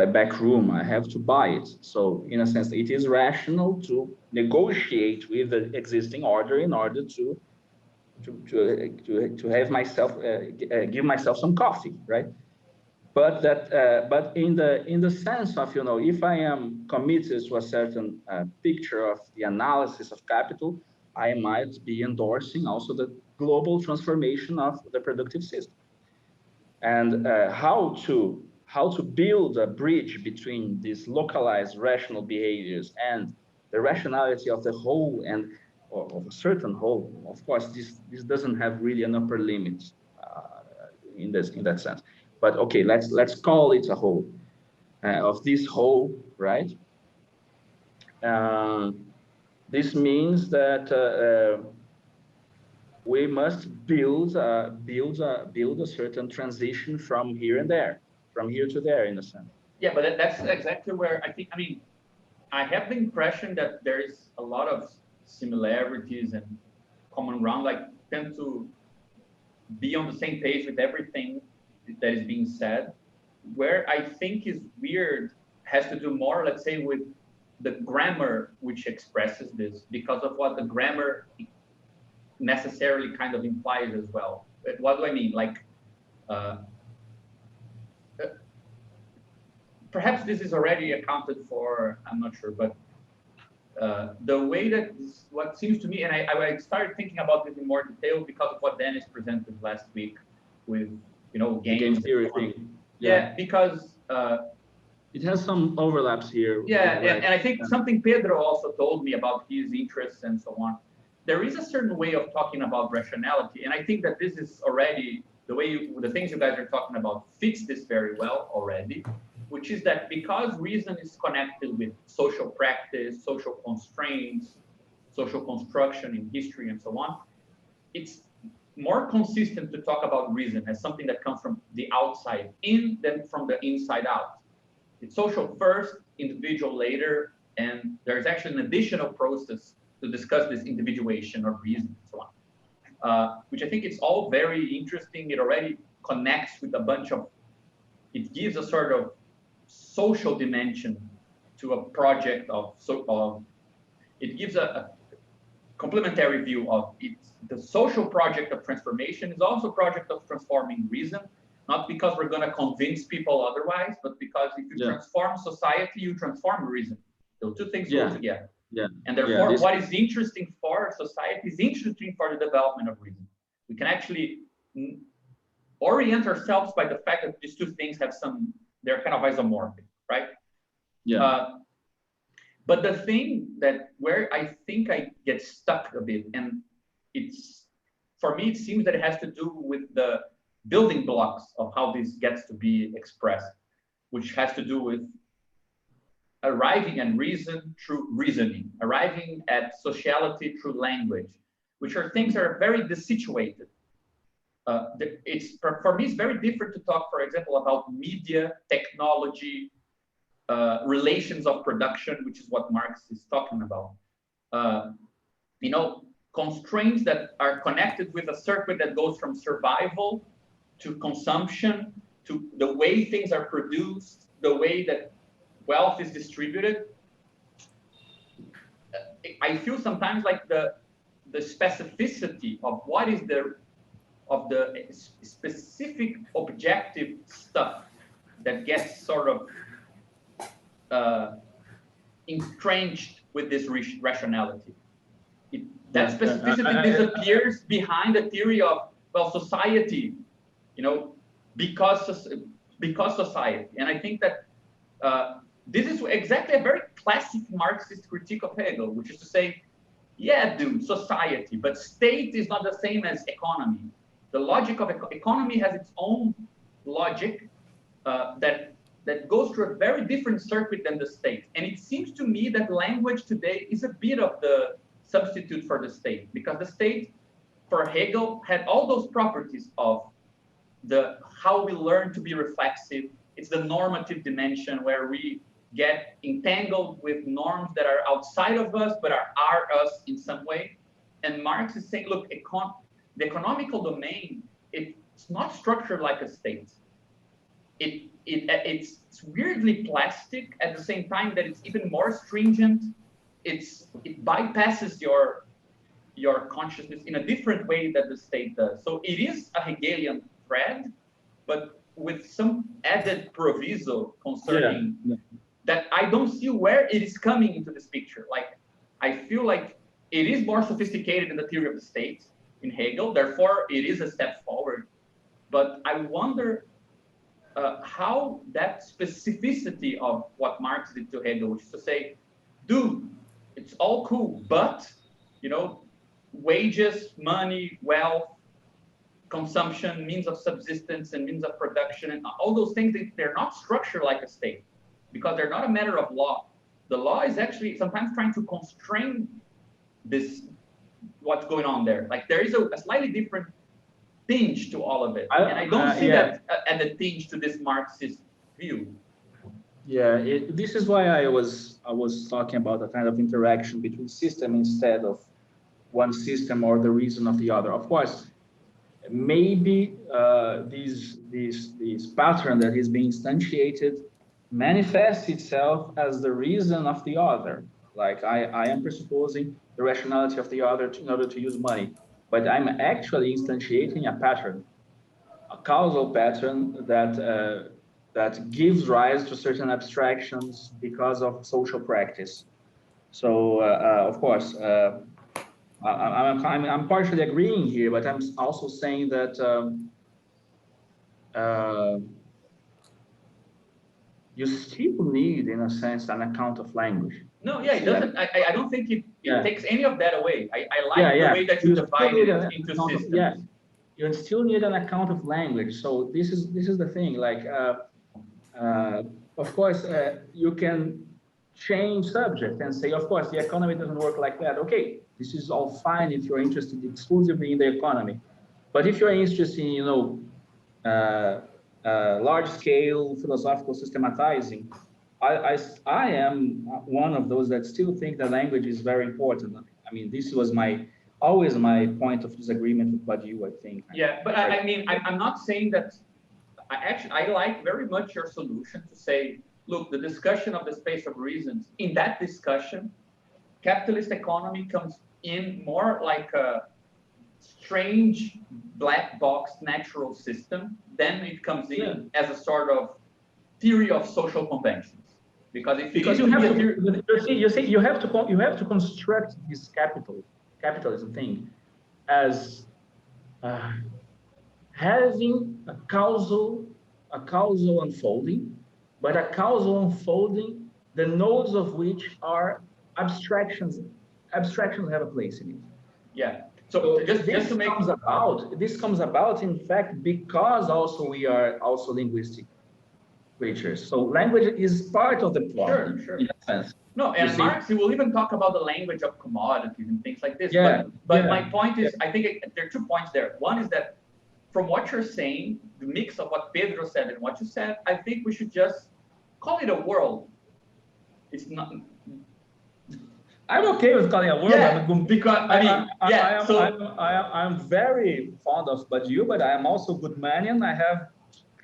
Speaker 3: back room. I have to buy it. So in a sense, it is rational to negotiate with the existing order in order to have myself give myself some coffee, right? But but in the sense of, if I am committed to a certain picture of the analysis of capital, I might be endorsing also the global transformation of the productive system. And how to build a bridge between these localized rational behaviors and the rationality of the whole and of a certain whole. Of course, this doesn't have really an upper limit in that sense. But okay, let's call it a whole. Of this whole, right? This means that we must build a certain transition from here and there, from here to there, in a sense.
Speaker 2: Yeah, but that's exactly where I think. I mean, I have the impression that there is a lot of similarities and common ground. Like, tend to be on the same page with everything that is being said. Where I think is weird has to do more, let's say, with the grammar which expresses this, because of what the grammar necessarily kind of implies as well. What do I mean? Like, perhaps this is already accounted for, I'm not sure, but the way that this, what seems to me, and I started thinking about this in more detail because of what Dennis presented last week with, games
Speaker 3: theory thing.
Speaker 2: Yeah, because
Speaker 3: it has some overlaps here.
Speaker 2: Yeah, and I think something Pedro also told me about his interests and so on. There is a certain way of talking about rationality, and I think that this is already the things you guys are talking about fits this very well already, which is that because reason is connected with social practice, social constraints, social construction in history and so on, it's more consistent to talk about reason as something that comes from the outside in than from the inside out. It's social first, individual later, and there's actually an additional process to discuss this individuation of reason and so on, which I think it's all very interesting. It already connects with a bunch of, it gives a sort of social dimension to a project it gives a complementary view of it. The social project of transformation is also a project of transforming reason, not because we're going to convince people otherwise, but because if you transform society, you transform reason. Those two things go together.
Speaker 3: Yeah.
Speaker 2: And therefore, what is interesting for society is interesting for the development of reason. We can actually orient ourselves by the fact that these two things have they're kind of isomorphic, right?
Speaker 3: Yeah.
Speaker 2: But the thing where I think I get stuck a bit, and for me, it seems that it has to do with the building blocks of how this gets to be expressed, which has to do with arriving at reason through reasoning, arriving at sociality through language, which are things that are very dissituated. For me, it's very different to talk, for example, about media, technology, relations of production, which is what Marx is talking about. constraints that are connected with a circuit that goes from survival to consumption, to the way things are produced, the way that wealth is distributed. I feel sometimes like the specificity of what is the specific objective stuff that gets sort of entrenched with this rationality. That specificity disappears behind the theory of, well, society, you know, because society. And I think that this is exactly a very classic Marxist critique of Hegel, which is to say, yeah, dude, society, but state is not the same as economy. The logic of economy has its own logic that goes through a very different circuit than the state. And it seems to me that language today is a bit of the substitute for the state, because the state, for Hegel, had all those properties of how we learn to be reflexive. It's the normative dimension where we get entangled with norms that are outside of us, but are us in some way. And Marx is saying, look, the economical domain, it's not structured like a state. It's weirdly plastic at the same time that it's even more stringent. It bypasses your consciousness in a different way that the state does. So it is a Hegelian thread, but with some added proviso concerning that I don't see where it is coming into this picture. Like, I feel like it is more sophisticated in the theory of the state in Hegel, therefore it is a step forward. But I wonder how that specificity of what Marx did to Hegel, which is to say, dude, it's all cool, but, you know, wages, money, wealth, consumption, means of subsistence and means of production, and all those things, they're not structured like a state, because they're not a matter of law. The law is actually sometimes trying to constrain this, what's going on there. Like, there is a slightly different tinge to all of it. And I don't see that at the tinge to this Marxist view.
Speaker 3: Yeah, this is why I was talking about a kind of interaction between system instead of one system or the reason of the other. Of course, maybe this pattern that is being instantiated manifests itself as the reason of the other. Like, I am presupposing the rationality of the other in order to use money, but I'm actually instantiating a pattern, a causal pattern that gives rise to certain abstractions because of social practice. So, of course, I'm partially agreeing here, but I'm also saying that you still need, in a sense, an account of language.
Speaker 2: No, yeah, it doesn't. I don't think it takes any of that away. I like the way that you divide it into systems.
Speaker 3: You still need an account of language. So this is the thing. Like, of course, you can change subject and say, of course, the economy doesn't work like that. Okay, this is all fine if you're interested exclusively in the economy. But if you're interested in, you know, large-scale philosophical systematizing, I am one of those that still think that language is very important. I mean, this was always my point of disagreement with Badiou, I think.
Speaker 2: Yeah, but I mean, I'm not saying that. I like very much your solution to say, look, the discussion of the space of reasons, in that discussion, capitalist economy comes in more like a strange black box natural system, then it comes in as a sort of theory of social conventions. Because if
Speaker 3: you have to construct this capitalism thing as having a causal unfolding, but a causal unfolding, the nodes of which are abstractions. Abstractions have a place in it.
Speaker 2: Yeah. So just to make
Speaker 3: this comes about, in fact, because also we are also linguistic creatures. So language is part of the problem.
Speaker 2: Sure.
Speaker 3: In a sense.
Speaker 2: No, and Marx, he will even talk about the language of commodities and things like this. Yeah, but my point is, I think there are 2 points there. One is that from what you're saying, the mix of what Pedro said and what you said, I think we should just call it a world. It's not.
Speaker 3: I'm okay with calling a world.
Speaker 2: Yeah, because
Speaker 3: I'm very fond of Badiou, but I am also Goodmanian. I have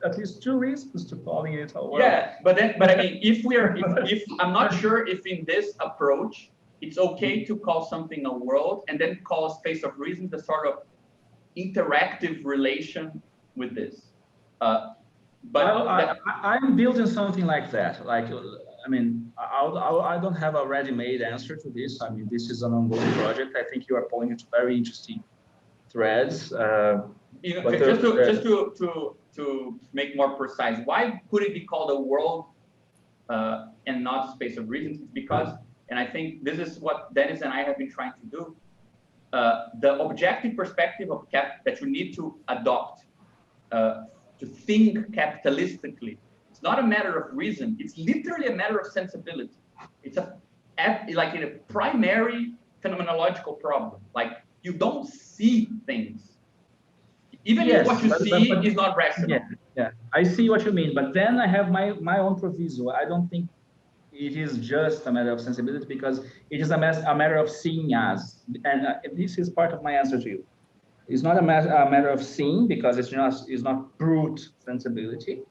Speaker 3: at least 2 reasons to calling it a world.
Speaker 2: Yeah, but I mean, if I'm not sure if in this approach it's okay to call something a world and then call a space of reason the sort of interactive relation with this.
Speaker 3: I'm building something like that. Like, I mean, I don't have a ready-made answer to this. I mean, this is an ongoing project. I think you are pointing to very interesting threads.
Speaker 2: Just to make more precise, why could it be called a world and not space of reasons? It's because, and I think this is what Dennis and I have been trying to do, the objective perspective of that you need to adopt to think capitalistically. It's not a matter of reason. It's literally a matter of sensibility. It's like in a primary phenomenological problem. Like you don't see things. Even if what you see is not rational.
Speaker 3: Yeah, I see what you mean. But then I have my own proviso. I don't think it is just a matter of sensibility because it is a matter of seeing as. And this is part of my answer to you. It's not a matter of seeing because it's not brute sensibility.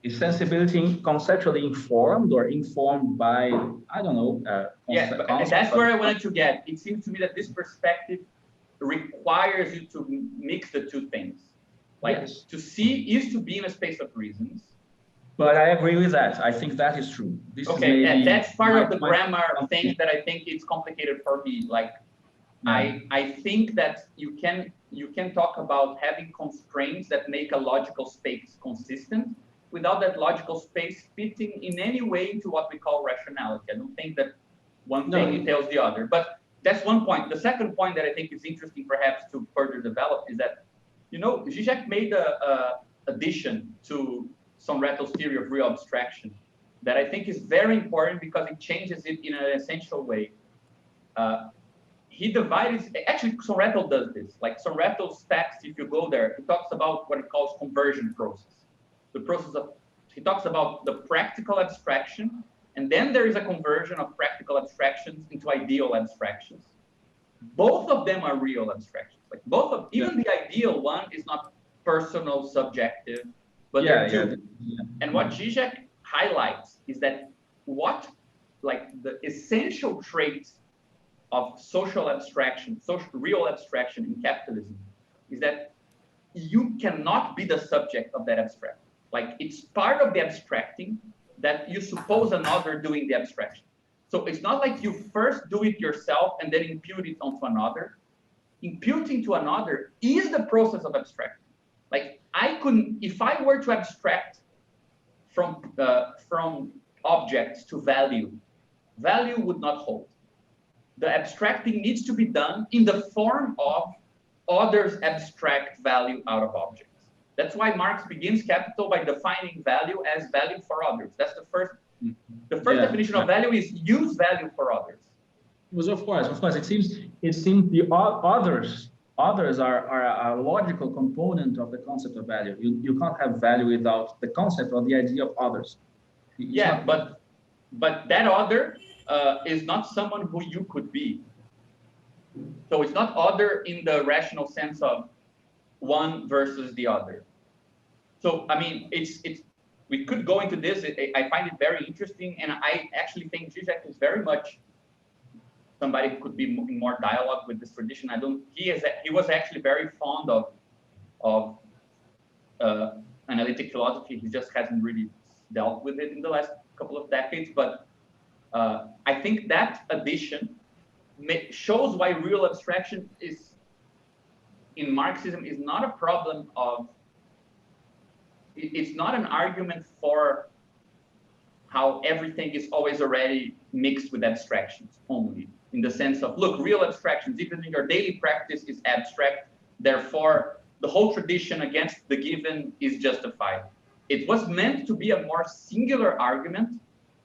Speaker 3: It's sensibility conceptually informed or informed by, I don't know.
Speaker 2: That's where I wanted to get. It seems to me that this perspective requires you to mix the two things. Like to see is to be in a space of reasons.
Speaker 3: But I agree with that. I think that is true.
Speaker 2: That's part of the grammar thing that I think it's complicated for me. Like I think that you can talk about having constraints that make a logical space consistent without that logical space fitting in any way into what we call rationality. I don't think that one thing entails the other. But that's one point. The second point that I think is interesting perhaps to further develop is that, Zizek made a addition to Sonretto's theory of real abstraction that I think is very important because it changes it in an essential way. He divides, actually Sonretto does this. Like Sonretto's text, if you go there, he talks about what he calls conversion process. He talks about the practical abstraction, and then there is a conversion of practical abstractions into ideal abstractions. Both of them are real abstractions. Like even the ideal one is not personal, subjective, but they're two. And what Zizek highlights is that the essential traits of social abstraction, real abstraction in capitalism, is that you cannot be the subject of that abstraction. Like it's part of the abstracting that you suppose another doing the abstraction. So it's not like you first do it yourself and then impute it onto another. Imputing to another is the process of abstracting. Like if I were to abstract from objects to value would not hold. The abstracting needs to be done in the form of others abstract value out of objects. That's why Marx begins Capital by defining value as value for others. That's the first definition of value is use value for others.
Speaker 3: Well, of course. It seems the others are a logical component of the concept of value. You can't have value without the concept or the idea of others.
Speaker 2: But that other is not someone who you could be. So it's not other in the rational sense of one versus the other. So I mean, we could go into this. I find it very interesting, and I actually think Zizek is very much somebody who could be in more dialogue with this tradition. He was actually very fond of analytic philosophy. He just hasn't really dealt with it in the last couple of decades. But I think that addition shows why real abstraction in Marxism is not a problem of. It's not an argument for how everything is always already mixed with abstractions only, in the sense of, look, real abstractions, even in your daily practice, is abstract. Therefore, the whole tradition against the given is justified. It was meant to be a more singular argument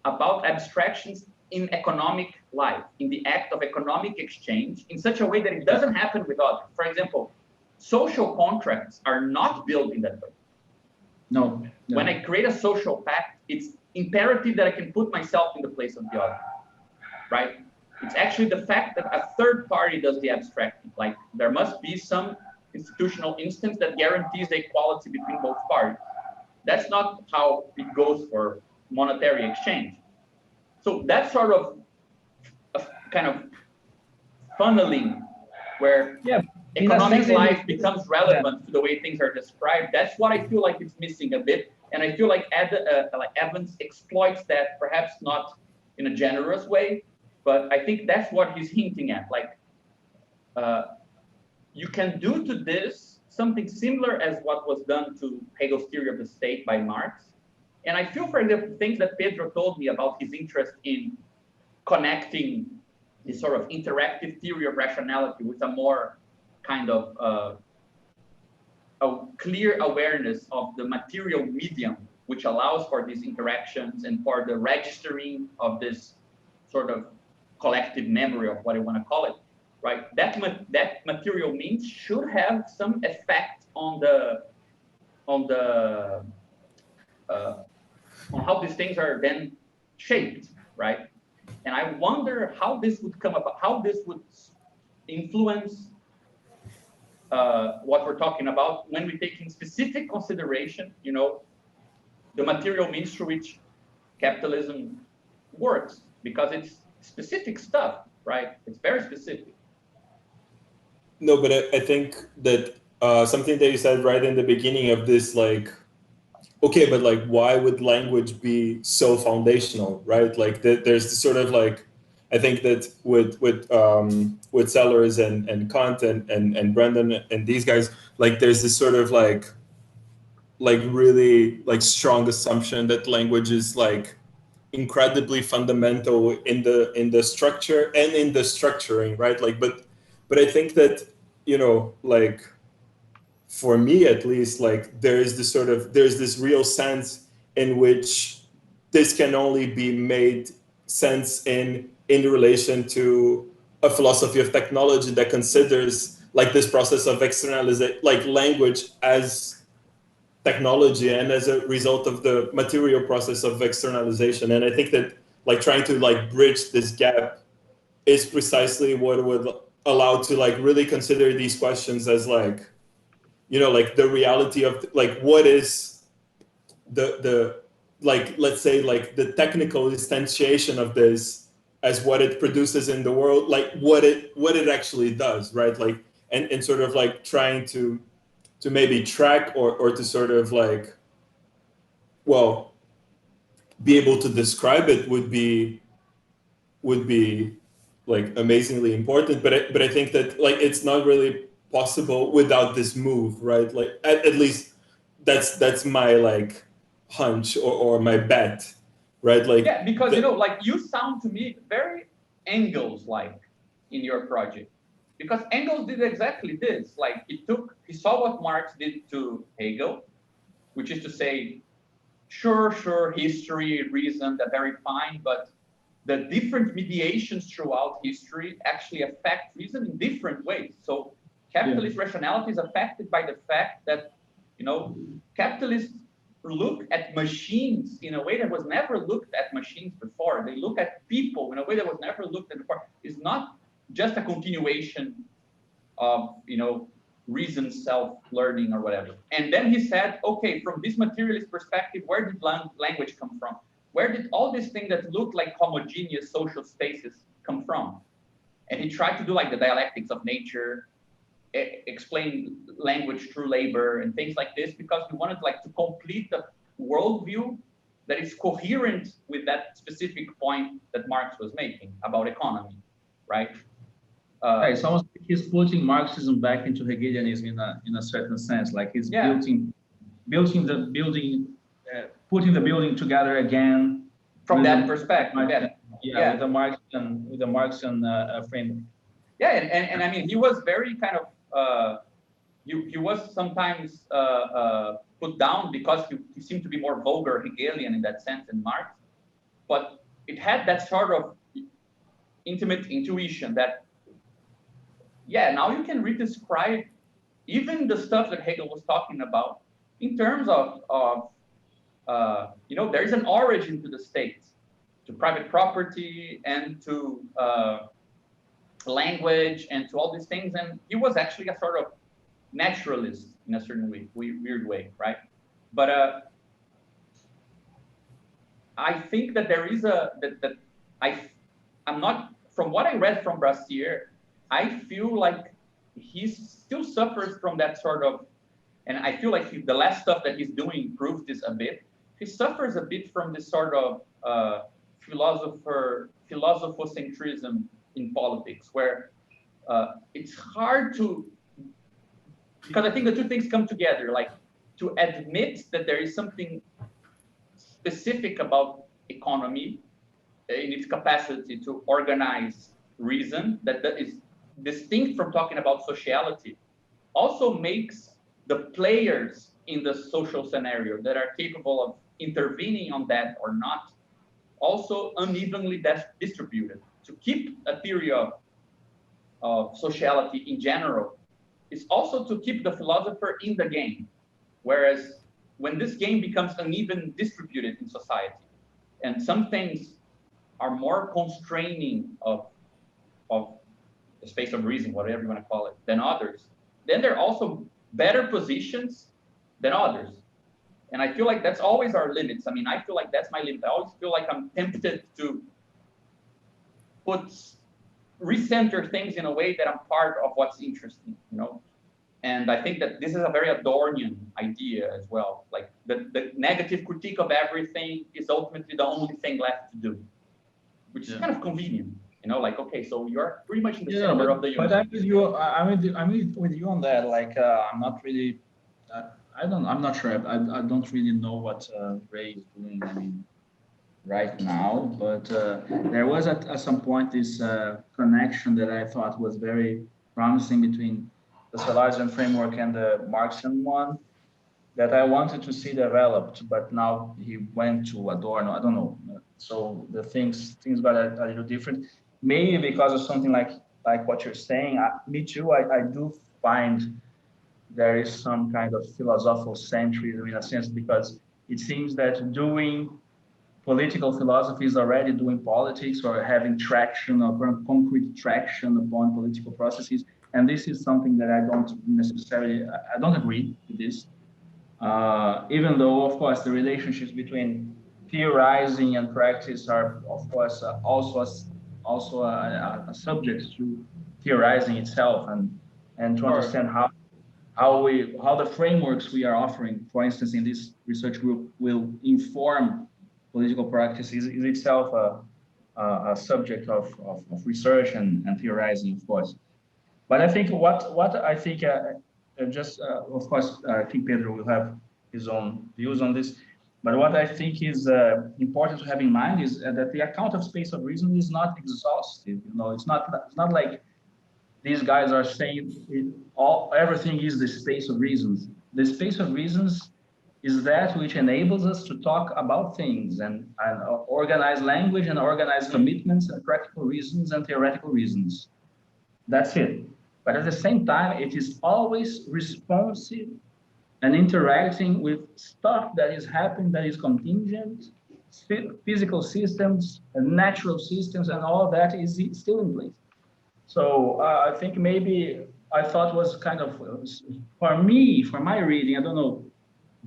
Speaker 2: about abstractions in economic life, in the act of economic exchange, in such a way that it doesn't happen with others. For example, social contracts are not built in that way.
Speaker 3: No.
Speaker 2: When I create a social pact, it's imperative that I can put myself in the place of the other, right? It's actually the fact that a third party does the abstracting. Like there must be some institutional instance that guarantees the equality between both parties. That's not how it goes for monetary exchange. So that's sort of a kind of funneling where economic life becomes relevant to the way things are described. That's what I feel like it's missing a bit. And I feel like Evans exploits that, perhaps not in a generous way, but I think that's what he's hinting at. Like, you can do to this something similar as what was done to Hegel's theory of the state by Marx. And I feel, for example, things that Pedro told me about his interest in connecting this sort of interactive theory of rationality with a more kind of a clear awareness of the material medium, which allows for these interactions and for the registering of this sort of collective memory of what I want to call it, right? That material means should have some effect on how these things are then shaped, right? And I wonder how this would come about, how this would influence what we're talking about when we take in specific consideration, you know, the material means through which capitalism works, because it's specific stuff, right? It's very specific.
Speaker 1: No, but I think that something that you said right in the beginning of this, like, okay, but like, why would language be so foundational, right? Like, there's this sort of like, I think that with Sellers and Kant and Brendan and these guys, like, there's this sort of like really like strong assumption that language is like incredibly fundamental in the structure and in the structuring, right? Like, but I think that, you know, like, for me at least, like, there's this real sense in which this can only be made sense in relation to a philosophy of technology that considers like this process of externalization, like language as technology and as a result of the material process of externalization. And I think that like trying to like bridge this gap is precisely what would allow to like really consider these questions as like, you know, like the reality of like what is the like, let's say like the technical instantiation of this as what it produces in the world, like what it actually does, right? Like, and sort of like trying to maybe track or to sort of like, well, be able to describe it would be like amazingly important. But I think that like it's not really possible without this move, right? Like at least that's my like hunch or my bet, right? Like,
Speaker 2: yeah, because you know, like you sound to me very Engels-like in your project, because Engels did exactly this. Like he saw what Marx did to Hegel, which is to say, sure, history, reason, they're very fine, but the different mediations throughout history actually affect reason in different ways. So capitalist rationality is affected by the fact that, you know, capitalists look at machines in a way that was never looked at machines before. They look at people in a way that was never looked at before. It's not just a continuation of, you know, reason, self-learning or whatever. And then he said, okay, from this materialist perspective, where did language come from? Where did all these things that look like homogeneous social spaces come from? And he tried to do like the dialectics of nature, explain language through labor and things like this, because we wanted like to complete the worldview that is coherent with that specific point that Marx was making about economy, right?
Speaker 3: It's almost like he's putting Marxism back into Hegelianism in a certain sense, like he's putting the building together again
Speaker 2: from that perspective.
Speaker 3: With the Marxian framework.
Speaker 2: Yeah, and I mean, he was very kind of he was sometimes put down because he seemed to be more vulgar Hegelian in that sense than Marx, but it had that sort of intimate intuition that, yeah, now you can redescribe even the stuff that Hegel was talking about in terms of you know, there is an origin to the state, to private property, and to language and to all these things. And he was actually a sort of naturalist in a certain way, weird way, right? But I think that there is I'm not, from what I read from Brassier, I feel like he still suffers from that sort of, and I feel like the last stuff that he's doing proves this a bit. He suffers a bit from this sort of philosophocentrism in politics, where it's hard to, because I think the two things come together, like to admit that there is something specific about economy in its capacity to organize reason that is distinct from talking about sociality, also makes the players in the social scenario that are capable of intervening on that or not also unevenly distributed. To keep a theory of sociality in general is also to keep the philosopher in the game. Whereas when this game becomes uneven distributed in society, and some things are more constraining of the space of reason, whatever you want to call it, than others, then there are also better positions than others. And I feel like that's always our limits. I mean, I feel like that's my limit. I always feel like I'm tempted to recenter things in a way that I'm part of what's interesting, you know? And I think that this is a very Adornian idea as well. Like the negative critique of everything is ultimately the only thing left to do, which is kind of convenient. You know, like, okay, so you're pretty much in the center of the universe.
Speaker 3: But I'm with you. I'm with you on that. Like, I'm not really. I'm not sure. I don't really know what Ray is doing. I mean, right now, but there was at some point this connection that I thought was very promising between the Salesian framework and the Marxian one that I wanted to see developed, but now he went to Adorno. I don't know. So the things got a little different. Maybe because of something like what you're saying. Me too. I do find there is some kind of philosophical centrism in a sense, because it seems that doing political philosophy is already doing politics or having traction or concrete traction upon political processes. And this is something that I don't agree with this. Even though, of course, the relationships between theorizing and practice are, of course, also a subject to theorizing itself and to understand how the frameworks we are offering, for instance, in this research group, will inform political practice is itself a subject of research and theorizing, of course. But I think what I think of course, I think Pedro will have his own views on this. But what I think is important to have in mind is that the account of space of reason is not exhaustive. You know, it's not like these guys are saying everything is the space of reasons. The space of reasons is that which enables us to talk about things and organize language and organize commitments and practical reasons and theoretical reasons. That's it. But at the same time, it is always responsive and interacting with stuff that is happening, that is contingent, physical systems and natural systems, and all of that is still in place. So I think maybe I thought was kind of, for me, for my reading, I don't know,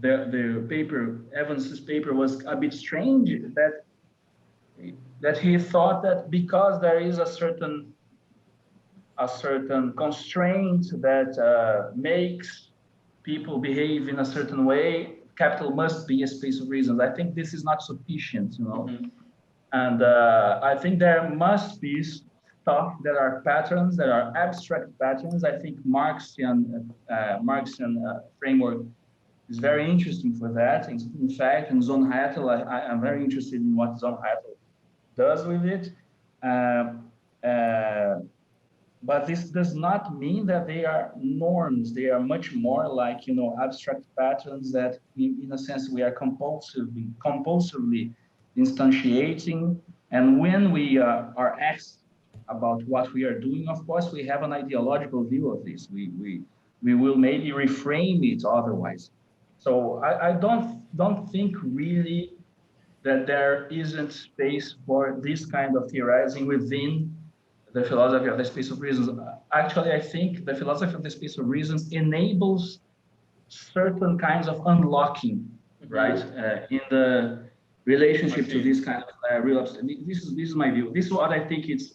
Speaker 3: the paper, Evans's paper was a bit strange that he thought that because there is a certain constraint that makes people behave in a certain way, capital must be a space of reasons. I think this is not sufficient, you know. Mm-hmm. And I think there must be stuff that are patterns, that are abstract patterns. I think Marxian framework is very interesting for that. In fact, in Zonhattel, I'm very interested in what Zonhattel does with it. But this does not mean that they are norms. They are much more like, you know, abstract patterns that, in a sense, we are compulsively instantiating. And when we are asked about what we are doing, of course, we have an ideological view of this. We will maybe reframe it otherwise. So I don't think really that there isn't space for this kind of theorizing within the philosophy of the space of reasons. Actually, I think the philosophy of the space of reasons enables certain kinds of unlocking, right, in the relationship to this kind of real. This is my view. This is what I think is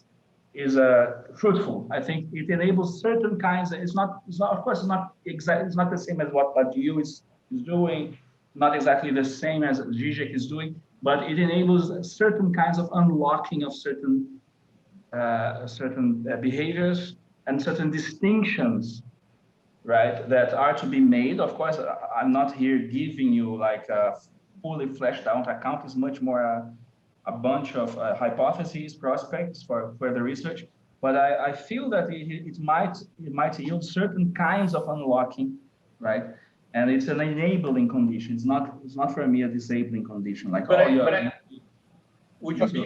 Speaker 3: fruitful. I think it enables certain kinds. It's not of course it's not exactly, it's not the same as what Badiou is doing, not exactly the same as Zizek is doing, but it enables certain kinds of unlocking of certain behaviors and certain distinctions, right, that are to be made. Of course, I'm not here giving you like a fully fleshed out account. It's much more a bunch of hypotheses, prospects for further research. But I feel that it might yield certain kinds of unlocking, right? And it's an enabling condition. It's not for me a disabling condition. Like,
Speaker 2: would you be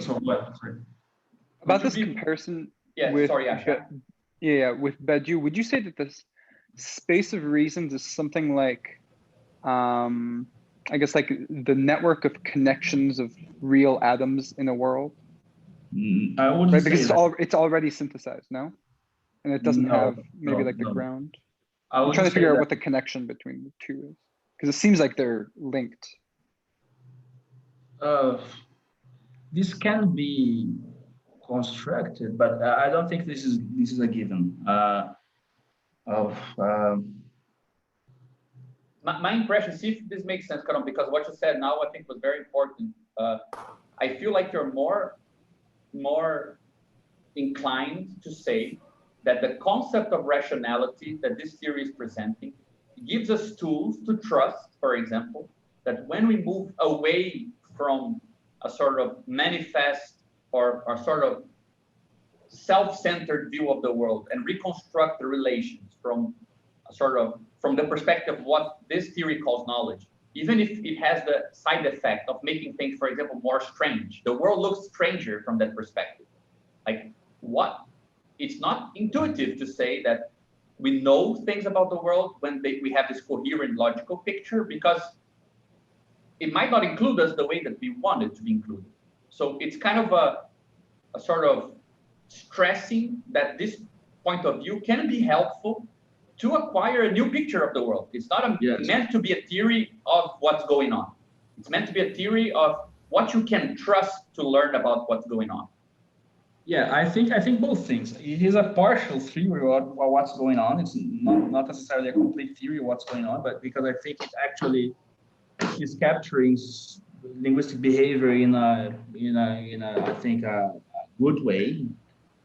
Speaker 5: about this comparison?
Speaker 2: Yeah,
Speaker 5: with,
Speaker 2: sorry, Asha.
Speaker 5: With Badiou, would you say that this space of reasons is something like, I guess, like the network of connections of real atoms in a world?
Speaker 3: I wouldn't
Speaker 5: right?
Speaker 3: say
Speaker 5: Because
Speaker 3: that.
Speaker 5: it's already synthesized, no? And it doesn't have maybe like the ground. I'm trying to figure out what the connection between the two is, because it seems like they're linked.
Speaker 3: This can be constructed, but I don't think this is a given.
Speaker 2: My impression, see if this makes sense, Karam, because what you said now I think was very important. I feel like you're more inclined to say that the concept of rationality that this theory is presenting gives us tools to trust, for example, that when we move away from a sort of manifest or sort of self-centered view of the world and reconstruct the relations from the perspective of what this theory calls knowledge, even if it has the side effect of making things, for example, more strange. The world looks stranger from that perspective. Like, what? It's not intuitive to say that we know things about the world when we have this coherent logical picture, because it might not include us the way that we want it to be included. So it's kind of a sort of stressing that this point of view can be helpful to acquire a new picture of the world. It's not meant to be a theory of what's going on. It's meant to be a theory of what you can trust to learn about what's going on.
Speaker 3: Yeah, I think both things. It is a partial theory of what's going on. It's not necessarily a complete theory of what's going on, but because I think it actually is capturing linguistic behavior in a I think a good way.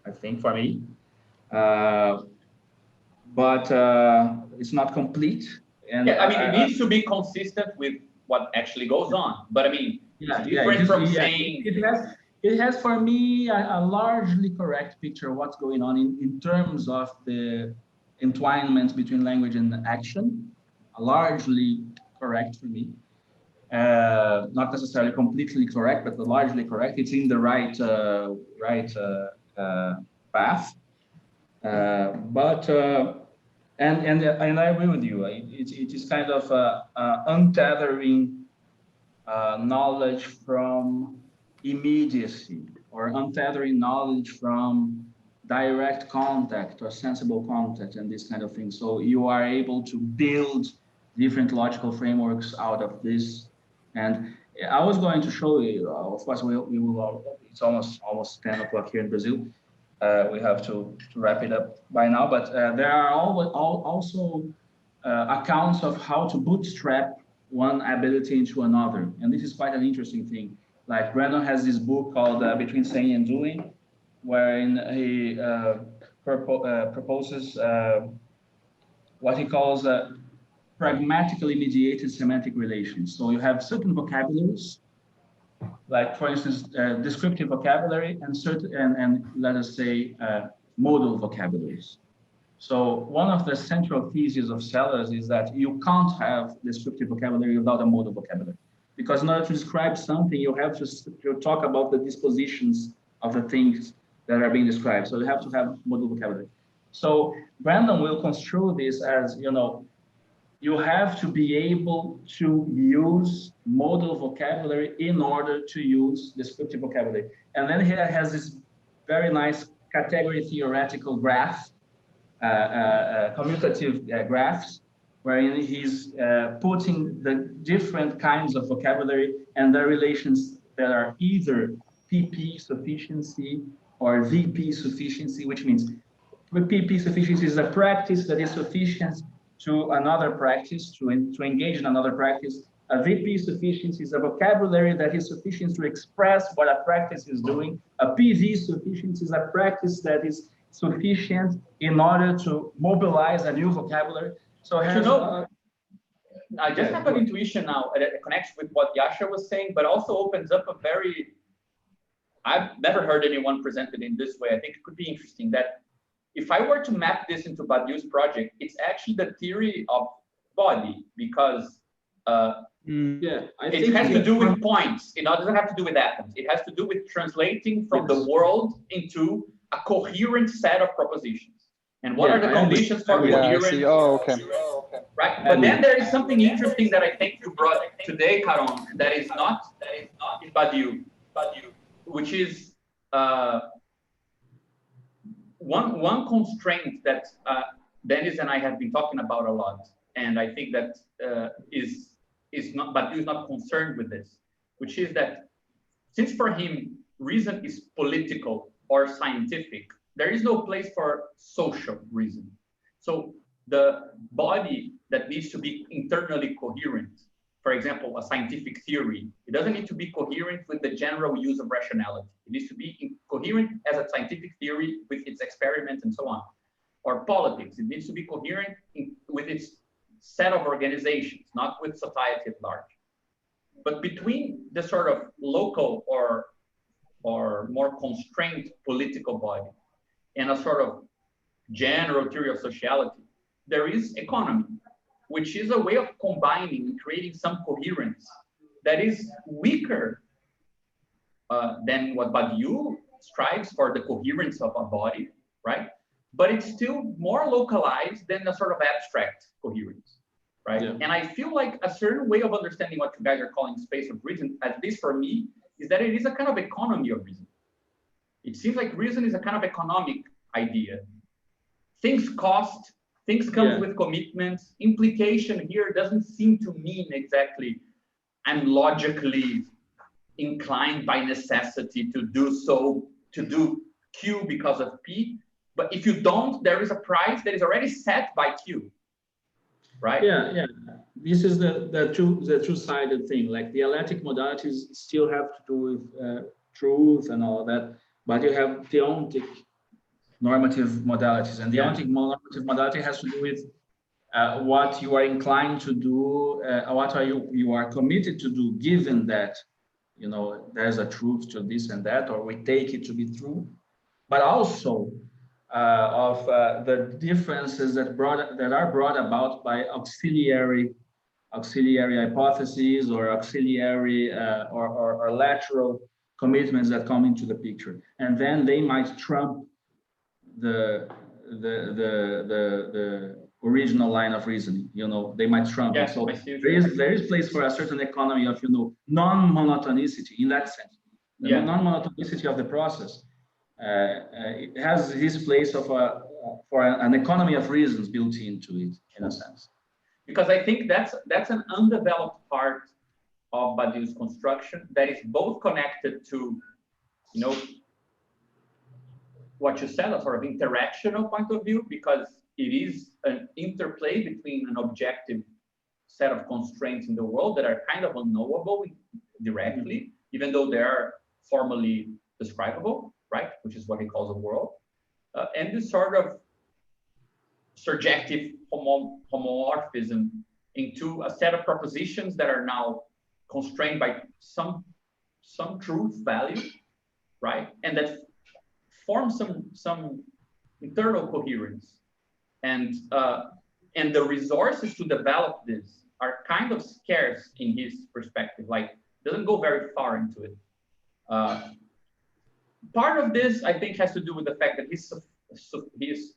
Speaker 3: I think for me, but it's not complete. And
Speaker 2: yeah, I mean, it needs to be consistent with what actually goes on. But I mean, it's different from saying
Speaker 3: it has for me a largely correct picture of what's going on in terms of the entwinement between language and action. Largely correct for me. Not necessarily completely correct, but largely correct. It's in the right path. And I agree with you. It is kind of untethering knowledge from immediacy, or untethering knowledge from direct contact or sensible contact and this kind of thing. So you are able to build different logical frameworks out of this. And I was going to show you, of course, we will, it's almost 10 o'clock here in Brazil. We have to wrap it up by now, but there are also accounts of how to bootstrap one ability into another. And this is quite an interesting thing. Like Brandon has this book called Between Saying and Doing, wherein he proposes what he calls pragmatically mediated semantic relations. So you have certain vocabularies, like for instance, descriptive vocabulary and let us say modal vocabularies. So one of the central theses of Sellers is that you can't have descriptive vocabulary without a modal vocabulary, because in order to describe something, you have to talk about the dispositions of the things that are being described. So you have to have modal vocabulary. So Brandon will construe this as, you have to be able to use modal vocabulary in order to use descriptive vocabulary. And then he has this very nice category theoretical graph, commutative graphs, wherein he's putting the different kinds of vocabulary and their relations that are either PP sufficiency or VP sufficiency, which means PP sufficiency is a practice that is sufficient to another practice, to engage in another practice. A VP sufficiency is a vocabulary that is sufficient to express what a practice is doing. A PV sufficiency is a practice that is sufficient in order to mobilize a new vocabulary. So
Speaker 2: I just have an intuition now that connects with what Yasha was saying, but also opens up a very, I've never heard anyone present it in this way. I think it could be interesting that if I were to map this into Badiou's project, it's actually the theory of body, because it has to do with points. It doesn't have to do with atoms. It has to do with translating from the world into a coherent set of propositions. And what are the conditions for coherence?
Speaker 5: Oh, okay.
Speaker 2: Right. But then there is something interesting that I think you brought today, Caron, that is not in Badiou, which is one constraint that Dennis and I have been talking about a lot, and I think that Badiou is not concerned with this, which is that since for him reason is political or scientific, there is no place for social reason. So the body that needs to be internally coherent, for example, a scientific theory, it doesn't need to be coherent with the general use of rationality. It needs to be coherent as a scientific theory with its experiments and so on. Or politics, it needs to be coherent with its set of organizations, not with society at large. But between the sort of local or more constrained political body and a sort of general theory of sociality, there is economy, which is a way of combining and creating some coherence that is weaker than what Badiou strives for, the coherence of a body, right? But it's still more localized than a sort of abstract coherence, right? Yeah. And I feel like a certain way of understanding what you guys are calling space of reason, at least for me, is that it is a kind of economy of reason. It seems like reason is a kind of economic idea. Things cost, things come with commitments. Implication here doesn't seem to mean exactly I'm logically inclined by necessity to do so, to do Q because of P. But if you don't, there is a price that is already set by Q, right?
Speaker 6: Yeah. This is the two-sided thing. Like dialectic modalities still have to do with truth and all of that, but you have theontic normative modalities, and theontic normative modality has to do with what you are inclined to do, what are you are committed to do, given that there's a truth to this and that, or we take it to be true, but also of the differences that are brought about by auxiliary hypotheses or auxiliary or lateral commitments that come into the picture, and then they might trump the original line of reasoning. They might trump it. So there is place for a certain economy of non-monotonicity in that sense. The non-monotonicity of the process. It has this place of for an economy of reasons built into it, in a sense.
Speaker 2: Because I think that's an undeveloped part of Badiou's construction that is both connected to, what you said, a sort of interactional point of view, because it is an interplay between an objective set of constraints in the world that are kind of unknowable directly, even though they are formally describable, right? Which is what he calls a world. And this sort of surjective homomorphism into a set of propositions that are now constrained by some truth value, right? And that form some internal coherence. And the resources to develop this are kind of scarce in his perspective, like doesn't go very far into it. Part of this, I think, has to do with the fact that he's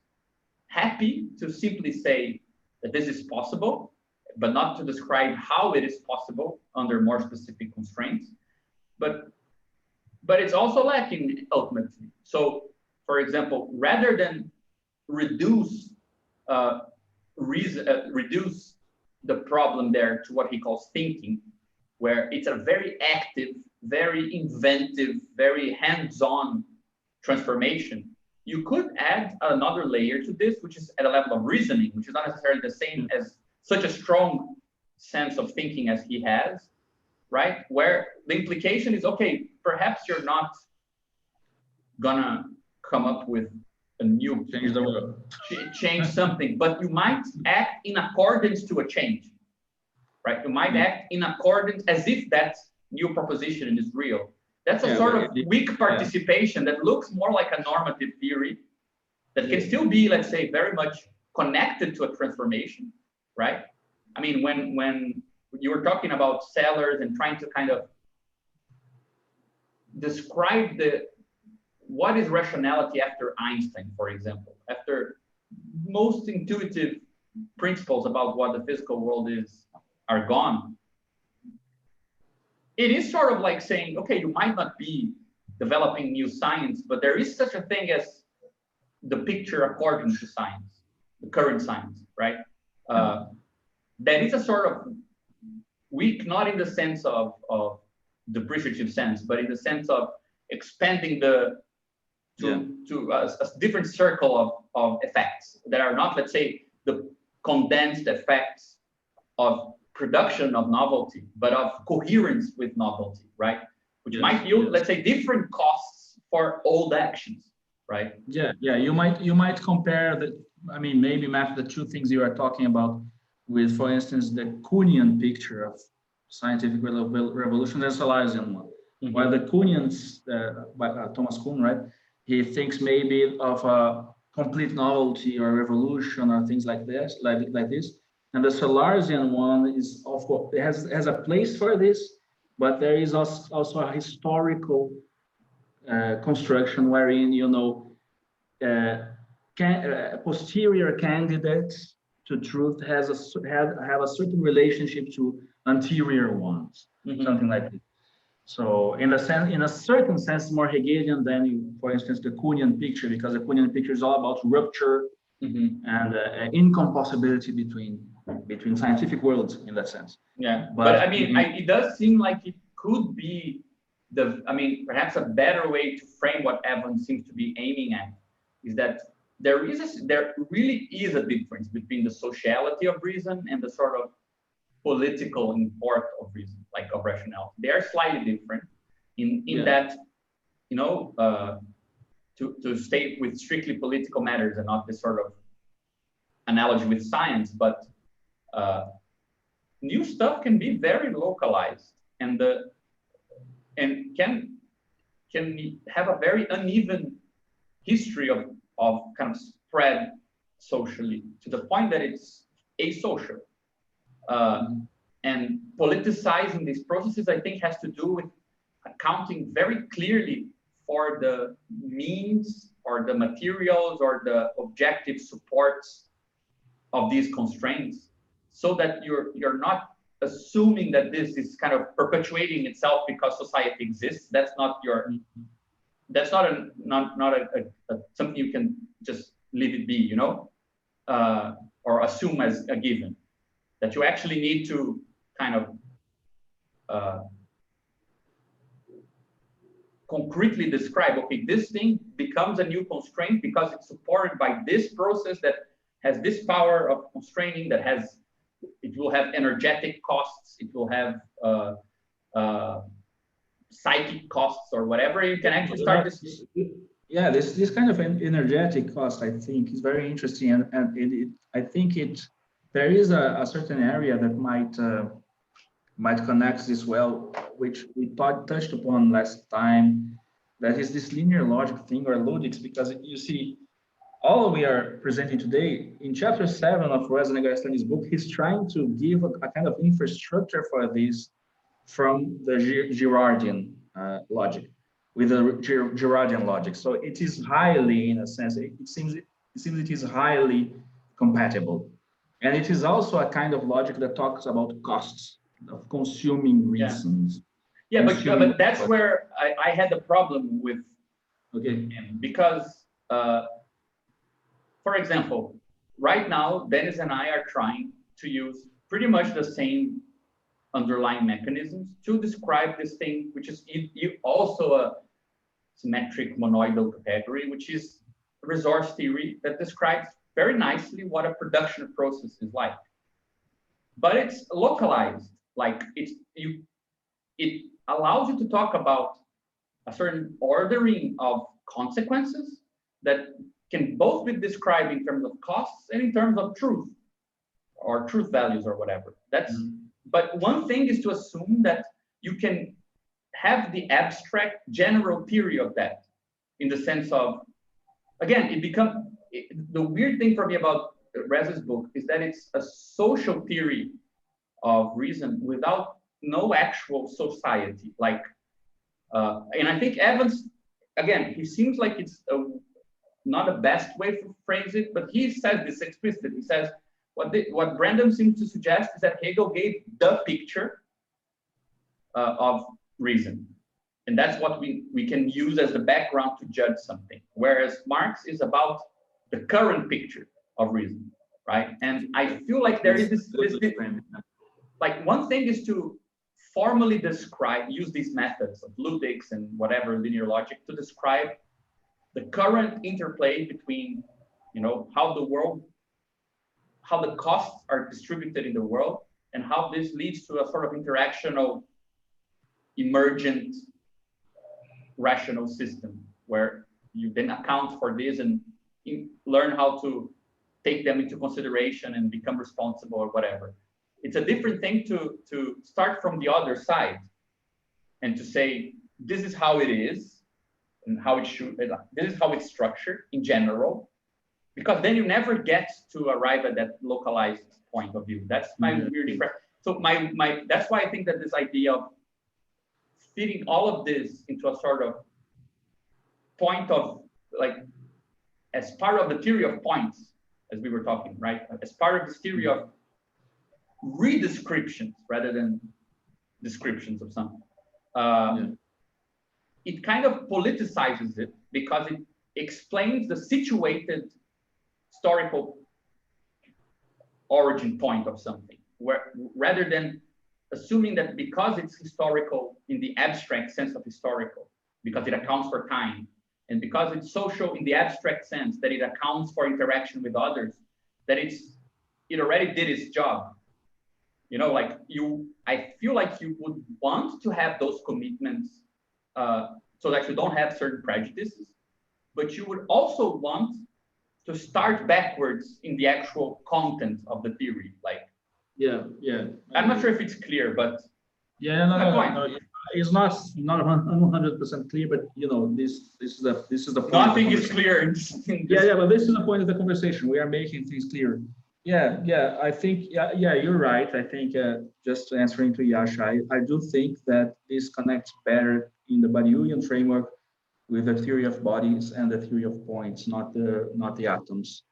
Speaker 2: happy to simply say that this is possible, but not to describe how it is possible under more specific constraints. But it's also lacking ultimately. So for example, rather than reduce reduce the problem there to what he calls thinking, where it's a very active, very inventive, very hands-on transformation, you could add another layer to this, which is at a level of reasoning, which is not necessarily the same as such a strong sense of thinking as he has, right? Where the implication is, okay, perhaps you're not gonna come up with a new
Speaker 6: Change the world.
Speaker 2: change something, but you might act in accordance to a change, right? You might act in accordance as if that new proposition is real. That's a sort of weak participation that looks more like a normative theory that can still be, let's say, very much connected to a transformation, right? I mean, when you were talking about Sellers and trying to kind of describe what is rationality after Einstein, for example, after most intuitive principles about what the physical world is are gone, it is sort of like saying, okay, you might not be developing new science, but there is such a thing as the picture according to science, the current science, right? That is a sort of weak, not in the sense of depreciative sense, but in the sense of expanding to a different circle of effects that are not, let's say, the condensed effects of production of novelty, but of coherence with novelty, right? Which might yield, let's say, different costs for old actions, right?
Speaker 6: Yeah. You might compare the. I mean, maybe Matt, the two things you are talking about with, for instance, the Kuhnian picture of scientific revolution, and the Salesian one. Mm-hmm. While the Kuhnians, by Thomas Kuhn, right? He thinks maybe of a complete novelty or revolution or things like this, like this. And the Salesian one is, of course, it has a place for this, but there is also a historical construction wherein, you know, posterior candidates to truth have a certain relationship to anterior ones, something like this. So in a certain sense, more Hegelian than, for instance, the Kuhnian picture, because the Kuhnian picture is all about rupture and incompossibility between scientific worlds in that sense.
Speaker 2: Yeah, but I mean, it does seem like it could be perhaps a better way to frame what Evan seems to be aiming at is that there really is a difference between the sociality of reason and the sort of political import of reason, like of rationality. They are slightly different in that, you know, to stay with strictly political matters and not this sort of analogy with science, but new stuff can be very localized and can have a very uneven history of kind of spread socially to the point that it's asocial. And politicizing these processes, I think, has to do with accounting very clearly for the means or the materials or the objective supports of these constraints, so that you're not assuming that this is kind of perpetuating itself because society exists. That's not something you can just leave it be, you know, or assume as a given. That you actually need to kind of concretely describe, okay, this thing becomes a new constraint because it's supported by this process that has this power of constraining, it will have energetic costs, it will have psychic costs or whatever. You can actually start this.
Speaker 6: Yeah, this kind of an energetic cost, I think, is very interesting, and I think there is a certain area that might connect this well, which we touched upon last time. That is this linear logic thing, or logics, because you see, all we are presenting today in chapter 7 of Reznor Garstani's book, he's trying to give a kind of infrastructure for this from the Girardian logic, with the Girardian logic. So it is highly, in a sense, it seems it is highly compatible. And it is also a kind of logic that talks about costs of consuming reasons.
Speaker 2: Yeah, but that's where I had a problem with him, because For example, right now, Dennis and I are trying to use pretty much the same underlying mechanisms to describe this thing, which is also a symmetric monoidal category, which is resource theory that describes very nicely what a production process is like. But it's localized, like it allows you to talk about a certain ordering of consequences that can both be described in terms of costs and in terms of truth or truth values or whatever. That's but one thing is to assume that you can have the abstract general theory of that, in the sense of, again, the weird thing for me about Rez's book is that it's a social theory of reason without no actual society. Like, and I think Evans, again, he seems like it's not the best way to phrase it, but he says this explicitly. He says, what Brandon seems to suggest is that Hegel gave the picture of reason. And that's what we can use as the background to judge something. Whereas Marx is about the current picture of reason, right? And I feel like there is this like one thing is to formally use these methods of Ludwig's and whatever linear logic to describe the current interplay between, how the costs are distributed in the world and how this leads to a sort of interactional, emergent, rational system where you then account for this and learn how to take them into consideration and become responsible or whatever. It's a different thing to start from the other side and to say, this is how it is and how it should, this is how it's structured in general, because then you never get to arrive at that localized point of view. That's my weird impression. So that's why I think that this idea of fitting all of this into a sort of point of, like, as part of the theory of points, as we were talking, right? As part of this theory of redescriptions rather than descriptions of something. It kind of politicizes it because it explains the situated historical origin point of something, where rather than assuming that because it's historical in the abstract sense of historical, because it accounts for time, and because it's social in the abstract sense that it accounts for interaction with others, that it already did its job. I feel like you would want to have those commitments so that you don't have certain prejudices, but you would also want to start backwards in the actual content of the theory. I'm not sure if it's clear, but
Speaker 6: no. It's not 100% clear, but this is the point.
Speaker 2: Nothing is clear.
Speaker 6: But this is the point of the conversation. We are making things clear. I think you're right. I think just answering to Yasha, I do think that this connects better in the Badiouian framework with the theory of bodies and the theory of points, not the atoms.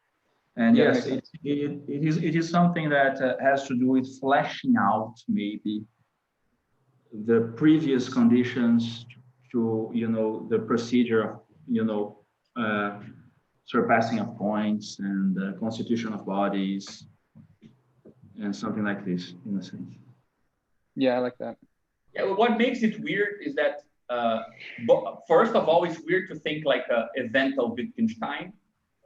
Speaker 6: And yes, it is something that has to do with fleshing out maybe the previous conditions to the procedure of surpassing of points and the constitution of bodies and something like this, in a sense.
Speaker 5: Yeah, I like that.
Speaker 2: Yeah, what makes it weird is that first of all, it's weird to think like an event of Wittgenstein,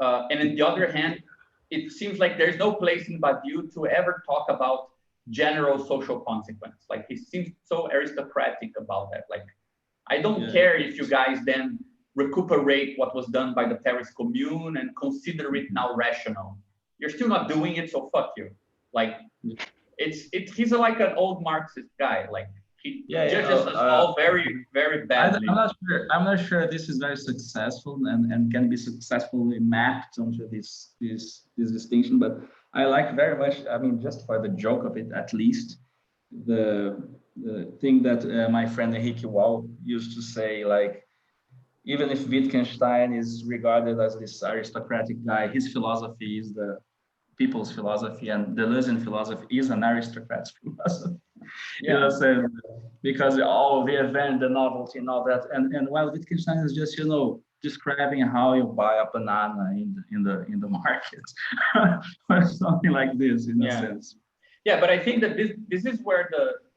Speaker 2: and on the other hand, it seems like there's no place in Badiou to ever talk about general social consequence. Like, he seems so aristocratic about that. Like, I don't care if you guys then recuperate what was done by the Paris Commune and consider it now rational. You're still not doing it, so fuck you. Like, he's like an old Marxist guy. Like, he judges us all very, very badly.
Speaker 3: I'm not sure this is very successful and can be successfully mapped onto this distinction, but I like very much, I mean, just for the joke of it, at least, the thing that my friend Henrique Wall used to say, like, even if Wittgenstein is regarded as this aristocratic guy, his philosophy is the people's philosophy, and Deleuzean philosophy is an aristocrat's philosophy.
Speaker 6: in a sense, because all the event, the novelty, and all that, and while Wittgenstein is just describing how you buy a banana in the market or something like this, in a sense.
Speaker 2: Yeah, but I think that this is where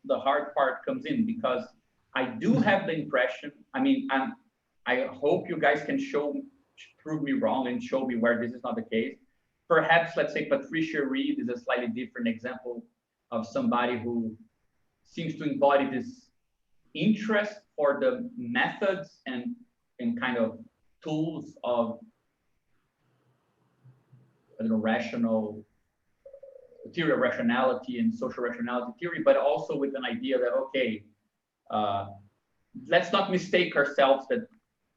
Speaker 2: the hard part comes in, because I do have the impression. I mean, I hope you guys can prove me wrong and show me where this is not the case. Perhaps, let's say Patricia Reed is a slightly different example of somebody who seems to embody this interest for the methods and kind of tools of, I don't know, rational theory of rationality and social rationality theory, but also with an idea that, okay, let's not mistake ourselves that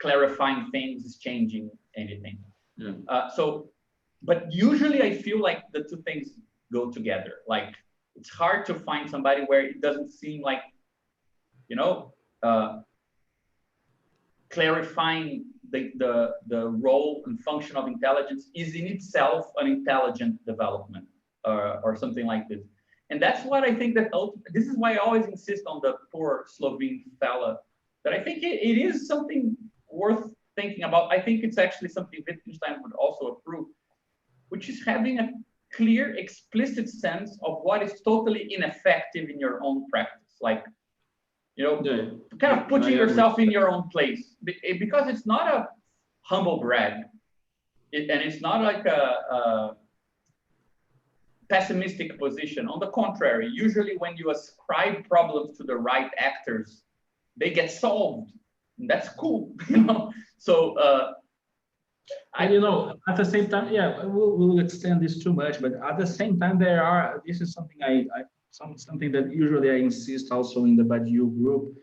Speaker 2: clarifying things is changing anything. But usually I feel like the two things go together. Like, it's hard to find somebody where it doesn't seem like, clarifying the role and function of intelligence is in itself an intelligent development, or something like this. And that's what I think that this is why I always insist on the poor Slovene fella, that I think it is something worth thinking about. I think it's actually something Wittgenstein would also approve, which is having a clear, explicit sense of what is totally ineffective in your own practice. Like, kind of putting yourself in your own place, because it's not a humble brag, and it's not like a pessimistic position. On the contrary, usually when you ascribe problems to the right actors, they get solved. And that's cool, So,
Speaker 6: at the same time, we'll extend this too much, but at the same time, this is something something that usually I insist also in the Badiou group,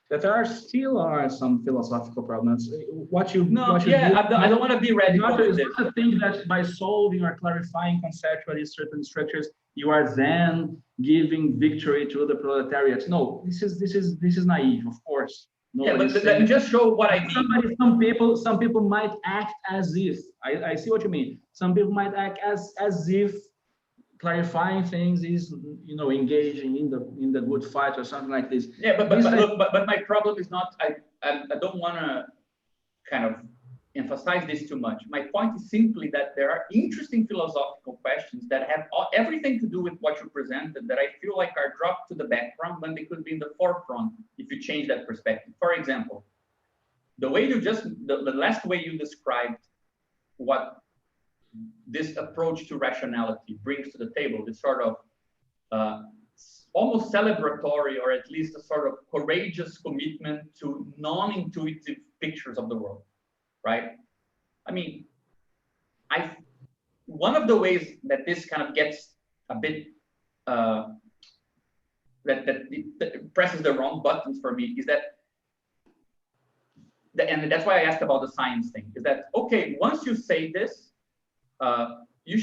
Speaker 6: that there still are some philosophical problems. I
Speaker 2: don't want to be radical with this.
Speaker 6: Not to think that by solving or clarifying conceptually certain structures, you are then giving victory to the proletariat. No, this is naive, of course.
Speaker 2: But let me just show what I mean.
Speaker 6: Some people might act as if, I see what you mean. Some people might act as if clarifying things is, engaging in the good fight or something like this.
Speaker 2: Yeah, but my problem is not, I don't want to kind of emphasize this too much. My point is simply that there are interesting philosophical questions that have everything to do with what you presented, that I feel like are dropped to the background when they could be in the forefront if you change that perspective. For example, the last way you described what this approach to rationality brings to the table, this sort of almost celebratory, or at least a sort of courageous commitment to non-intuitive pictures of the world, right? I mean, one of the ways that this kind of gets a bit, that it presses the wrong buttons for me is that, and that's why I asked about the science thing, is that, okay, once you say this, we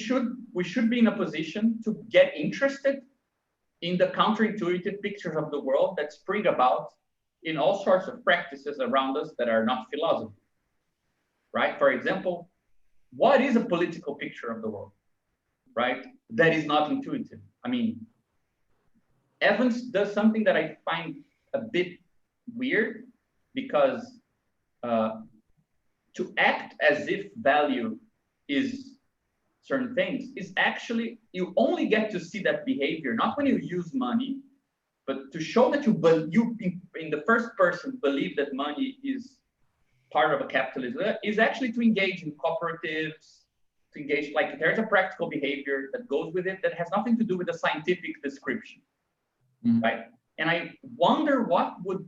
Speaker 2: should be in a position to get interested in the counterintuitive pictures of the world that spring about in all sorts of practices around us that are not philosophy, right? For example, what is a political picture of the world, right? That is not intuitive. I mean, Evans does something that I find a bit weird, because to act as if value is certain things is actually, you only get to see that behavior, not when you use money, but to show that you in the first person believe that money is part of a capitalism, is actually to engage in cooperatives, to engage, like, there's a practical behavior that goes with it that has nothing to do with the scientific description, right? And I wonder what would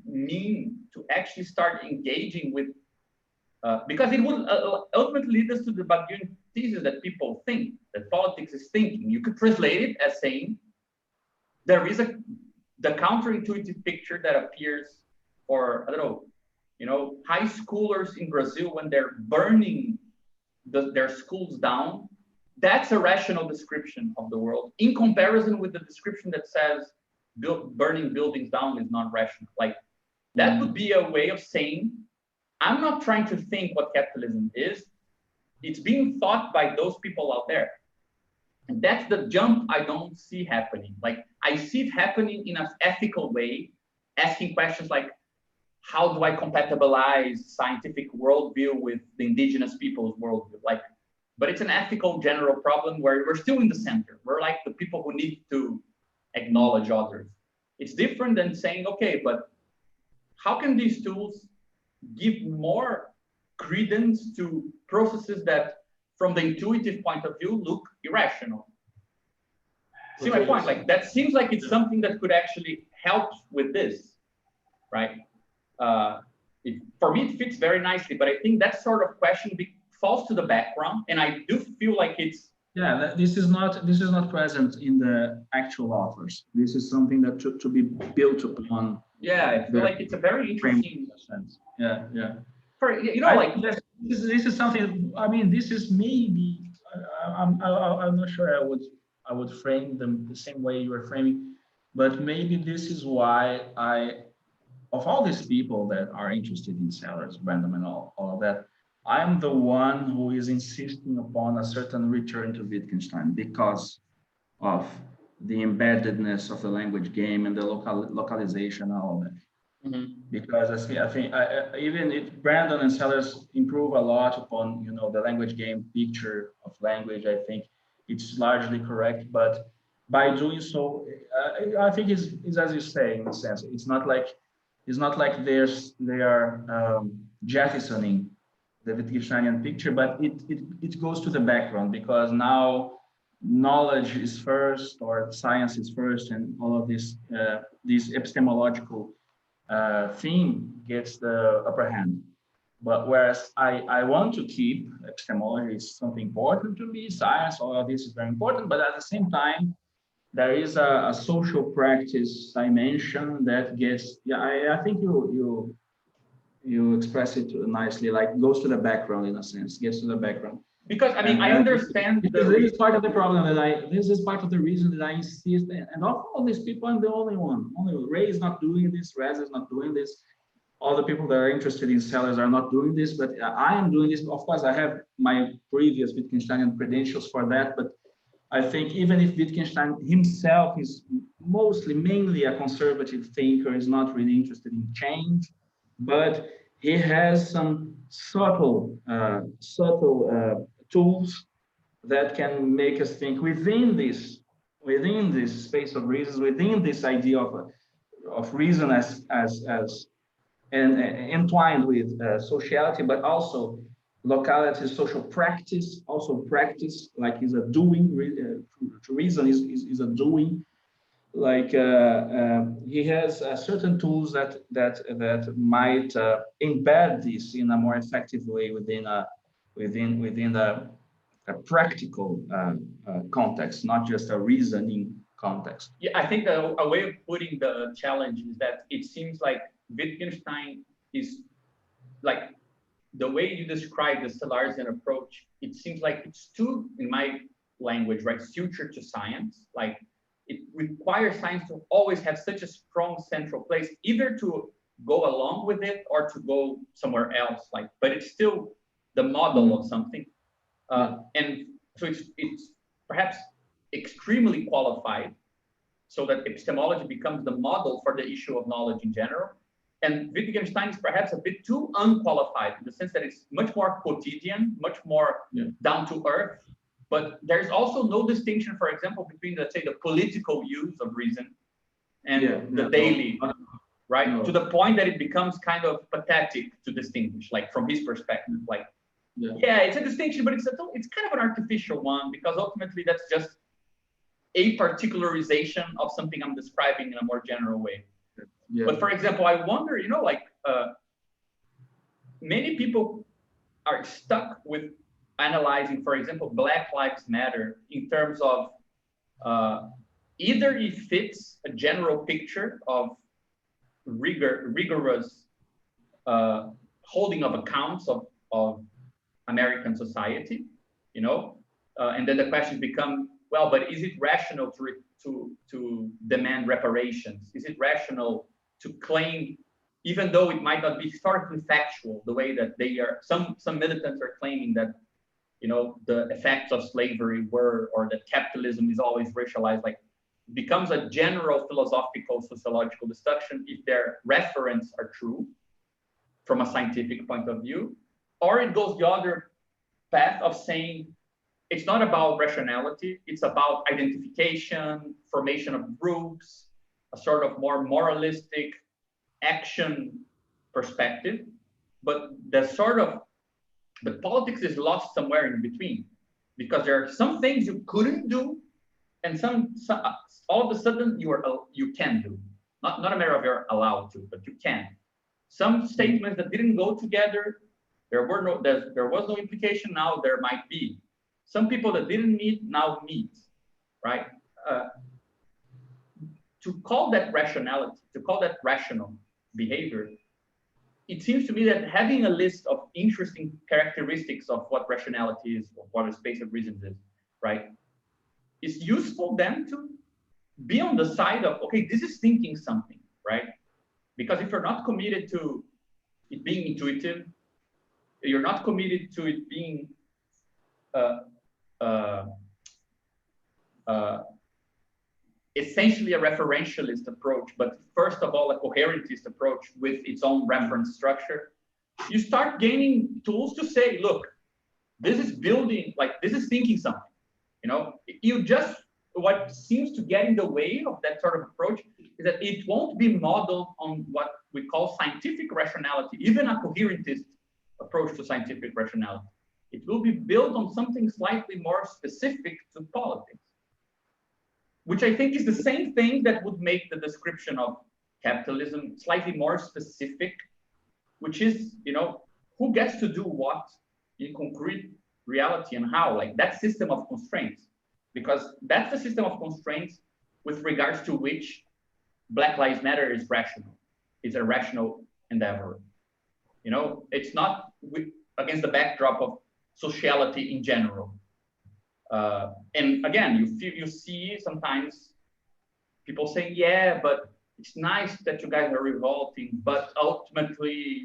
Speaker 2: mean to actually start engaging with, because it would ultimately lead us to the Badiouian thesis that people think, that politics is thinking. You could translate it as saying there is the counterintuitive picture that appears for, I don't know, high schoolers in Brazil when they're burning their schools down. That's a rational description of the world in comparison with the description that says burning buildings down is not rational. Like, that would be a way of saying, I'm not trying to think what capitalism is. It's being thought by those people out there. And that's the jump I don't see happening. Like, I see it happening in an ethical way, asking questions like, how do I compatibilize scientific worldview with the indigenous people's worldview? Like, but it's an ethical general problem where we're still in the center. We're like the people who need to acknowledge others. It's different than saying, okay, but how can these tools give more credence to processes that, from the intuitive point of view, look irrational? See my point? Like, that seems like it's something that could actually help with this, right? For me, it fits very nicely, but I think that sort of question falls to the background, and I do feel like it's
Speaker 6: this is not present in the actual authors. This is something that to be built upon.
Speaker 2: Yeah, I feel like it's a very interesting
Speaker 6: sense. Yeah.
Speaker 2: For, you know, like
Speaker 6: this is something. I mean, this is maybe. I'm not sure I would frame them the same way you are framing, but maybe this is why of all these people that are interested in sellers, Brandon, and all of that, I'm the one who is insisting upon a certain return to Wittgenstein because of the embeddedness of the language game and the localization and all of that. Because I think even if Brandon and Sellers improve a lot upon the language game picture of language, I think it's largely correct. But by doing so, I think it's as you say, in a sense, it's not like they are jettisoning the Wittgensteinian picture, but it goes to the background because now knowledge is first, or science is first, and all of this epistemological theme gets the upper hand. But whereas I want to keep epistemology is something important to me, science, all of this is very important, but at the same time, there is a social practice dimension that gets, I think you express it nicely, like goes to the background in a sense, gets to the background.
Speaker 2: Because I mean, I understand.
Speaker 6: This is part of the problem this is part of the reason that I insist, and of all these people, I'm the only one. Only Ray is not doing this, Rez is not doing this. All the people that are interested in sellers are not doing this, but I am doing this. Of course, I have my previous Wittgensteinian credentials for that, but I think even if Wittgenstein himself is mainly a conservative thinker, is not really interested in change, but he has some subtle tools that can make us think within this space of reasons, within this idea of reason as and entwined with sociality, but also locality, social practice, also practice, like is a doing. Reason is a doing. Like he has certain tools that might embed this in a more effective way within a practical context, not just a reasoning context.
Speaker 2: Yeah, I think a way of putting the challenge is that it seems like Wittgenstein is like, the way you describe the Sallarsian approach, it seems like it's too, in my language, right, sutured to science. Like, it requires science to always have such a strong central place, either to go along with it or to go somewhere else. Like, but it's still the model of something, and so it's perhaps extremely qualified, so that epistemology becomes the model for the issue of knowledge in general. And Wittgenstein is perhaps a bit too unqualified in the sense that it's much more quotidian, much more down to earth. But there's also no distinction, for example, between, let's say, the political use of reason and the daily, right? No. To the point that it becomes kind of pathetic to distinguish, like from his perspective. Like, it's a distinction, but it's kind of an artificial one, because ultimately that's just a particularization of something I'm describing in a more general way. But for example, I wonder, like many people are stuck with analyzing, for example, Black Lives Matter in terms of either it fits a general picture of rigorous holding of accounts of American society, and then the questions become, well, but is it rational to demand reparations? Is it rational to claim, even though it might not be historically factual, the way that they are, some militants are claiming that, the effects of slavery were, or that capitalism is always racialized, like becomes a general philosophical sociological discussion if their referents are true from a scientific point of view, or it goes the other path of saying it's not about rationality, it's about identification, formation of groups, a sort of more moralistic action perspective, but the politics is lost somewhere in between, because there are some things you couldn't do, and some all of a sudden you can do. Not a matter of you're allowed to, but you can. Some statements that didn't go together, there was no implication. Now there might be. Some people that didn't meet now meet, right? To call that rationality, to call that rational behavior, it seems to me that having a list of interesting characteristics of what rationality is, or what a space of reasons is, right, is useful then to be on the side of, okay, this is thinking something, right? Because if you're not committed to it being intuitive, you're not committed to it being essentially a referentialist approach, but first of all, a coherentist approach with its own reference structure, you start gaining tools to say, look, this is building, like this is thinking something, what seems to get in the way of that sort of approach is that it won't be modeled on what we call scientific rationality, even a coherentist approach to scientific rationality. It will be built on something slightly more specific to politics, which I think is the same thing that would make the description of capitalism slightly more specific, which is, who gets to do what in concrete reality and how, like that system of constraints, because that's the system of constraints with regards to which Black Lives Matter is rational. It's a rational endeavor. It's not against the backdrop of sociality in general. And again, you see sometimes people saying, yeah, but it's nice that you guys are revolting, but ultimately,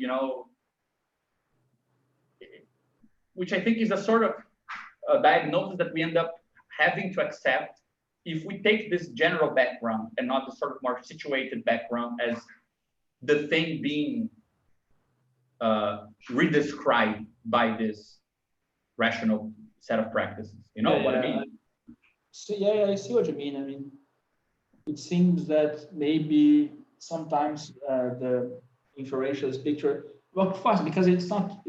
Speaker 2: which I think is a sort of a diagnosis that we end up having to accept if we take this general background and not the sort of more situated background as the thing being redescribed by this rational set of practices. What I mean?
Speaker 6: So yeah, I see what you mean. I mean, it seems that maybe sometimes the inferentialist picture, well, of course, because it's not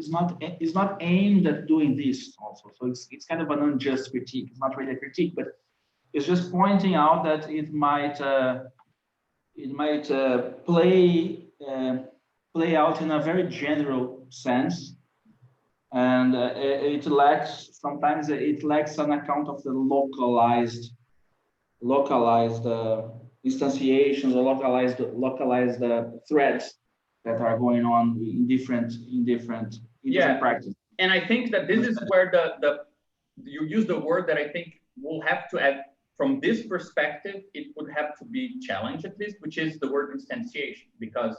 Speaker 6: aimed at doing this also. So it's kind of an unjust critique. It's not really a critique, but it's just pointing out that it might play out in a very general sense. And sometimes it lacks an account of the localized instantiations or localized threads that are going on in different practices.
Speaker 2: And I think that this is where you use the word that I think we'll have to add from this perspective, it would have to be challenged at least, which is the word instantiation, because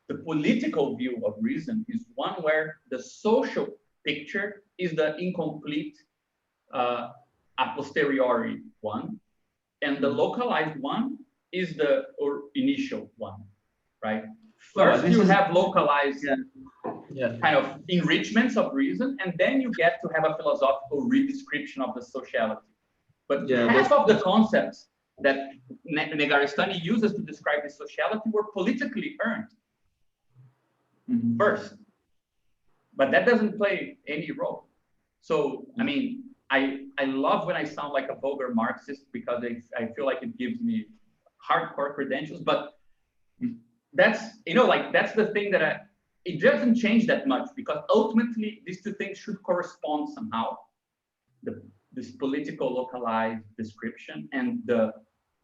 Speaker 2: the political view of reason is one where the social picture is the incomplete a posteriori one, and the localized one is the initial one, right? First, you have localized kind of enrichments of reason, and then you get to have a philosophical redescription of the sociality. But half of the concepts that Negarestani uses to describe the sociality were politically earned first, but that doesn't play any role. So, I mean, I love when I sound like a vulgar Marxist because I feel like it gives me hardcore credentials, but that's, that's the thing that it doesn't change that much, because ultimately these two things should correspond somehow. This political localized description and the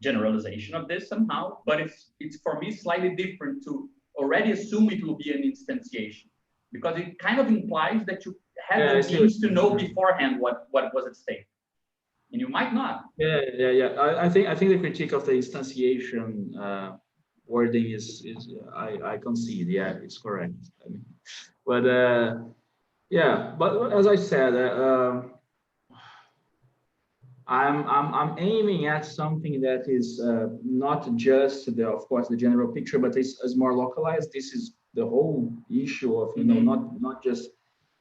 Speaker 2: generalization of this somehow, but it's for me slightly different to already assume it will be an instantiation, because it kind of implies that you have the means to know beforehand what was at stake, and you might not.
Speaker 6: I think the critique of the instantiation wording is I concede. Yeah, it's correct. I mean, but Yeah, but as I said, I'm aiming at something that is not just of course, the general picture, but is more localized. This is the whole issue of not just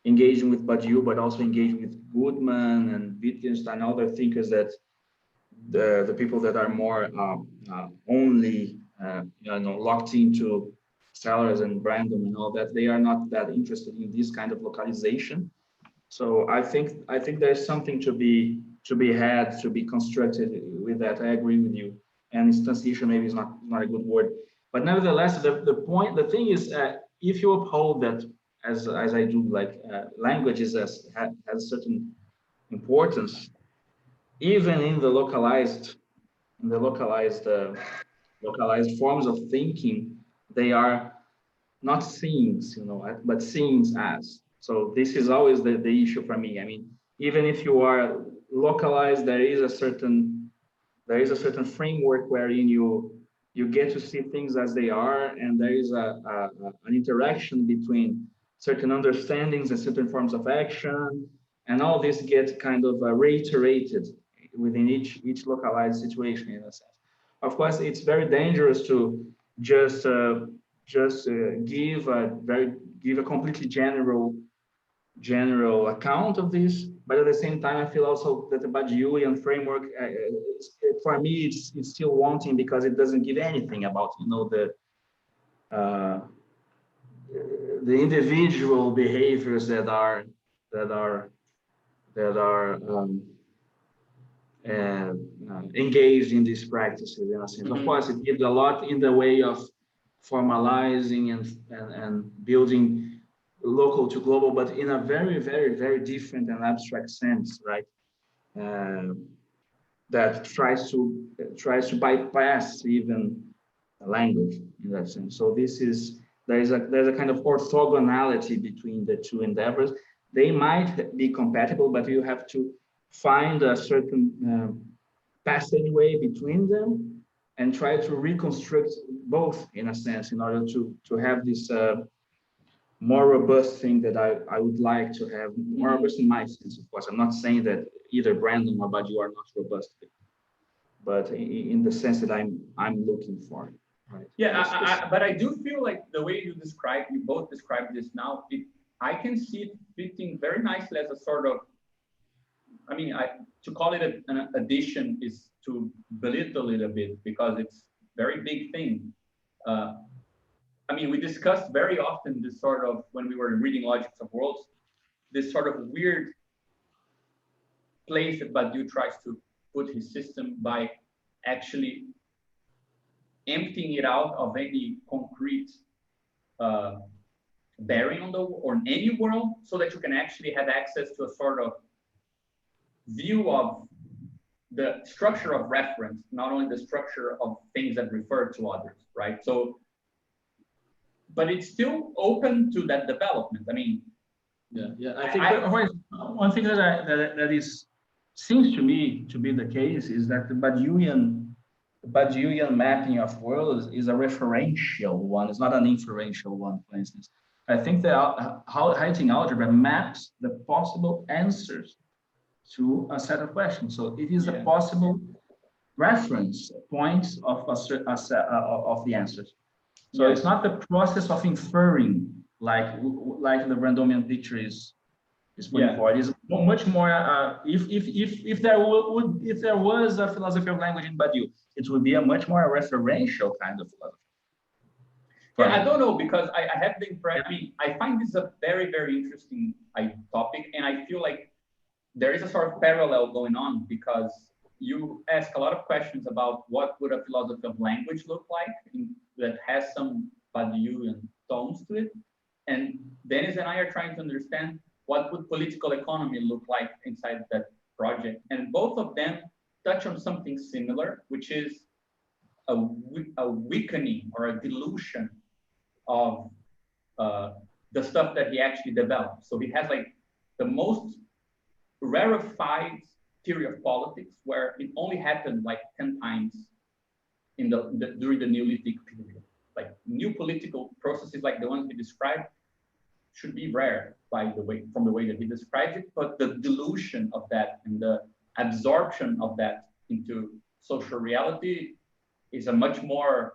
Speaker 6: engaging with Badiou, but also engaging with Goodman and Wittgenstein, other thinkers that the people that are more only locked into Sellers and Brandon and all that, they are not that interested in this kind of localization. So I think there's something to be had, to be constructed with that. I agree with you. And instantiation maybe is not a good word, but nevertheless, the thing is, if you uphold that, as I do, like languages has certain importance, even in the localized forms of thinking, they are not things, but things as. So this is always the issue for me. I mean, even if you are localized, there is a certain framework wherein you get to see things as they are, and there is an interaction between certain understandings and certain forms of action, and all this gets kind of reiterated within each localized situation, in a sense. Of course, it's very dangerous to just give a completely general account of this, but at the same time, I feel also that the Badiouian framework, for me, it's still wanting, because it doesn't give anything about the individual behaviors that are engaged in these practices, in a sense. Of course, it gives a lot in the way of formalizing and building local to global, but in a very, very, very different and abstract sense, right? That tries to bypass even language in that sense. So there's a kind of orthogonality between the two endeavors. They might be compatible, but you have to find a certain passageway between them and try to reconstruct both, in a sense, in order to have this more robust thing that I would like to have, more robust in my sense, of course. I'm not saying that either Brandon or Badiou are not robust, but in the sense that I'm looking for. Right.
Speaker 2: Yeah, but I do feel like the way you both describe this now, I can see it fitting very nicely as a sort of, I mean, to call it an addition is to belittle it a bit, because it's a very big thing. I mean, we discussed very often this sort of, when we were reading Logics of Worlds, this sort of weird place that Badiou tries to put his system by actually emptying it out of any concrete bearing on any world, so that you can actually have access to a sort of view of the structure of reference, not only the structure of things that refer to others, right? So, but it's still open to that development. I mean,
Speaker 6: yeah. I think one thing that seems to me to be the case is that the Badiouian mapping of worlds is a referential one. It's not an inferential one, for instance. I think that Heyting algebra maps the possible answers to a set of questions. So it is a possible reference points of the answers. So it's not the process of inferring like the Brandomian picture is putting forward. It's much more. If there was a philosophy of language in Badiou, it would be a much more referential kind of philosophy.
Speaker 2: Yeah, I don't know, because I have the impression. I mean, I find this a very, very interesting topic, and I feel like there is a sort of parallel going on, because you ask a lot of questions about what would a philosophy of language look like that has some Badiouian tones to it, and Dennis and I are trying to understand what would political economy look like inside that project, and both of them touch on something similar, which is a weakening or a dilution of the stuff that he actually developed. So he has like the most rarefied theory of politics, where it only happened like 10 times during the Neolithic period. Like new political processes like the ones we described should be rare from the way that he describes it, but the dilution of that and the absorption of that into social reality is a much more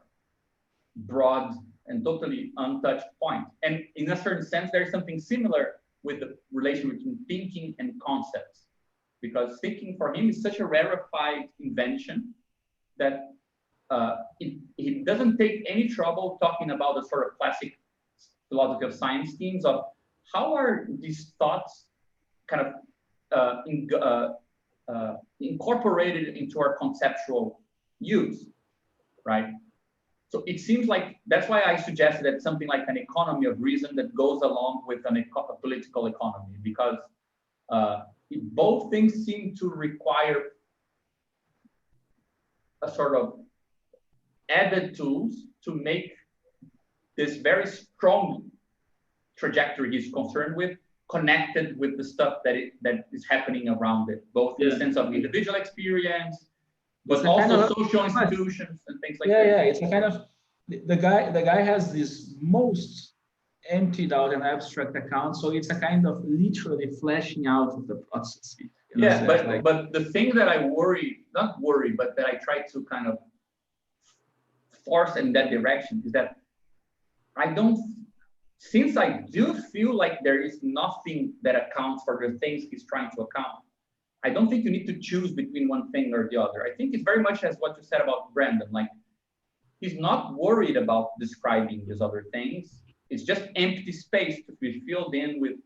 Speaker 2: broad and totally untouched point. And in a certain sense, there's something similar with the relation between thinking and concepts, because thinking for him is such a rarefied invention that he doesn't take any trouble talking about the sort of classic philosophy of science themes of how are these thoughts kind of incorporated into our conceptual use, right? So it seems like that's why I suggested that something like an economy of reason that goes along with a political economy, because both things seem to require a sort of added tools to make this very strong trajectory he's concerned with connected with the stuff that is happening around it, both in the sense of individual experience, but also kind of social institutions and things like that.
Speaker 6: Yeah, it's a kind of the guy has this most emptied out and abstract account, so it's a kind of literally fleshing out of the process.
Speaker 2: Yeah, but the thing that I not worry, but that I try to kind of force in that direction is that since I do feel like there is nothing that accounts for the things he's trying to account, I don't think you need to choose between one thing or the other. I think it's very much as what you said about Brandon, like he's not worried about describing these other things. It's just empty space to be filled in with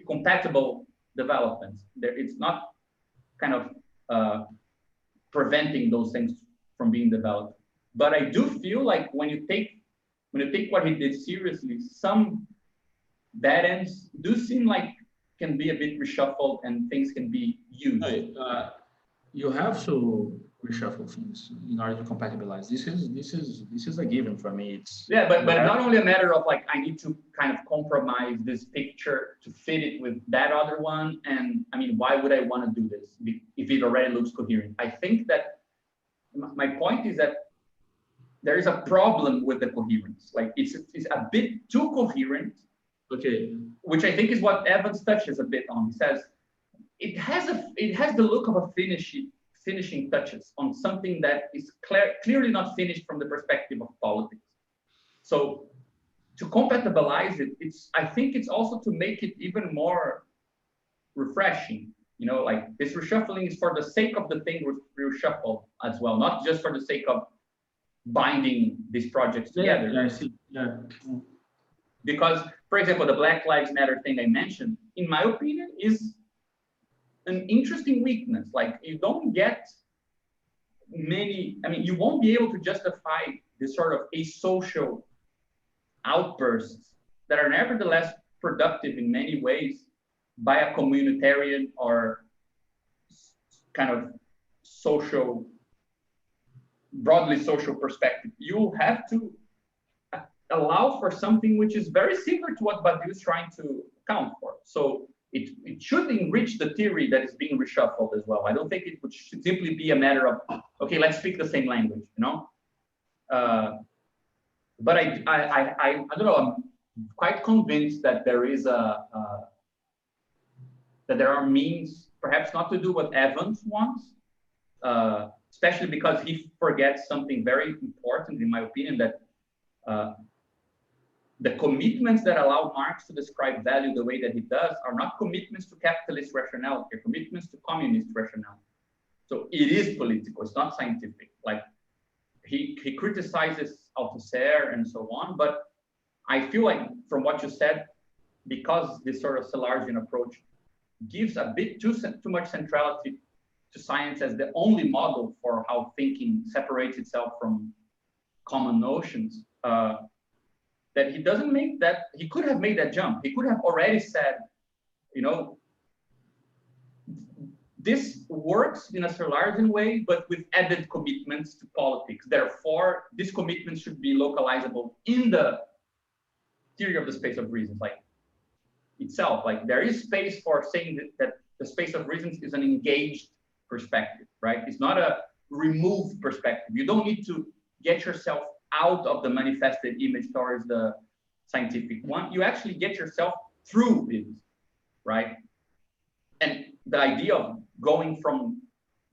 Speaker 2: compatible developments. It's not kind of preventing those things from being developed. But I do feel like when you take what he did seriously, some dead ends do seem like can be a bit reshuffled and things can be used.
Speaker 6: You have to reshuffle things in order to compatibilize. This is a given for me.
Speaker 2: But not only a matter of like I need to kind of compromise this picture to fit it with that other one. And I mean, why would I want to do this if it already looks coherent? I think that my point is that there is a problem with the coherence. Like it's a bit too coherent.
Speaker 6: Okay.
Speaker 2: Which I think is what Evans touches a bit on. He says it has the look of a finishing touches on something that is clearly not finished from the perspective of politics. So to compatibilize it, I think it's also to make it even more refreshing. You know, like this reshuffling is for the sake of the thing reshuffled as well, not just for the sake of binding these projects together.
Speaker 6: Yeah, I see. Yeah.
Speaker 2: Because, for example, the Black Lives Matter thing I mentioned, in my opinion, is an interesting weakness. Like you don't get you won't be able to justify this sort of asocial outbursts that are nevertheless productive in many ways by a communitarian or kind of broadly social perspective. You have to allow for something which is very similar to what Badiou is trying to account for. So it should enrich the theory that is being reshuffled as well. I don't think it should simply be a matter of, okay, let's speak the same language, you know? But I don't know, I'm quite convinced that there is that there are means, perhaps not to do what Evans wants, especially because he forgets something very important, in my opinion, that the commitments that allow Marx to describe value the way that he does are not commitments to capitalist rationality, they're commitments to communist rationality. So it is political, it's not scientific. Like he criticizes Althusser and so on, but I feel like from what you said, because this sort of Salargian approach gives a bit too much centrality to science as the only model for how thinking separates itself from common notions, that he doesn't make that, he could have made that jump. He could have already said, you know, this works in a Salargian way, but with added commitments to politics. Therefore, this commitment should be localizable in the theory of the space of reasons, like itself. Like there is space for saying that the space of reasons is an engaged perspective, right? It's not a removed perspective. You don't need to get yourself out of the manifested image towards the scientific one, you actually get yourself through it, right? And the idea of going from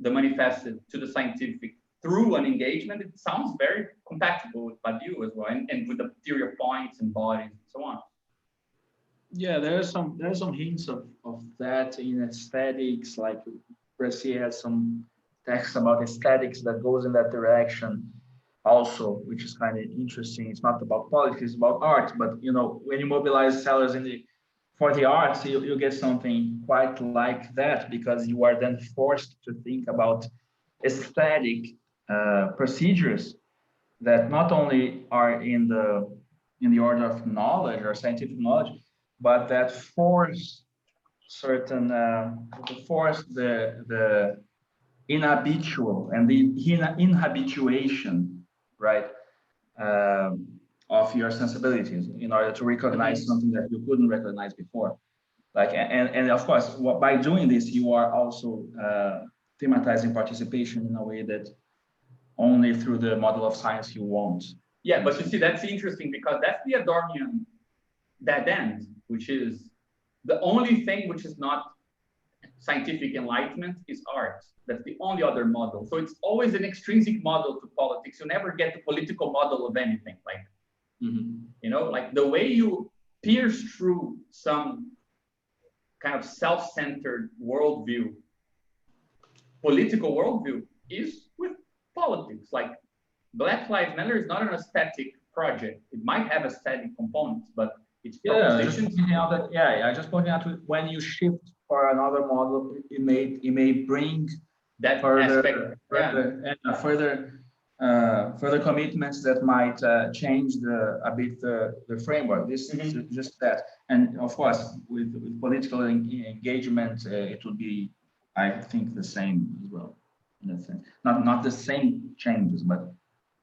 Speaker 2: the manifested to the scientific through an engagement, it sounds very compatible with Badiou as well, and with the theory of points and bodies and so on.
Speaker 6: Yeah, there's some hints of that in aesthetics, like Brescia has some text about aesthetics that goes in that direction also, which is kind of interesting. It's not about politics, it's about art, but you know, when you mobilize sellers for the arts, you get something quite like that, because you are then forced to think about aesthetic procedures that not only are in the order of knowledge or scientific knowledge, but that force certain the inhabitual and the inhabituation, right, of your sensibilities in order to recognize something that you couldn't recognize before. Like, and of course, by doing this, you are also thematizing participation in a way that only through the model of science you won't.
Speaker 2: Yeah, but you see, that's interesting, because that's the Adornian dead end, which is the only thing which is not scientific enlightenment is art. That's the only other model. So it's always an extrinsic model to politics. You never get the political model of anything. Like, you know, like the way you pierce through some kind of self-centered worldview, political worldview, is with politics. Like Black Lives Matter is not an aesthetic project. It might have aesthetic components, but it's propositions.
Speaker 6: I just pointed out when you shift for another model, it may bring
Speaker 2: that
Speaker 6: further
Speaker 2: aspect,
Speaker 6: further commitments that might change a bit the framework. This is just that, and of course with political engagement, it would be, I think, the same as well. In that sense, not the same changes, but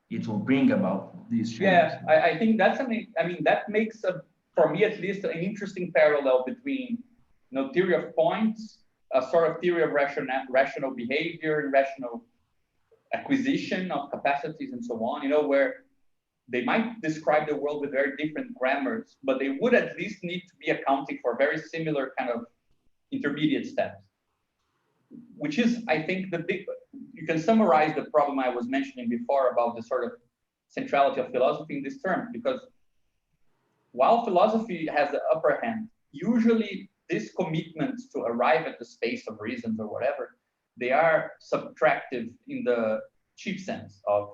Speaker 6: it will bring about these changes.
Speaker 2: Yeah, I think that's that makes for me at least an interesting parallel between, you know, theory of points, a sort of theory of rational behavior and rational acquisition of capacities and so on, you know, where they might describe the world with very different grammars, but they would at least need to be accounting for very similar kind of intermediate steps, which is, I think, you can summarize the problem I was mentioning before about the sort of centrality of philosophy in this term, because while philosophy has the upper hand, usually these commitments to arrive at the space of reasons or whatever, they are subtractive in the cheap sense of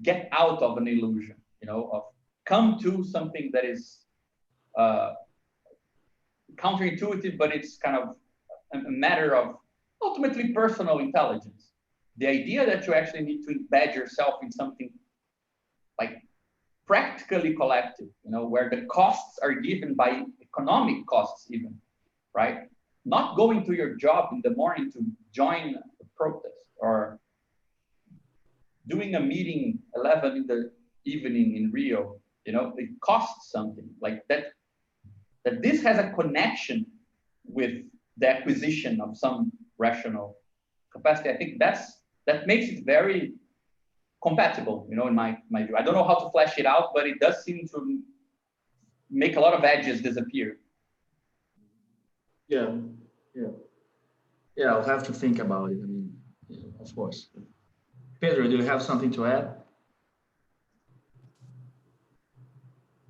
Speaker 2: get out of an illusion, you know, of come to something that is counterintuitive, but it's kind of a matter of ultimately personal intelligence. The idea that you actually need to embed yourself in something like practically collective, you know, where the costs are given by economic costs even, right? Not going to your job in the morning to join a protest, or doing a meeting 11 in the evening in Rio, you know, it costs something like that. That this has a connection with the acquisition of some rational capacity. I think that makes it very compatible, you know, in my view. I don't know how to flesh it out, but it does seem to make a lot of edges disappear.
Speaker 6: Yeah, I'll have to think about it. I mean, yeah, of course. Pedro, do you have something to add?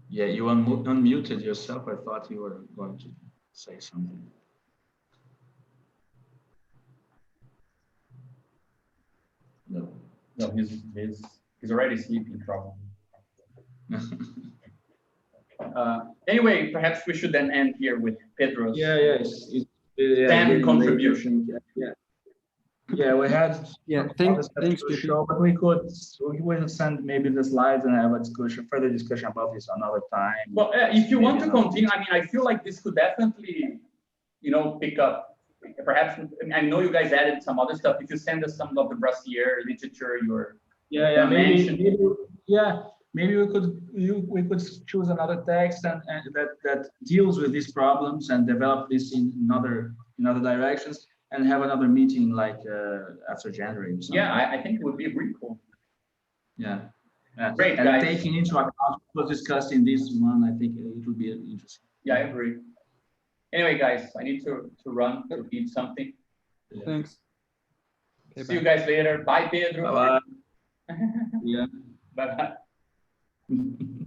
Speaker 6: Yeah, you unmuted yourself. I thought you were going to say something. No,
Speaker 2: he's already sleeping, probably. Anyway, perhaps we should then end here with Pedro's contribution.
Speaker 6: Yeah, we had
Speaker 8: thanks
Speaker 6: to show, but we will send maybe the slides and have a further discussion about this another time.
Speaker 2: Well, if you want to continue, I mean, I feel like this could definitely, you know, pick up. Perhaps, I know you guys added some other stuff. If you send us some of the Brassier literature,
Speaker 6: maybe we could choose another text and that deals with these problems and develop this in other directions, and have another meeting like after January or something.
Speaker 2: Yeah, I think it would be really cool.
Speaker 6: Yeah.
Speaker 2: Great,
Speaker 6: and
Speaker 2: guys.
Speaker 6: taking into account what was discussed in this one, I think it will be interesting.
Speaker 2: Yeah, I agree. Anyway, guys, I need to run to eat something.
Speaker 5: Thanks. Okay,
Speaker 2: See you guys later. Bye, Pedro.
Speaker 6: Bye-bye. Yeah.
Speaker 2: Bye-bye.